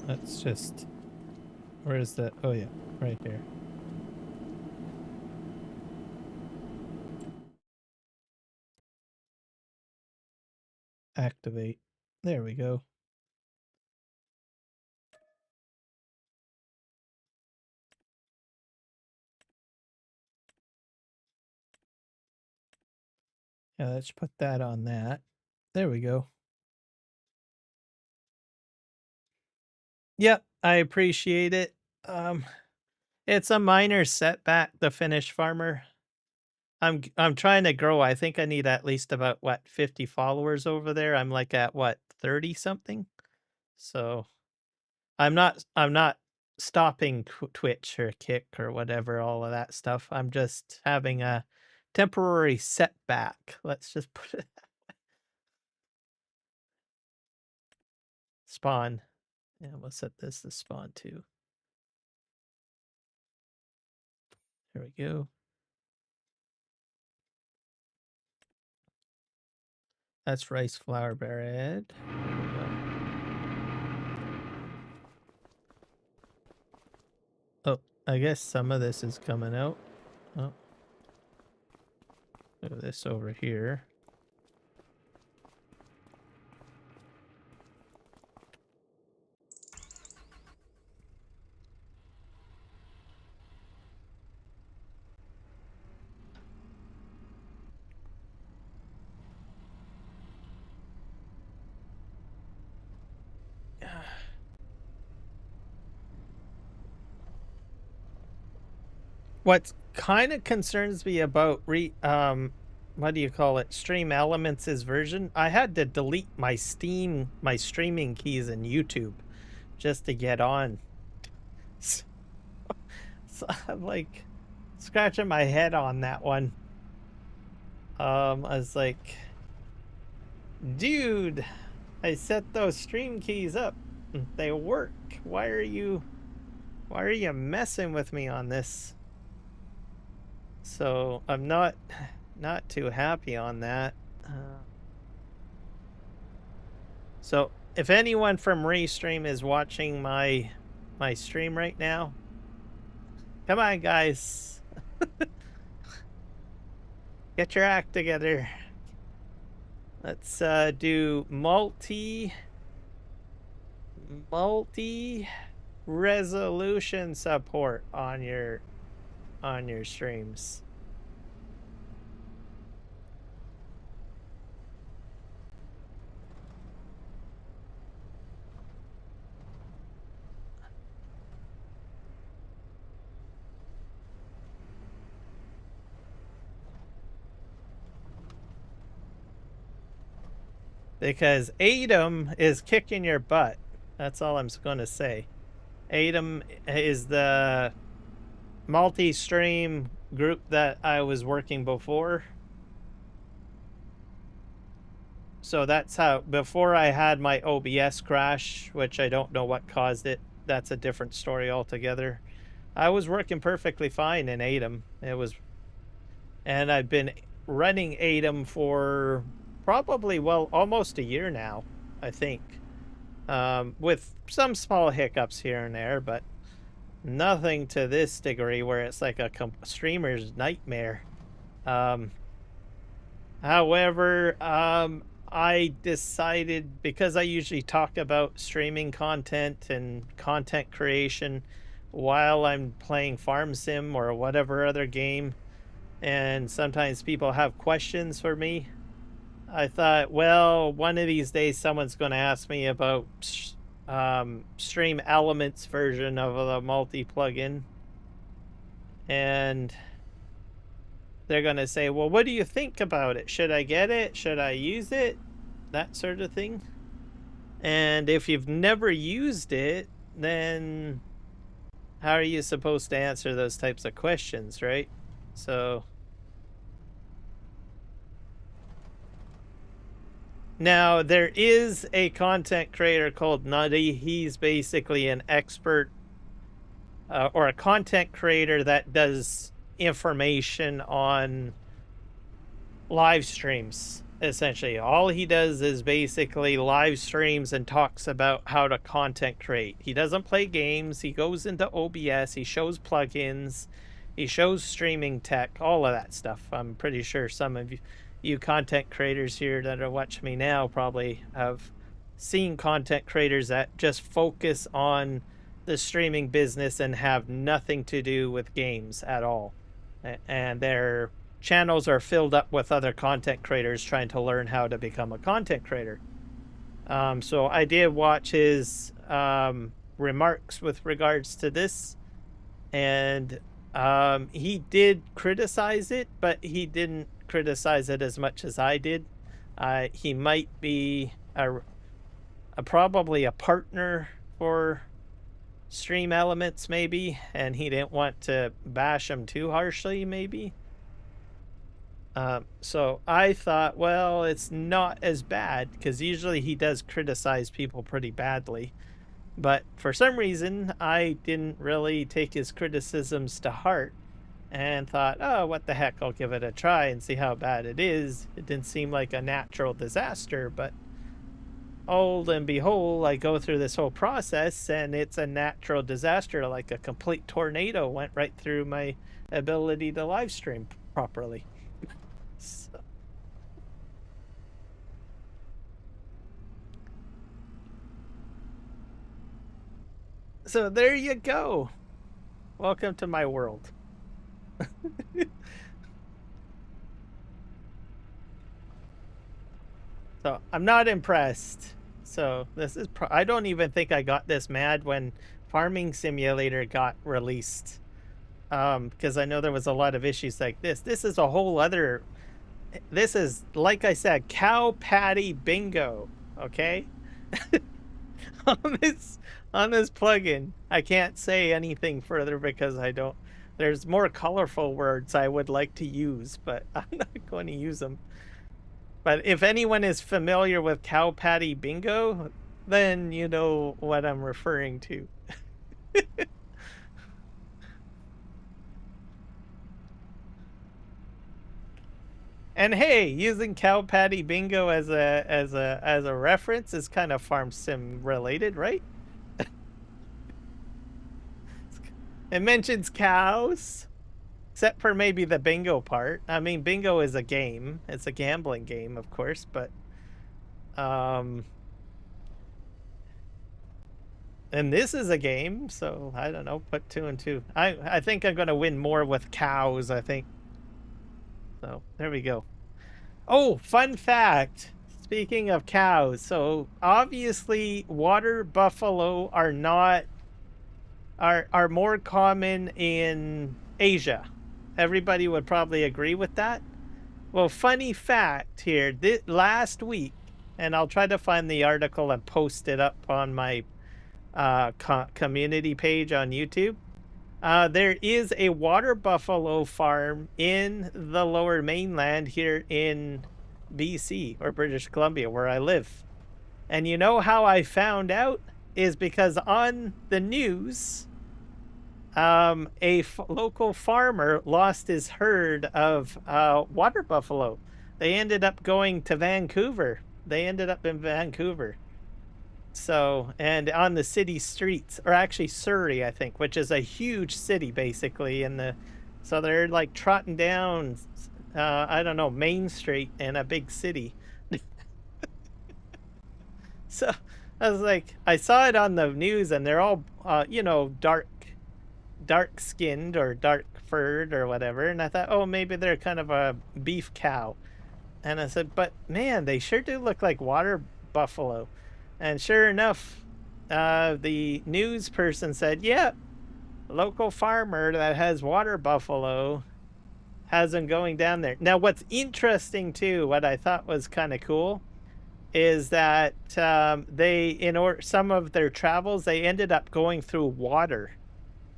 Let's just, where is that? Oh yeah, right here. Activate. There we go. Yeah, let's put that on that. There we go. Yep, I appreciate it. It's a minor setback, the Finnish farmer. I'm trying to grow. I think I need at least about, what, 50 followers over there. I'm like at, what, 30 something? So I'm not stopping Twitch or Kick or whatever, all of that stuff. I'm just having a temporary setback. Let's just put it spawn. Yeah, we'll set this to spawn too. There we go. That's rice flour bread. There we go. Oh, I guess some of this is coming out. Oh. Move this over here. What kind of concerns me about what do you call it? Stream Elements' version. I had to delete my streaming keys in YouTube just to get on. So I'm like scratching my head on that one. I was like, dude, I set those stream keys up. They work. Why are you messing with me on this? So I'm not too happy on that. So if anyone from Restream is watching my stream right now, come on, guys. Get your act together. Let's do multi resolution support on your streams. Because ADAM is kicking your butt. That's all I'm going to say. ADAM is the multi-stream group that I was working before. So that's how, before I had my OBS crash, which I don't know what caused it. That's a different story altogether. I was working perfectly fine in ADAM. And I've been running ADAM for probably, well, almost a year now, I think. With some small hiccups here and there, but nothing to this degree where it's like a streamer's nightmare. However, I decided, because I usually talk about streaming content and content creation while I'm playing Farm Sim or whatever other game, and sometimes people have questions for me, I thought, well, one of these days someone's going to ask me about Stream Elements version of the multi plugin, and they're going to say, well, what do you think about it? Should I get it? Should I use it? That sort of thing. And if you've never used it, then how are you supposed to answer those types of questions, right? So now, there is a content creator called Nutty. He's basically an expert or a content creator that does information on live streams, essentially. All he does is basically live streams and talks about how to content create. He doesn't play games. He goes into OBS. He shows plugins. He shows streaming tech, all of that stuff. I'm pretty sure some of you content creators here that are watching me now probably have seen content creators that just focus on the streaming business and have nothing to do with games at all. And their channels are filled up with other content creators trying to learn how to become a content creator. So I did watch his remarks with regards to this, and he did criticize it, but he didn't criticize it as much as I did. He might be probably a partner for stream elements, maybe, and he didn't want to bash them too harshly, maybe. So I thought, well, it's not as bad, because usually he does criticize people pretty badly. But for some reason, I didn't really take his criticisms to heart and thought, oh, what the heck, I'll give it a try and see how bad it is. It didn't seem like a natural disaster, but oh and behold, I go through this whole process and it's a natural disaster, like a complete tornado went right through my ability to live stream properly. So there you go. Welcome to my world. So I'm not impressed. So this is I don't even think I got this mad when Farming Simulator got released, because I know there was a lot of issues like this. This is a whole other. This is, like I said, cow patty bingo. Okay. on this plugin, I can't say anything further because I don't. There's more colorful words I would like to use, but I'm not going to use them. But if anyone is familiar with cow patty bingo, then you know what I'm referring to. And hey, using cow patty bingo as a reference is kind of farm sim related, right? It mentions cows. Except for maybe the bingo part. I mean, bingo is a game. It's a gambling game, of course, but and this is a game, so I don't know, put 2 and 2. I think I'm gonna win more with cows, I think. So there we go. Oh, fun fact. Speaking of cows, so obviously water buffalo are not are more common in Asia. Everybody would probably agree with that. Well, funny fact here, last week, and I'll try to find the article and post it up on my community page on YouTube. There is a water buffalo farm in the lower mainland here in BC, or British Columbia, where I live. And you know how I found out? Is because on the news, a local farmer lost his herd of water buffalo. They ended up going to Vancouver. They ended up in Vancouver. So, and on the city streets, or actually Surrey, I think, which is a huge city basically. So they're like trotting down, I don't know, Main Street in a big city. So I was like, I saw it on the news, and they're all, you know, dark skinned or dark furred or whatever, and I thought, oh, maybe they're kind of a beef cow. And I said, but man, they sure do look like water buffalo. And sure enough, the news person said, yeah, local farmer that has water buffalo has them going down there. Now what's interesting too, what I thought was kind of cool, is that some of their travels, they ended up going through water,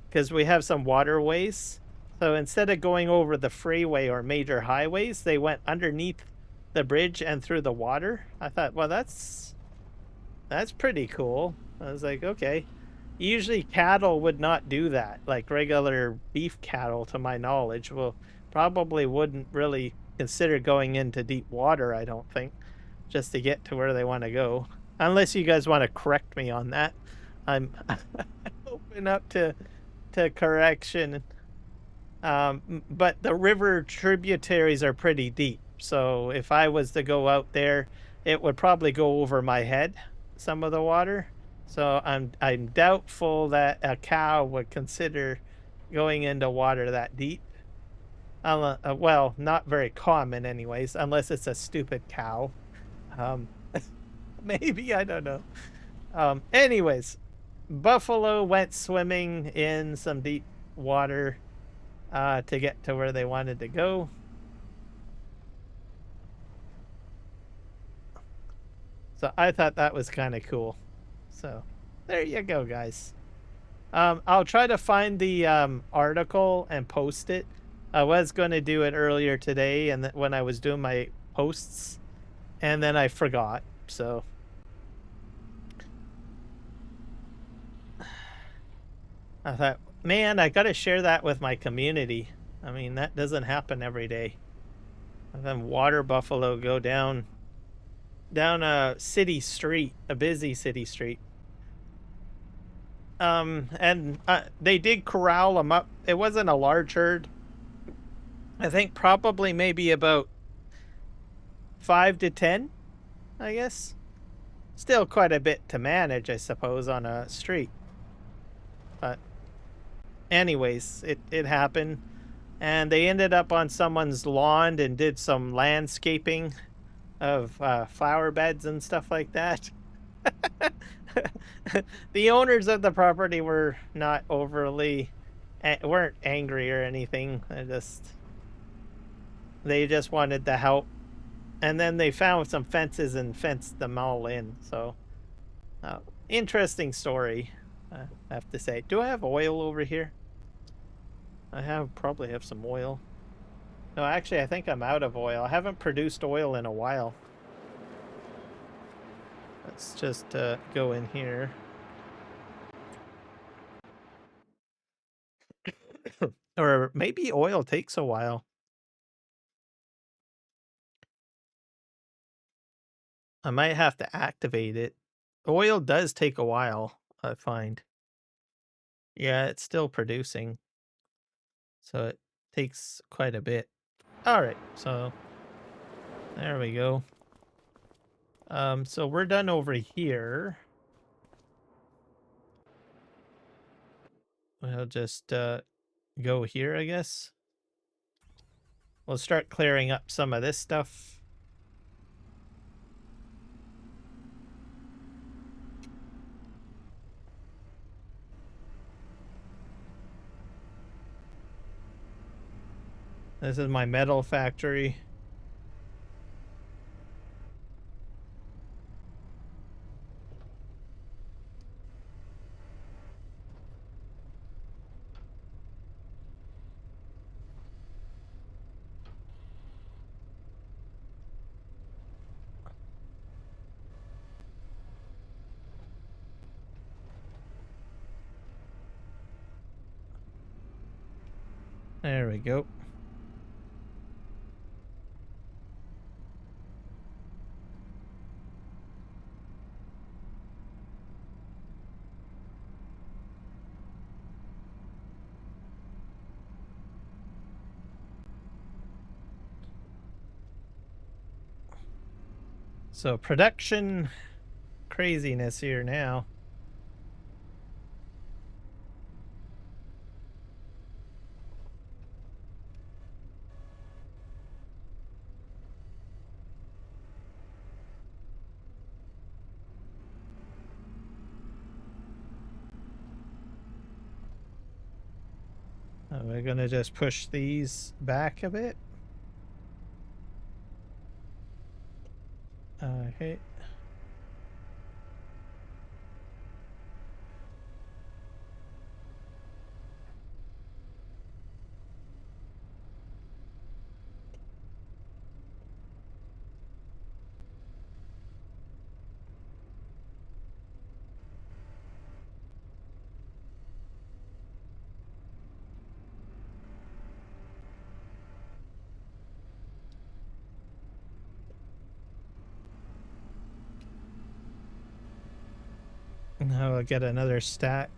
because we have some waterways. So instead of going over the freeway or major highways, they went underneath the bridge and through the water. I thought, well, that's pretty cool. I was like, okay. Usually cattle would not do that. Like regular beef cattle, to my knowledge, probably wouldn't really consider going into deep water, I don't think, just to get to where they want to go. Unless you guys want to correct me on that. I'm open up to correction. But the river tributaries are pretty deep. So if I was to go out there, it would probably go over my head, some of the water. So I'm doubtful that a cow would consider going into water that deep. Well, not very common anyways, unless it's a stupid cow. Maybe, I don't know. Anyways, buffalo went swimming in some deep water to get to where they wanted to go. So I thought that was kind of cool. So there you go, guys. I'll try to find the article and post it. I was going to do it earlier today, and when I was doing my posts, and then I forgot. So I thought, man, I got to share that with my community. I mean, that doesn't happen every day. And then water buffalo go down a city street, a busy city street. And they did corral them up. It wasn't a large herd. I think probably maybe about 5 to 10, I guess. Still quite a bit to manage, I suppose, on a street. But anyways, it happened. And they ended up on someone's lawn and did some landscaping of flower beds and stuff like that. The owners of the property were not overly, weren't angry or anything. They just wanted the help. And then they found some fences and fenced them all in. So, interesting story, I have to say. Do I have oil over here? I probably have some oil. No, actually, I think I'm out of oil. I haven't produced oil in a while. Let's just go in here. Or maybe oil takes a while. I might have to activate it. Oil does take a while, I find. Yeah, it's still producing. So it takes quite a bit. All right, so there we go. So we're done over here. We'll just go here, I guess. We'll start clearing up some of this stuff. This is my metal factory. There we go. So production craziness here now. We're gonna just push these back a bit. Okay. Now I'll get another stack.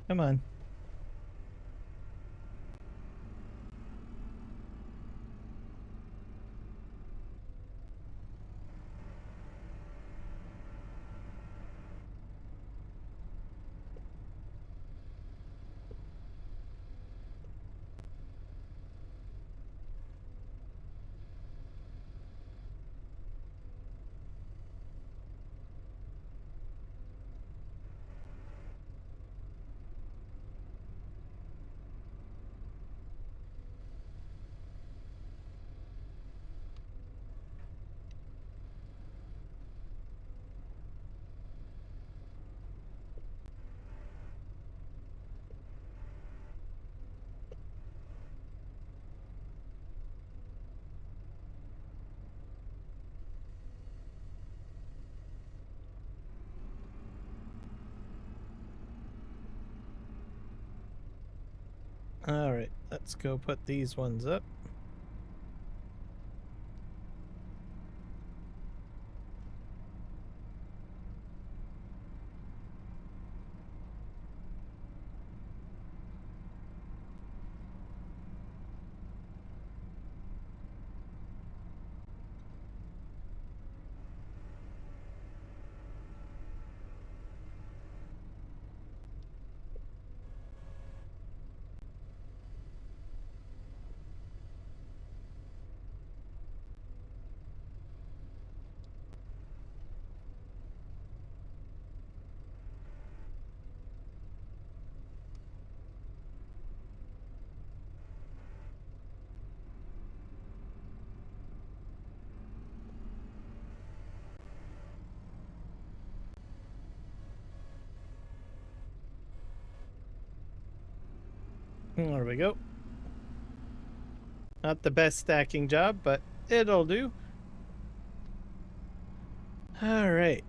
Come on. All right, let's go put these ones up. There we go. Not the best stacking job, but it'll do. All right.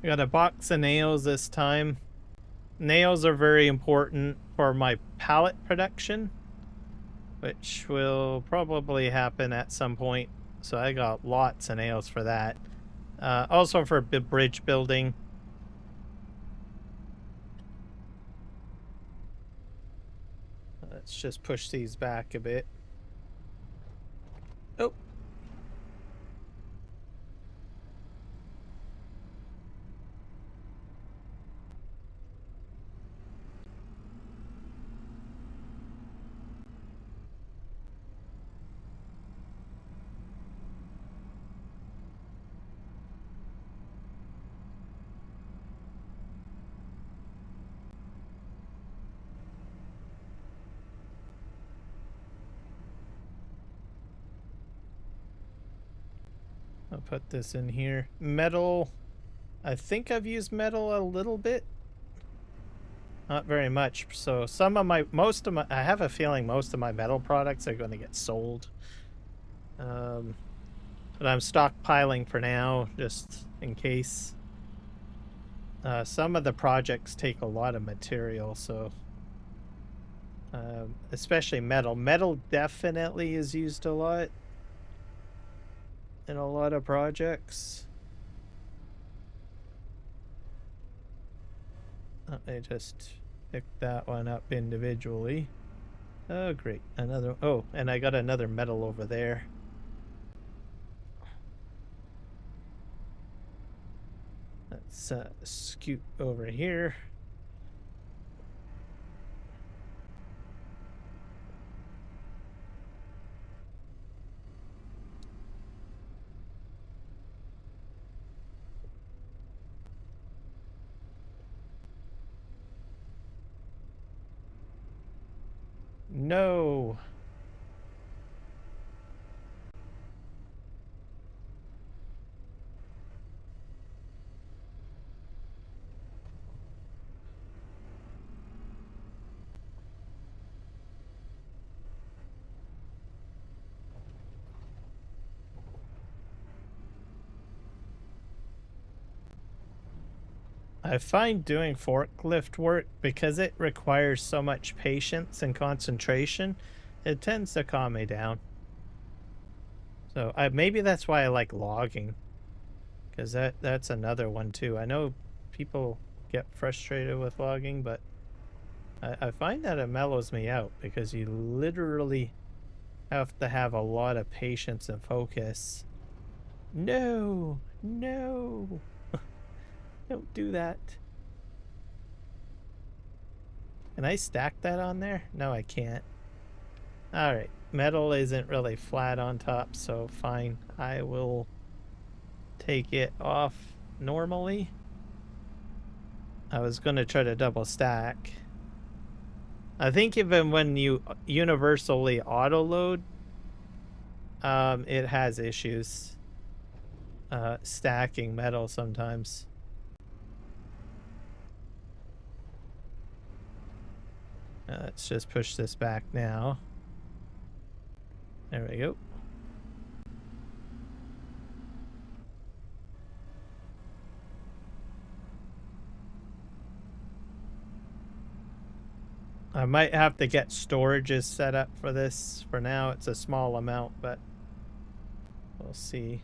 I got a box of nails this time. Nails are very important for my pallet production, which will probably happen at some point. So I got lots of nails for that. Also for bridge building. Let's just push these back a bit. Oh. I'll put this in here. Metal. I think I've used metal a little bit. Not very much. So I have a feeling most of my metal products are going to get sold. But I'm stockpiling for now, just in case. Some of the projects take a lot of material, so especially metal. Metal definitely is used a lot in a lot of projects. I just picked that one up individually. Oh, great. Another. Oh, and I got another metal over there. Let's scoot over here. No. I find doing forklift work, because it requires so much patience and concentration, it tends to calm me down. So maybe that's why I like logging, because that's another one too. I know people get frustrated with logging, but I find that it mellows me out, because you literally have to have a lot of patience and focus. No, no, don't do that. Can I stack that on there? No, I can't. All right, metal isn't really flat on top, so fine. I will take it off normally. I was going to try to double stack. I think even when you universally auto load, it has issues stacking metal sometimes. Let's just push this back now. There we go. I might have to get storages set up for this. For now, it's a small amount, but we'll see.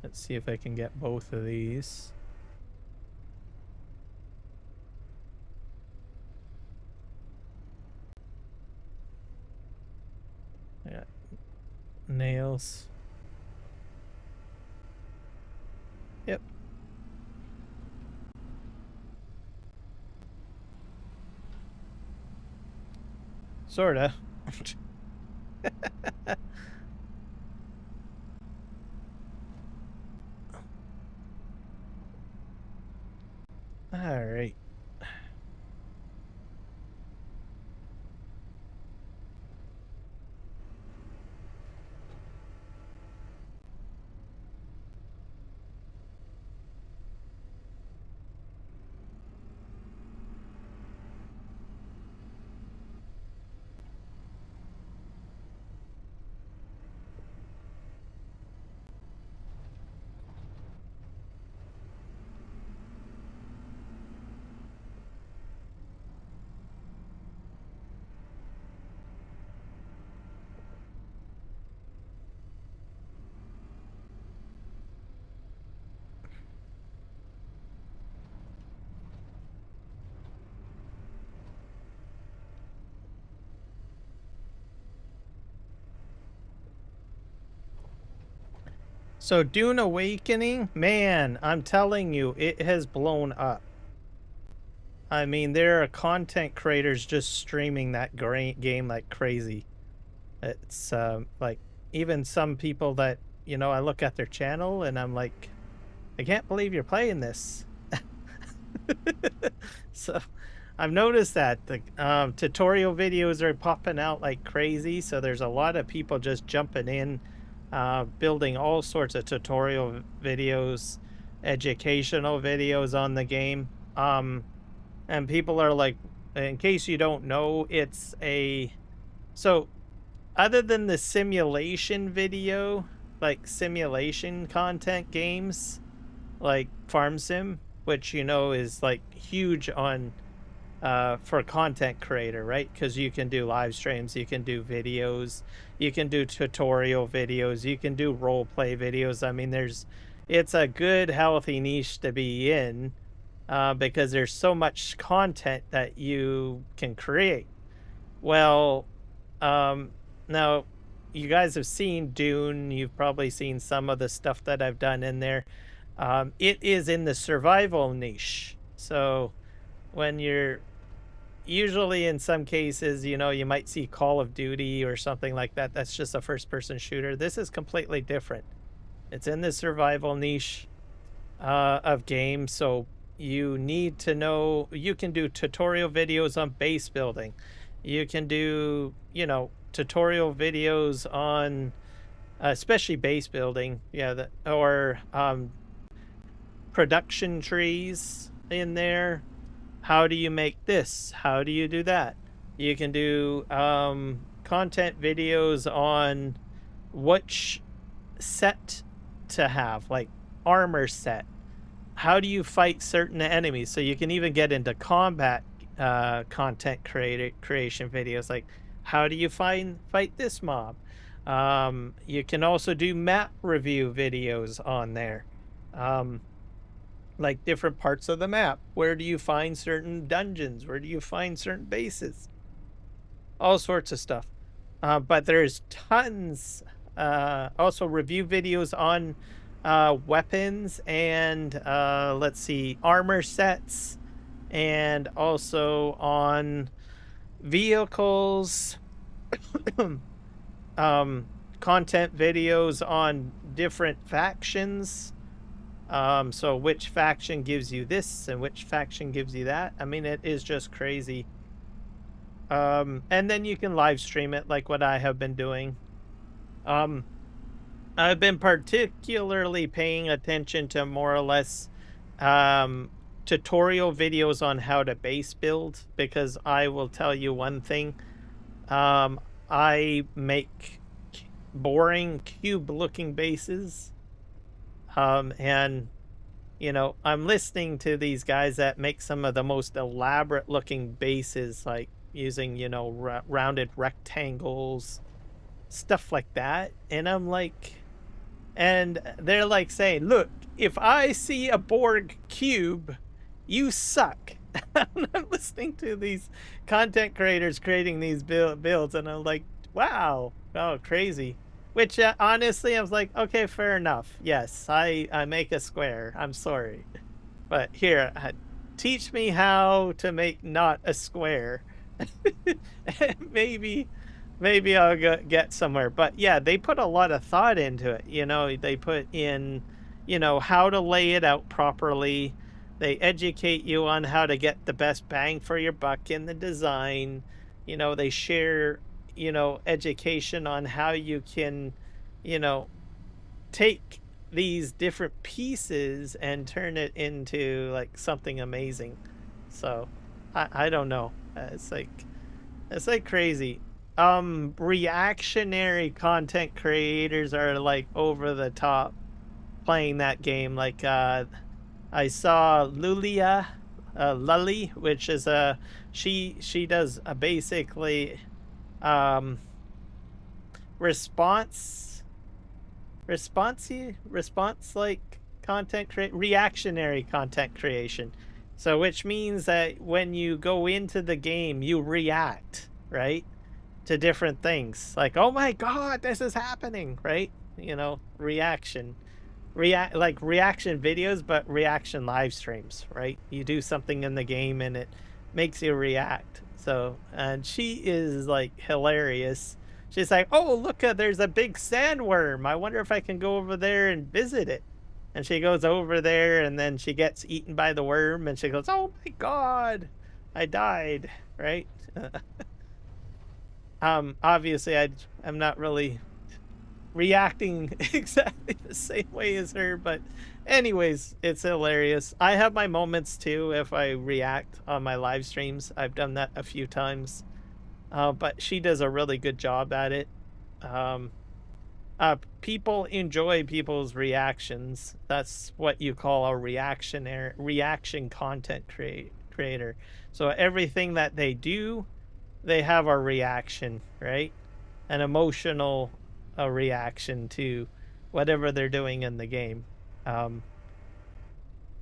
Let's see if I can get both of these. I got nails. Yep. Sorta. All right. So Dune Awakening, man, I'm telling you, it has blown up. I mean, there are content creators just streaming that game like crazy. It's like, even some people that, you know, I look at their channel and I'm like, I can't believe you're playing this. So I've noticed that the tutorial videos are popping out like crazy. So there's a lot of people just jumping in, building all sorts of tutorial videos, educational videos on the game. And people are like, in case you don't know, it's a, so other than the simulation video, like simulation content games, like Farm Sim, which, you know, is like huge on for content creator, right? Because you can do live streams, you can do videos, you can do tutorial videos, you can do role play videos. I mean, it's a good healthy niche to be in, because there's so much content that you can create. Well, now you guys have seen Dune. You've probably seen some of the stuff that I've done in there. It is in the survival niche. So when you're usually, in some cases, you know, you might see Call of Duty or something like that. That's just a first-person shooter. This is completely different. It's in the survival niche of games. So you need to know, you can do tutorial videos on base building. You can do, you know, tutorial videos on especially base building. Yeah, or production trees in there. How do you make this? How do you do that? You can do content videos on which set to have, like armor set. How do you fight certain enemies? So you can even get into combat content creation videos, like how do you fight this mob? You can also do map review videos on there. Like different parts of the map. Where do you find certain dungeons? Where do you find certain bases? All sorts of stuff. But there's tons. Also review videos on weapons and let's see, armor sets, and also on vehicles. Content videos on different factions. So which faction gives you this and which faction gives you that? I mean, it is just crazy. And then you can live stream it like what I have been doing. I've been particularly paying attention to more or less tutorial videos on how to base build, because I will tell you one thing. I make boring cube-looking bases. And, you know, I'm listening to these guys that make some of the most elaborate looking bases, like using, you know, rounded rectangles, stuff like that. And I'm like, and they're like saying, look, if I see a Borg cube, you suck. I'm listening to these content creators creating these builds, and I'm like, wow, oh, crazy. Which, honestly, I was like, okay, fair enough. Yes, I make a square. I'm sorry. But here, teach me how to make not a square. maybe I'll get somewhere. But yeah, they put a lot of thought into it. You know, they put in, you know, how to lay it out properly. They educate you on how to get the best bang for your buck in the design. You know, they share, you know, education on how you can, you know, take these different pieces and turn it into like something amazing. So I don't know. It's like crazy. Reactionary content creators are like over the top playing that game. Like I saw Lulia Lully, which is a she does a basically response like reactionary content creation. So which means that when you go into the game, you react, right, to different things. Like, oh my god, this is happening, right? You know, reaction videos, but reaction live streams, right? You do something in the game and it makes you react. So, and she is like hilarious. She's like, oh, look, there's a big sandworm. I wonder if I can go over there and visit it. And she goes over there, and then she gets eaten by the worm, and she goes, oh my god, I died, right? Obviously, I'm not really reacting exactly the same way as her, but anyways, it's hilarious. I have my moments too if I react on my live streams. I've done that a few times, but she does a really good job at it. People enjoy people's reactions. That's what you call a reaction content creator. So everything that they do, they have a reaction, right? An emotional reaction to whatever they're doing in the game.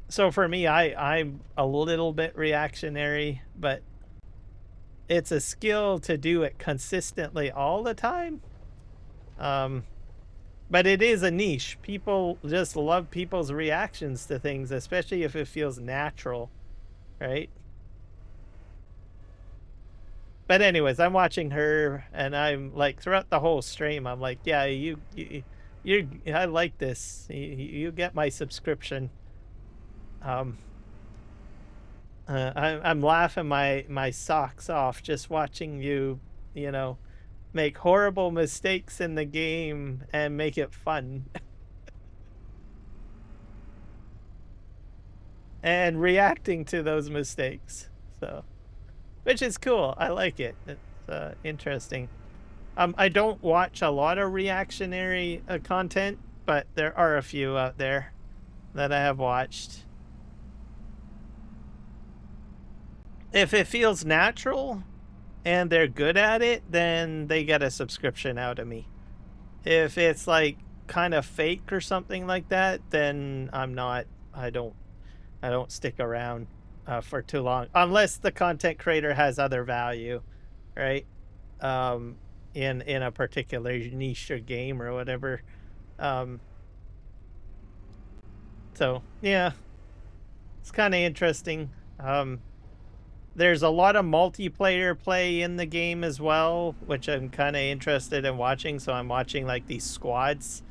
So for me, I'm a little bit reactionary, but it's a skill to do it consistently all the time. But it is a niche. People just love people's reactions to things, especially if it feels natural, right? But anyways, I'm watching her, and I'm like, throughout the whole stream, I'm like, yeah, I like this. You get my subscription. I'm laughing my socks off just watching you, you know, make horrible mistakes in the game and make it fun. And reacting to those mistakes. So, which is cool. I like it. It's interesting. I don't watch a lot of reactionary content, but there are a few out there that I have watched. If it feels natural and they're good at it, then they get a subscription out of me. If it's like kind of fake or something like that, then I don't stick around for too long unless the content creator has other value, right? In a particular niche or game or whatever. So yeah, it's kind of interesting. There's a lot of multiplayer play in the game as well, which I'm kind of interested in watching. So I'm watching like these squads.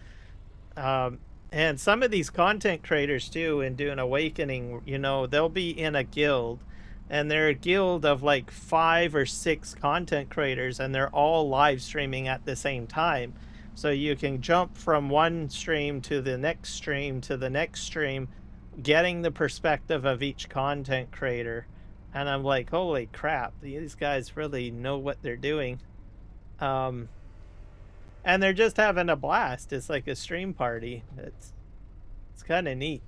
And some of these content creators too in Dune Awakening, you know, they'll be in a guild and they're a guild of like 5 or 6 content creators and they're all live streaming at the same time. So you can jump from one stream to the next stream to the next stream, getting the perspective of each content creator. And I'm like, holy crap, these guys really know what they're doing. And they're just having a blast. It's like a stream party. It's kind of neat.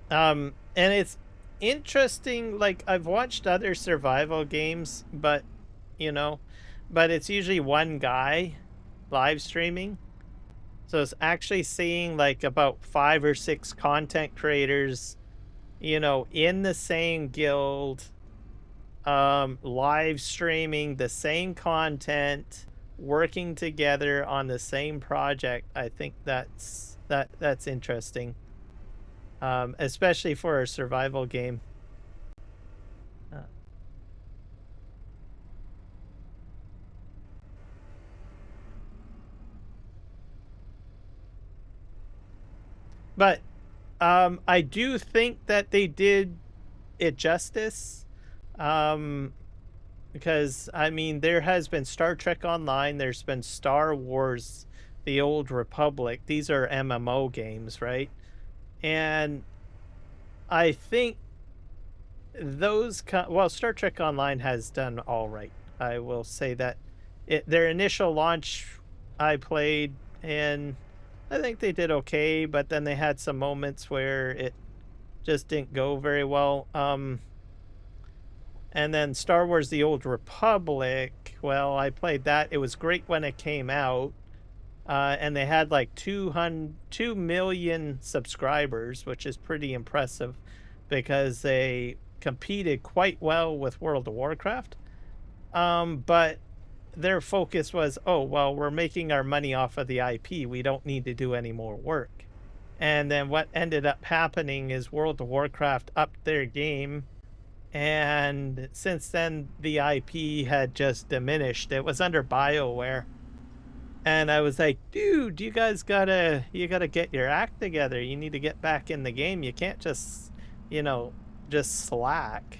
And it's interesting, like I've watched other survival games, but it's usually one guy live streaming. So it's actually seeing like about 5 or 6 content creators, in the same guild, live streaming the same content, working together on the same project. I think that's interesting, especially for a survival game. But I do think that they did it justice, because I mean there has been Star Trek Online, there's been Star Wars, The Old Republic. These are MMO games, right? And I think those Star Trek Online has done all right. I will say that their initial launch I played and I think they did okay, but then they had some moments where it just didn't go very well. And then Star Wars The Old Republic, well, I played that. It was great when it came out. And they had like 2 million subscribers, which is pretty impressive because they competed quite well with World of Warcraft. But their focus was, oh, well, we're making our money off of the IP. We don't need to do any more work. And then what ended up happening is World of Warcraft upped their game. And since then, the IP had just diminished. It was under BioWare. And I was like, dude, you guys gotta get your act together. You need to get back in the game. You can't just, just slack.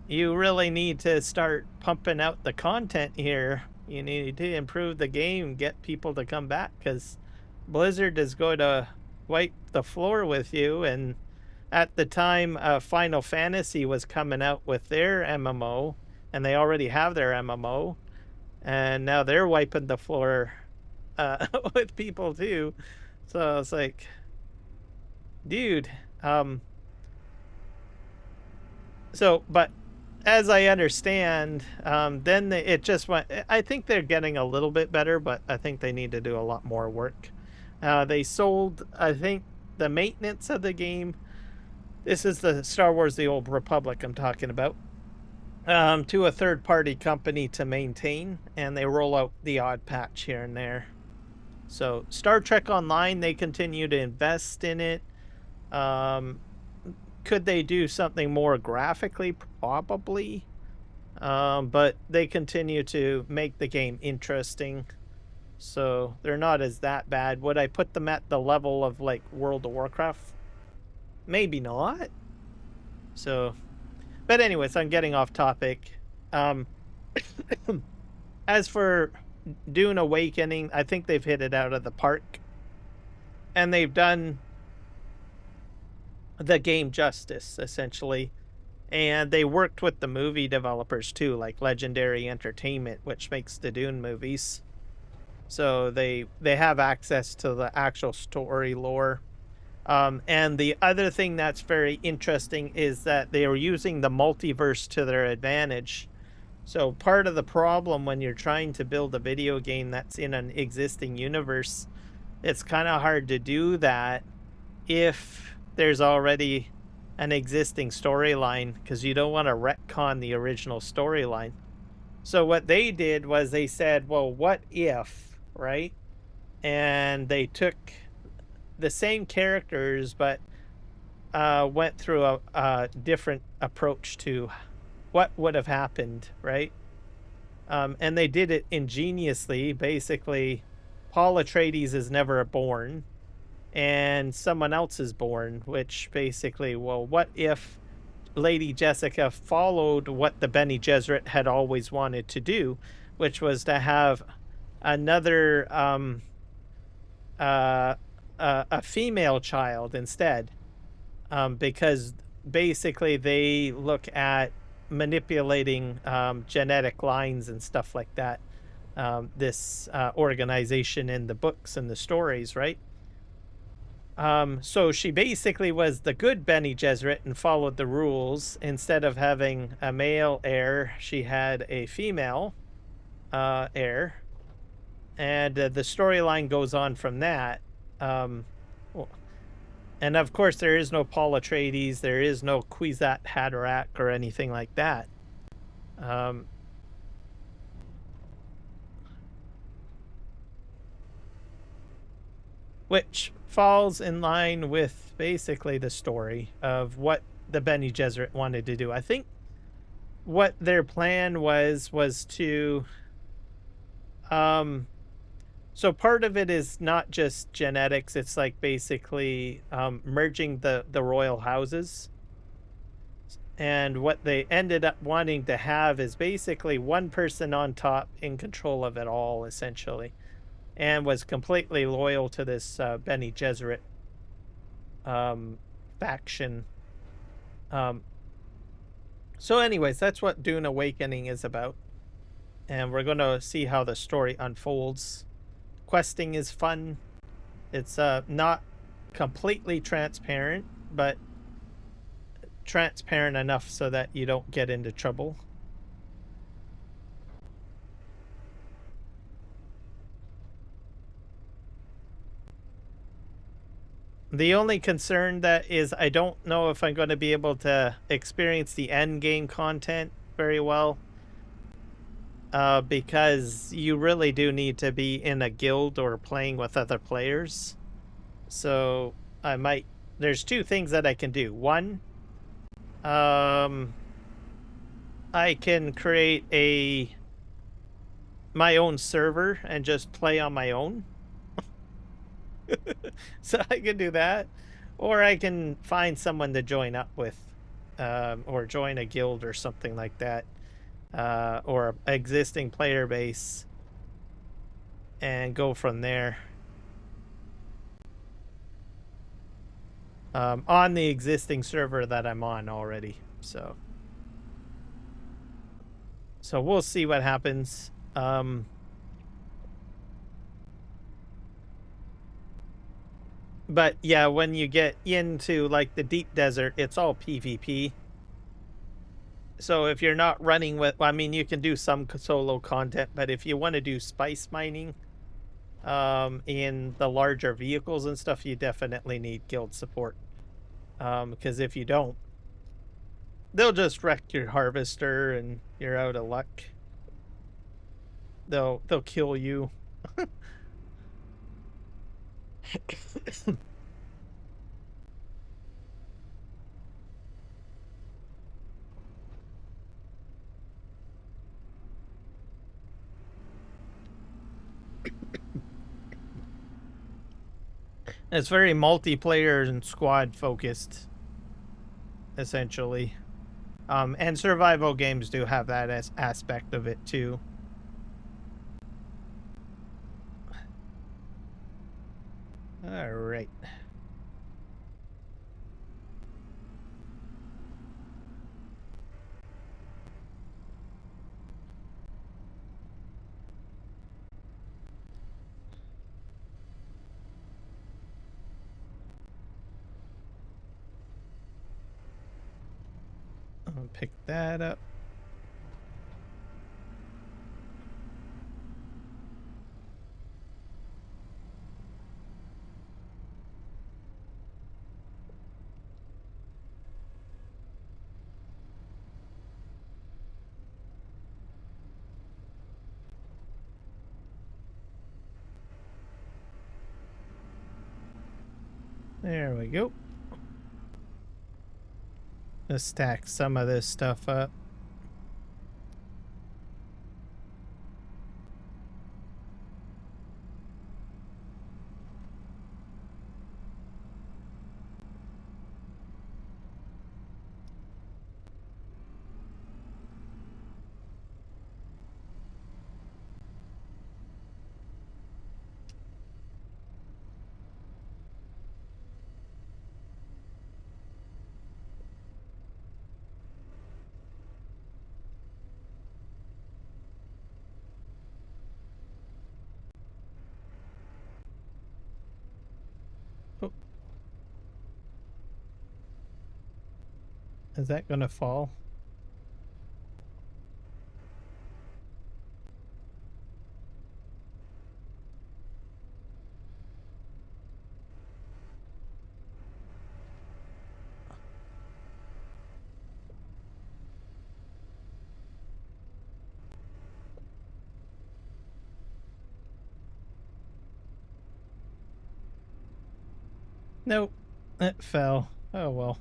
You really need to start pumping out the content here. You need to improve the game, get people to come back, because Blizzard is going to wipe the floor with you. And at the time, Final Fantasy was coming out with their MMO, and they already have their MMO, and now they're wiping the floor with people too. So it's like, dude. But as I understand, then it just went. I think they're getting a little bit better, but I think they need to do a lot more work. They sold, I think, the maintenance of the game. This is the Star Wars The Old Republic I'm talking about. To a third-party company to maintain, and they roll out the odd patch here and there. So Star Trek Online, they continue to invest in it. Could they do something more graphically? Probably. But they continue to make the game interesting. So they're not as that bad. Would I put them at the level of like World of Warcraft? Maybe not. So, but anyways, I'm getting off topic. As for Dune Awakening, I think they've hit it out of the park. And they've done the game justice, essentially. And they worked with the movie developers too, like Legendary Entertainment, which makes the Dune movies. So they have access to the actual story lore. And the other thing that's very interesting is that they were using the multiverse to their advantage. So part of the problem when you're trying to build a video game that's in an existing universe, it's kind of hard to do that if there's already an existing storyline, because you don't want to retcon the original storyline. So what they did was they said, well, what if, right? And they took the same characters, but went through a different approach to what would have happened, right? And they did it ingeniously. Basically, Paul Atreides is never born, and someone else is born, which basically, well, what if Lady Jessica followed what the Bene Gesserit had always wanted to do, which was to have another a female child instead, because basically they look at manipulating genetic lines and stuff like that. This organization in the books and the stories, right? So she basically was the good Bene Gesserit and followed the rules. Instead of having a male heir, she had a female heir. And the storyline goes on from that. And of course, there is no Paul Atreides, there is no Kwisatz Haderach or anything like that. Which falls in line with basically the story of what the Bene Gesserit wanted to do. I think what their plan was to so part of it is not just genetics, it's like basically merging the royal houses. And what they ended up wanting to have is basically one person on top in control of it all, essentially, and was completely loyal to this Bene Gesserit faction. So anyways, that's what Dune Awakening is about. And we're going to see how the story unfolds. Questing is fun. It's not completely transparent, but transparent enough so that you don't get into trouble. The only concern that is I don't know if I'm going to be able to experience the end game content very well. Because you really do need to be in a guild or playing with other players. So I might, there's two things that I can do. One, I can create my own server and just play on my own. So I can do that, or I can find someone to join up with, or join a guild or something like that. Or an existing player base, and go from there. On the existing server that I'm on already. So we'll see what happens. But yeah, when you get into like the deep desert, it's all PvP. So if you're not running with, I mean, you can do some solo content, but if you want to do spice mining in the larger vehicles and stuff, you definitely need guild support. Because if you don't, they'll just wreck your harvester and you're out of luck. They'll kill you. It's very multiplayer and squad focused, essentially. And survival games do have that aspect of it too. All right. I'll pick that up. There we go. Let's stack some of this stuff up. Oh. Is that gonna fall? Nope, it fell. Oh well.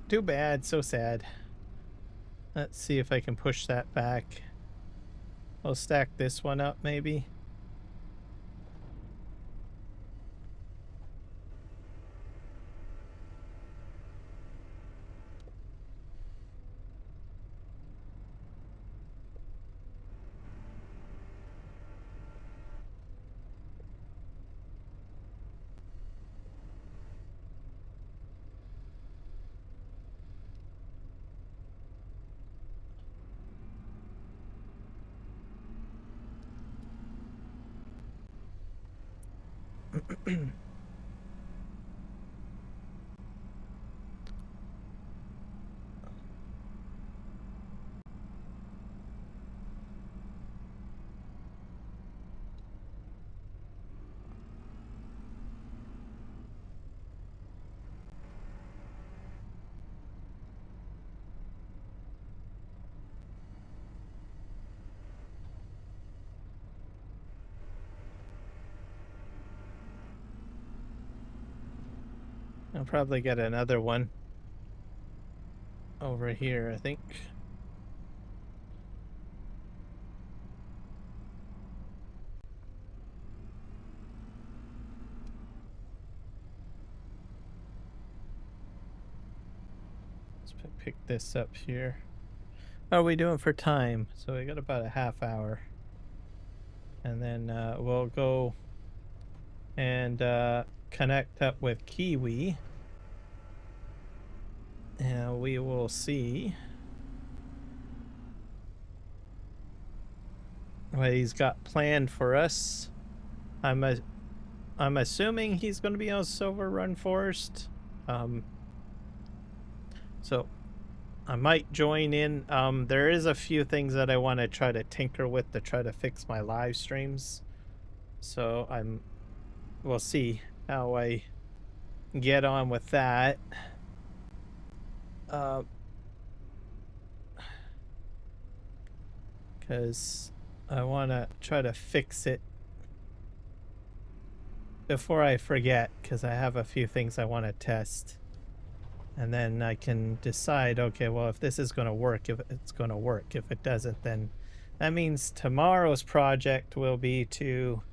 Too bad, so sad. Let's see if I can push that back. I'll stack this one up, maybe. I'll probably get another one over here, I think. Let's pick this up here. How are we doing for time? So we got about a half hour. And then we'll go and connect up with Kiwi. And we will see what he's got planned for us. I'm assuming he's going to be on Silver Run Forest. So I might join in. There is a few things that I want to try to tinker with to try to fix my live streams. So we'll see how I get on with that. Because I want to try to fix it before I forget, because I have a few things I want to test. And then I can decide, okay, well, if this is going to work, if it's going to work. If it doesn't, then that means tomorrow's project will be to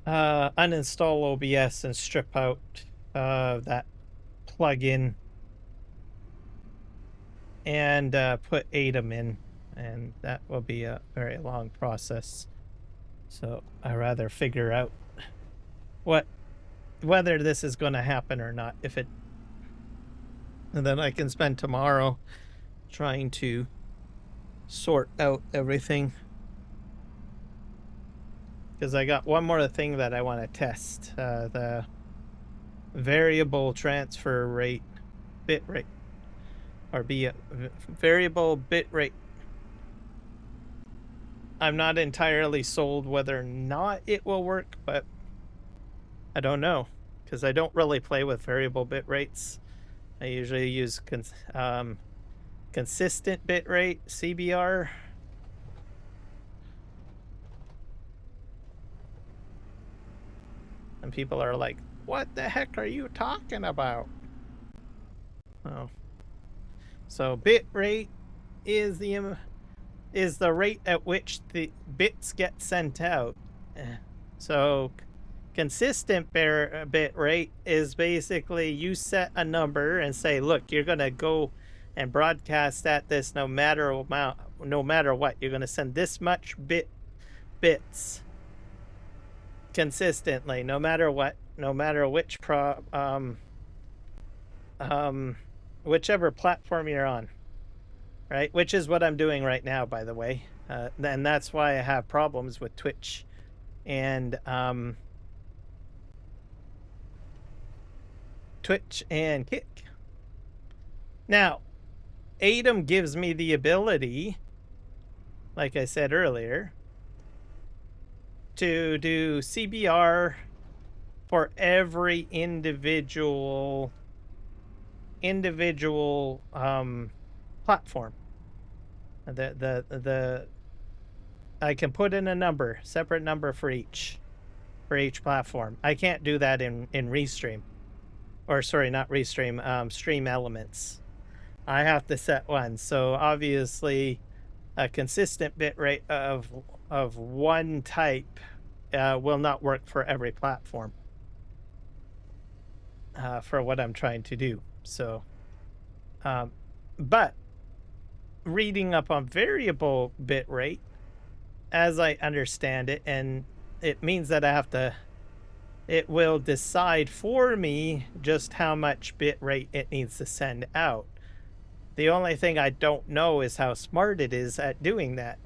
uninstall OBS and strip out that plugin and put Atom in, and that will be a very long process. So I rather figure out whether this is going to happen or not. If it, and then I can spend tomorrow trying to sort out everything, because I got one more thing that I want to test, the variable transfer rate, bit rate. or be a variable bit rate. I'm not entirely sold whether or not it will work, but I don't know because I don't really play with variable bit rates. I usually use consistent bit rate, CBR. And people are like, what the heck are you talking about? Oh. So bit rate is the rate at which the bits get sent out. So consistent bit rate is basically you set a number and say, look, you're going to go and broadcast at this no matter what. You're going to send this much bits consistently, no matter what, no matter which whichever platform you're on, right? Which is what I'm doing right now, by the way. And that's why I have problems with Twitch and Kick. Now, Atom gives me the ability, like I said earlier, to do CBR for every individual platform. I can put in a number, separate number for each platform. I can't do that in Restream. Or sorry, not Restream, Stream Elements. I have to set one. So obviously a consistent bit rate of one type will not work for every platform for what I'm trying to do. So but reading up on variable bit rate, as I understand it, and it means that it will decide for me just how much bit rate it needs to send out. The only thing I don't know is how smart it is at doing that.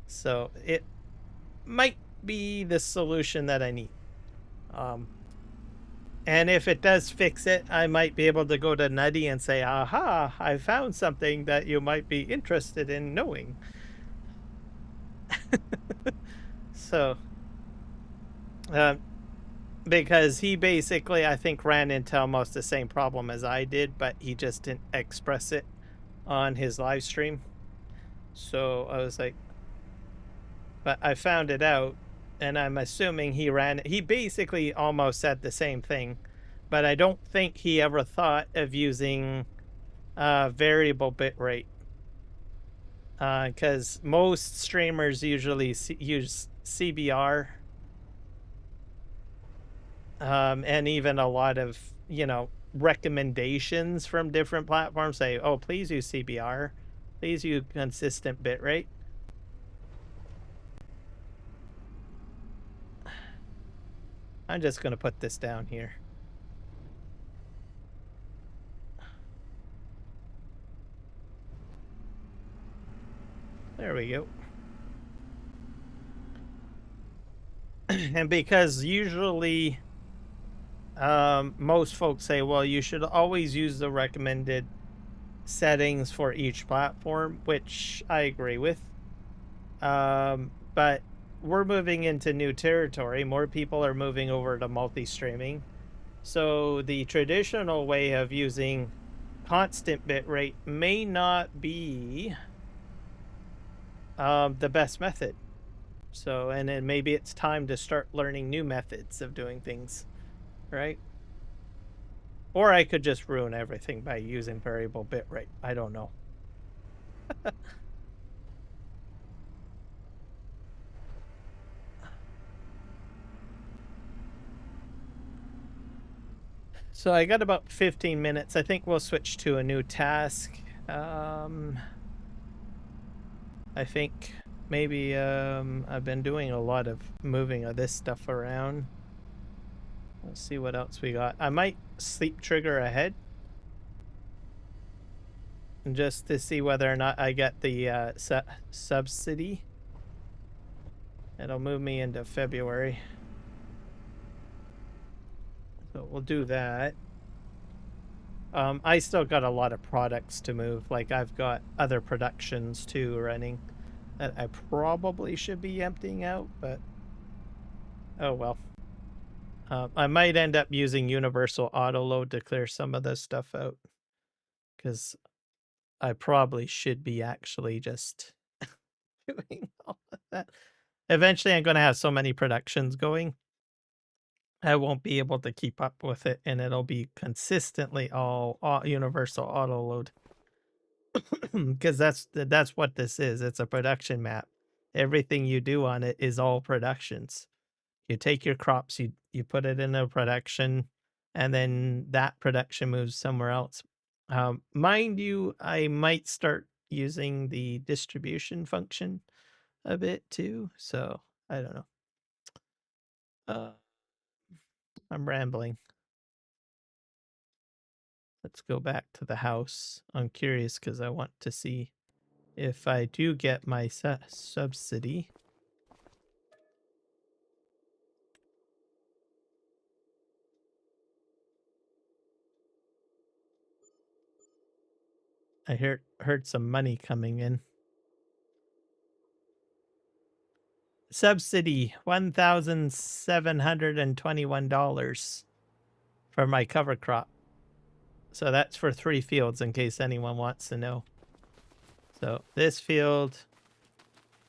So it might be the solution that I need. And if it does fix it, I might be able to go to Nutty and say, aha, I found something that you might be interested in knowing. So, because he basically, I think, ran into almost the same problem as I did, but he just didn't express it on his live stream. So I was like, but I found it out, and I'm assuming he basically almost said the same thing, but I don't think he ever thought of using variable bit rate, because most streamers usually use CBR, and even a lot of, recommendations from different platforms say, oh, please use CBR, please use consistent bit rate. I'm just going to put this down here. There we go. And because usually most folks say, well, you should always use the recommended settings for each platform, which I agree with. But we're moving into new territory. More people are moving over to multi-streaming. So the traditional way of using constant bitrate may not be the best method. So, and then maybe it's time to start learning new methods of doing things, right? Or I could just ruin everything by using variable bitrate. I don't know. So I got about 15 minutes. I think we'll switch to a new task. I think maybe I've been doing a lot of moving of this stuff around. Let's see what else we got. I might sleep trigger ahead just to see whether or not I get the subsidy. It'll move me into February. So we'll do that. I still got a lot of products to move. Like I've got other productions too running that I probably should be emptying out, but oh well. I might end up using universal auto load to clear some of this stuff out, because I probably should be actually just doing all of that. Eventually, I'm going to have so many productions going, I won't be able to keep up with it, and it'll be consistently all universal auto load. Because that's what this is. It's a production map. Everything you do on it is all productions. You take your crops, you put it in a production, and then that production moves somewhere else. Mind you, I might start using the distribution function a bit too. So I don't know. I'm rambling. Let's go back to the house. I'm curious because I want to see if I do get my subsidy. I heard some money coming in. Subsidy $1,721 for my cover crop. So that's for 3 fields in case anyone wants to know. So this field,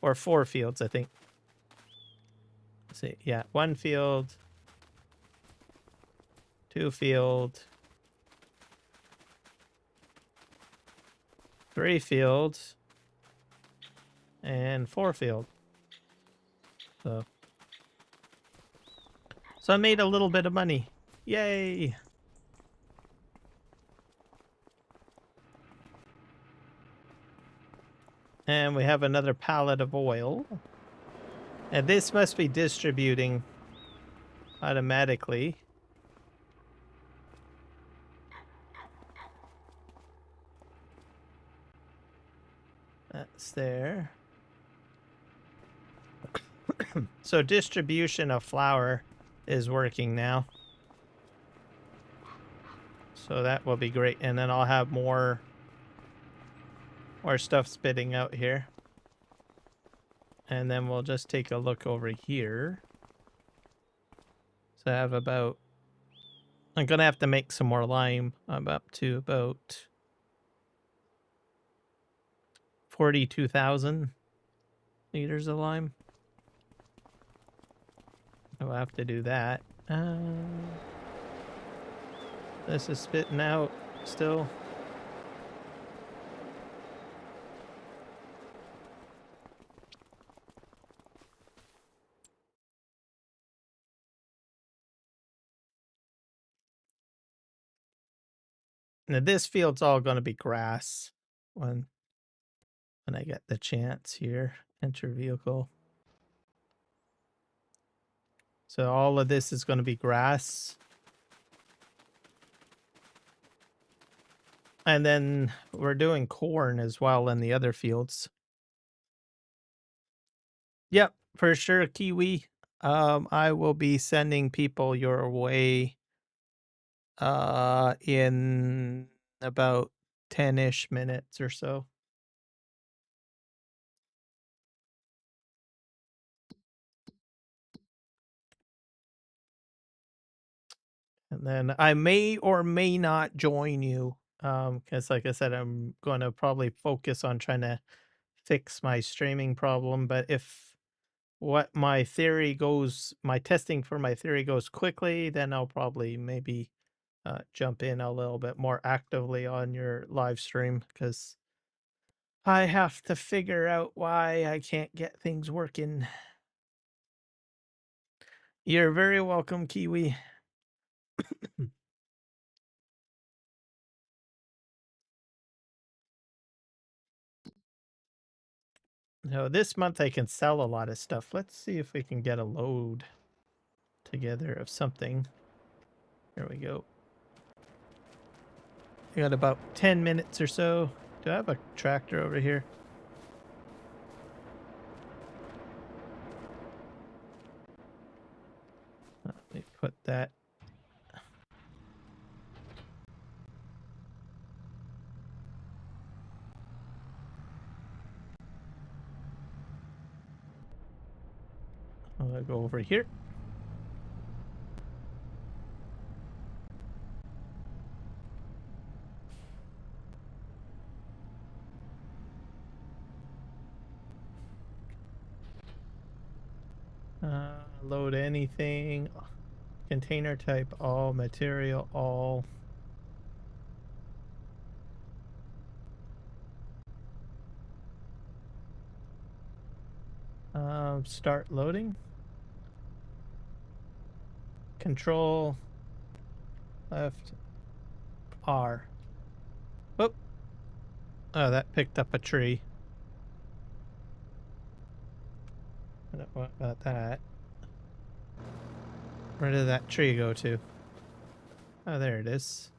or 4 fields, I think. Let's see, yeah, 1 field, 2 field, 3 fields, and 4 field. So I made a little bit of money. Yay! And we have another pallet of oil. And this must be distributing automatically. That's there. So distribution of flour is working now. So that will be great. And then I'll have more stuff spitting out here. And then we'll just take a look over here. So I have about... I'm going to have to make some more lime. I'm up to about 42,000 liters of lime. I'll have to do that. This is spitting out still. Now this field's all going to be grass when I get the chance here. Enter vehicle. So all of this is going to be grass. And then we're doing corn as well in the other fields. Yep, for sure, Kiwi. I will be sending people your way in about 10-ish minutes or so. And then I may or may not join you. Because like I said, I'm going to probably focus on trying to fix my streaming problem. But if what my theory goes, my testing for my theory goes quickly, then I'll probably maybe jump in a little bit more actively on your live stream, because I have to figure out why I can't get things working. You're very welcome, Kiwi. So this month I can sell a lot of stuff. Let's see if we can get a load together of something. There we go. We got about 10 minutes or so. Do I have a tractor over here? Let me put that. gonna go over here. Load anything. Container type all. Material all. Start loading. Control left R. Whoop. Oh, that picked up a tree. I don't know about that. Where did that tree go to? Oh, there it is.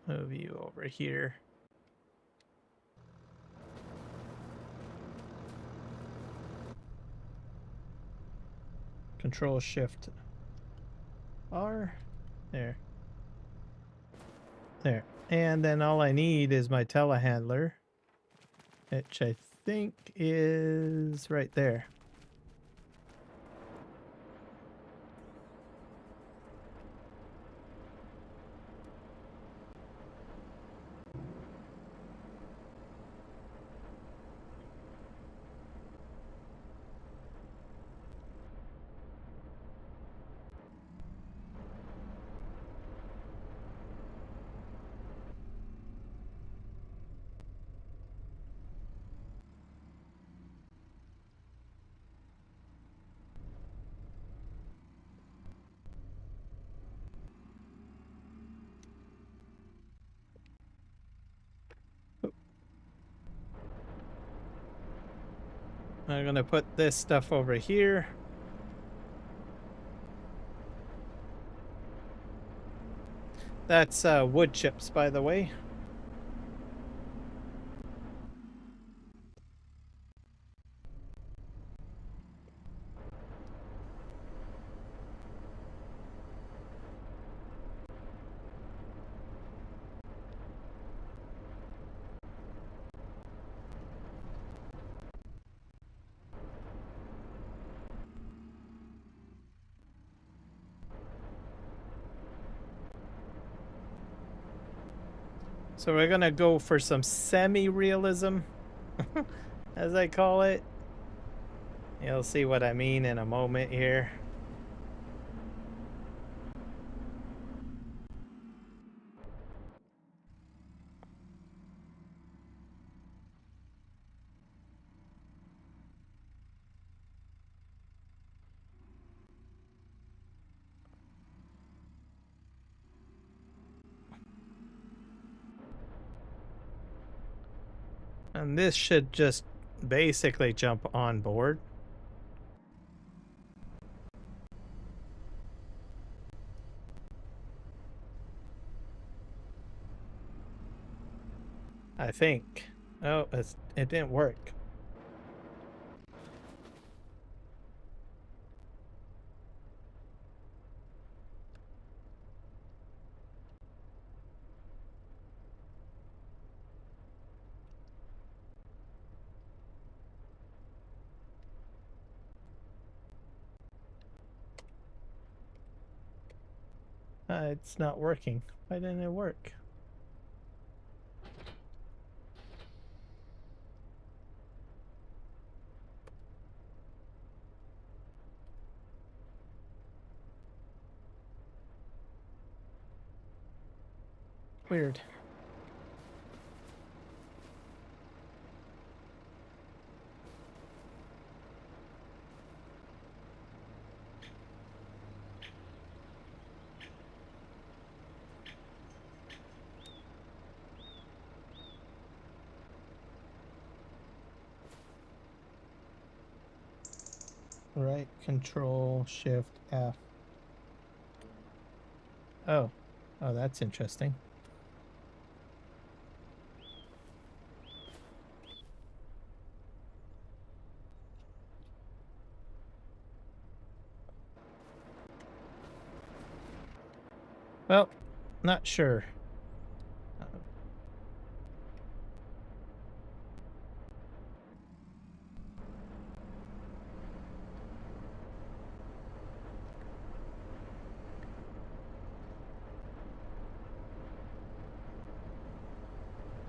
Move you over here. Control Shift R. There. There. And then all I need is my telehandler, which I think is right there. I'm gonna put this stuff over here. That's wood chips, by the way. So we're gonna go for some semi-realism, as I call it. You'll see what I mean in a moment here. And this should just basically jump on board. I think. Oh, it didn't work. It's not working. Why didn't it work? Weird. Right, Control Shift F. Oh, that's interesting. Well, not sure.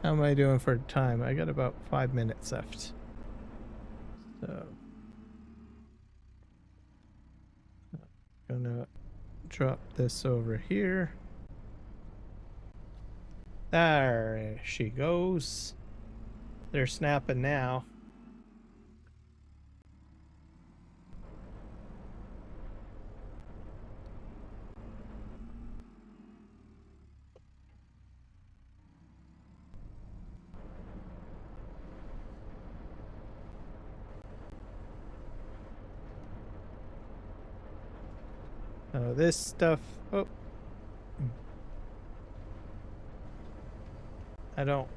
How am I doing for time? I got about 5 minutes left. So, gonna drop this over here. There she goes. They're snapping now. Oh, this stuff. Oh, I don't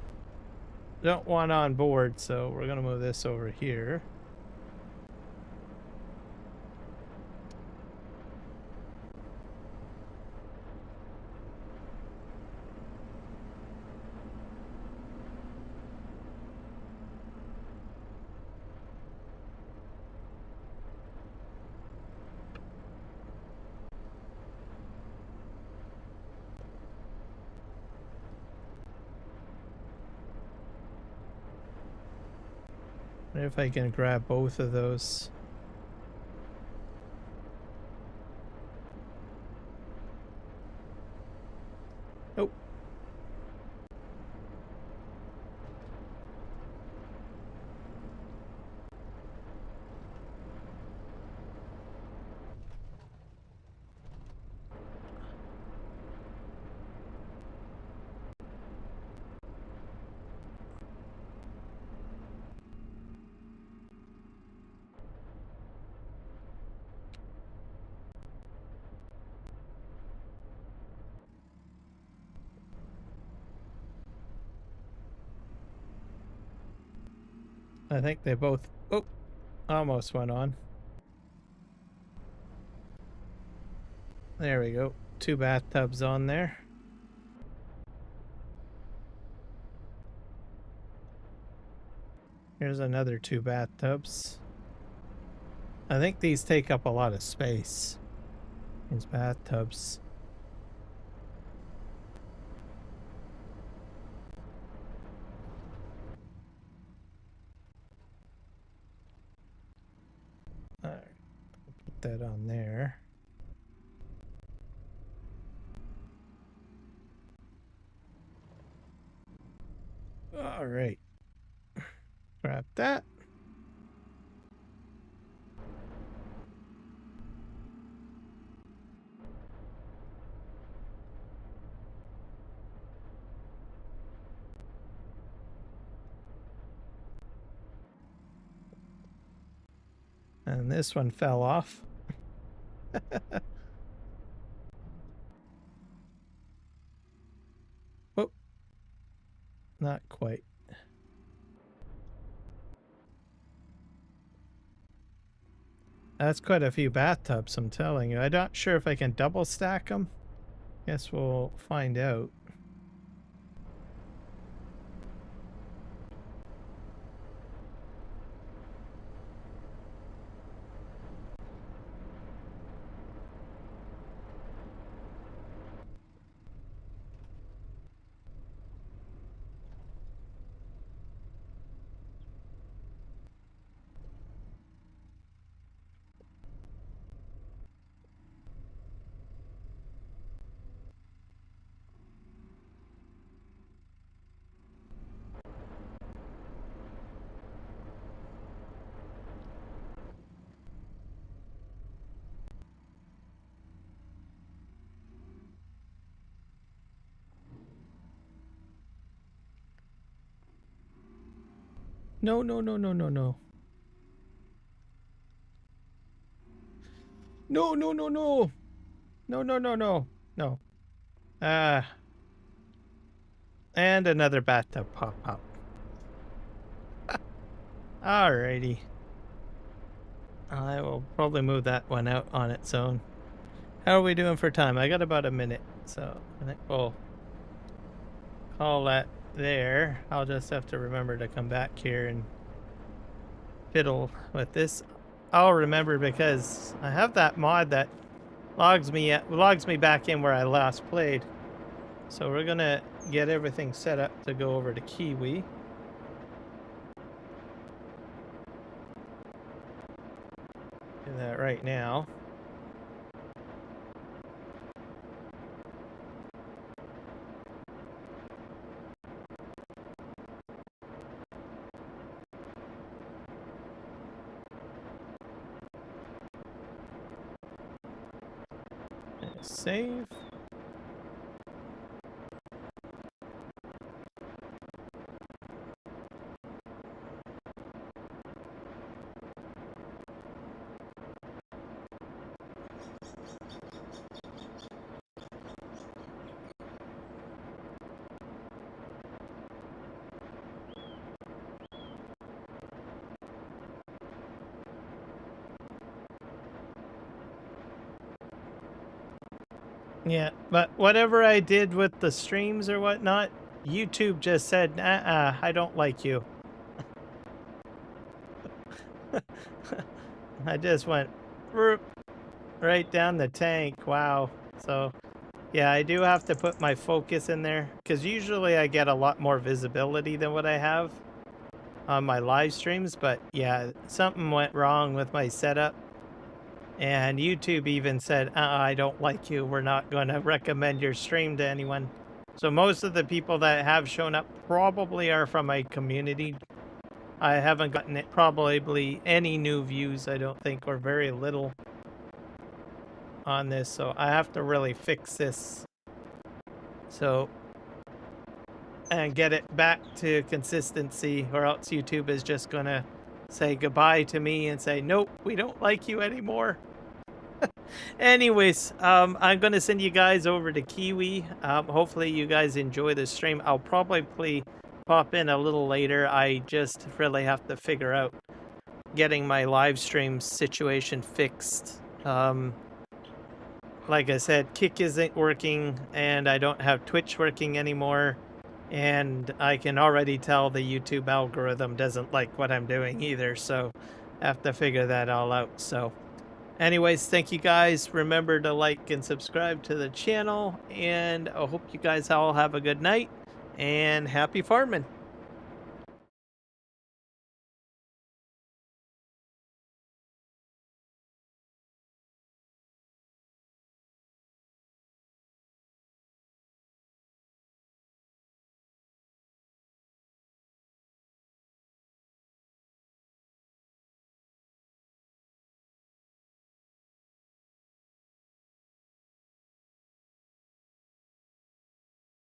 want on board, so we're gonna move this over here. Wonder if I can grab both of those. Nope. I think they both. Oh, almost went on. There we go. 2 bathtubs on there. Here's another 2 bathtubs. I think these take up a lot of space. These bathtubs. Alright, put that on there. Alright. Grab that. And this one fell off. Oh, not quite. That's quite a few bathtubs, I'm telling you. I'm not sure if I can double stack them. Guess we'll find out. No, no, no, no, no, no. No, no, no, no. No, no, no, no. No. And another bathtub pop up. Alrighty. I will probably move that one out on its own. How are we doing for time? I got about a minute, so I think we'll call that there. I'll just have to remember to come back here and fiddle with this. I'll remember because I have that mod that logs me back in where I last played. So we're gonna get everything set up to go over to Kiwi. Do that right now. Save. Yeah, but whatever I did with the streams or whatnot, YouTube just said, "Uh-uh, I don't like you." I just went right down the tank. Wow. So, yeah, I do have to put my focus in there because usually I get a lot more visibility than what I have on my live streams. But yeah, something went wrong with my setup. And YouTube even said, I don't like you. We're not going to recommend your stream to anyone. So most of the people that have shown up probably are from my community. I haven't gotten probably any new views, I don't think, or very little on this. So I have to really fix this. So, and get it back to consistency, or else YouTube is just going to say goodbye to me and say, nope, we don't like you anymore. Anyways, I'm going to send you guys over to Kiwi. Hopefully you guys enjoy the stream. I'll probably pop in a little later. I just really have to figure out getting my live stream situation fixed. Like I said, Kick isn't working, and I don't have Twitch working anymore. And I can already tell the YouTube algorithm doesn't like what I'm doing either, so I have to figure that all out. So anyways, thank you guys. Remember to like and subscribe to the channel, and I hope you guys all have a good night and happy farming.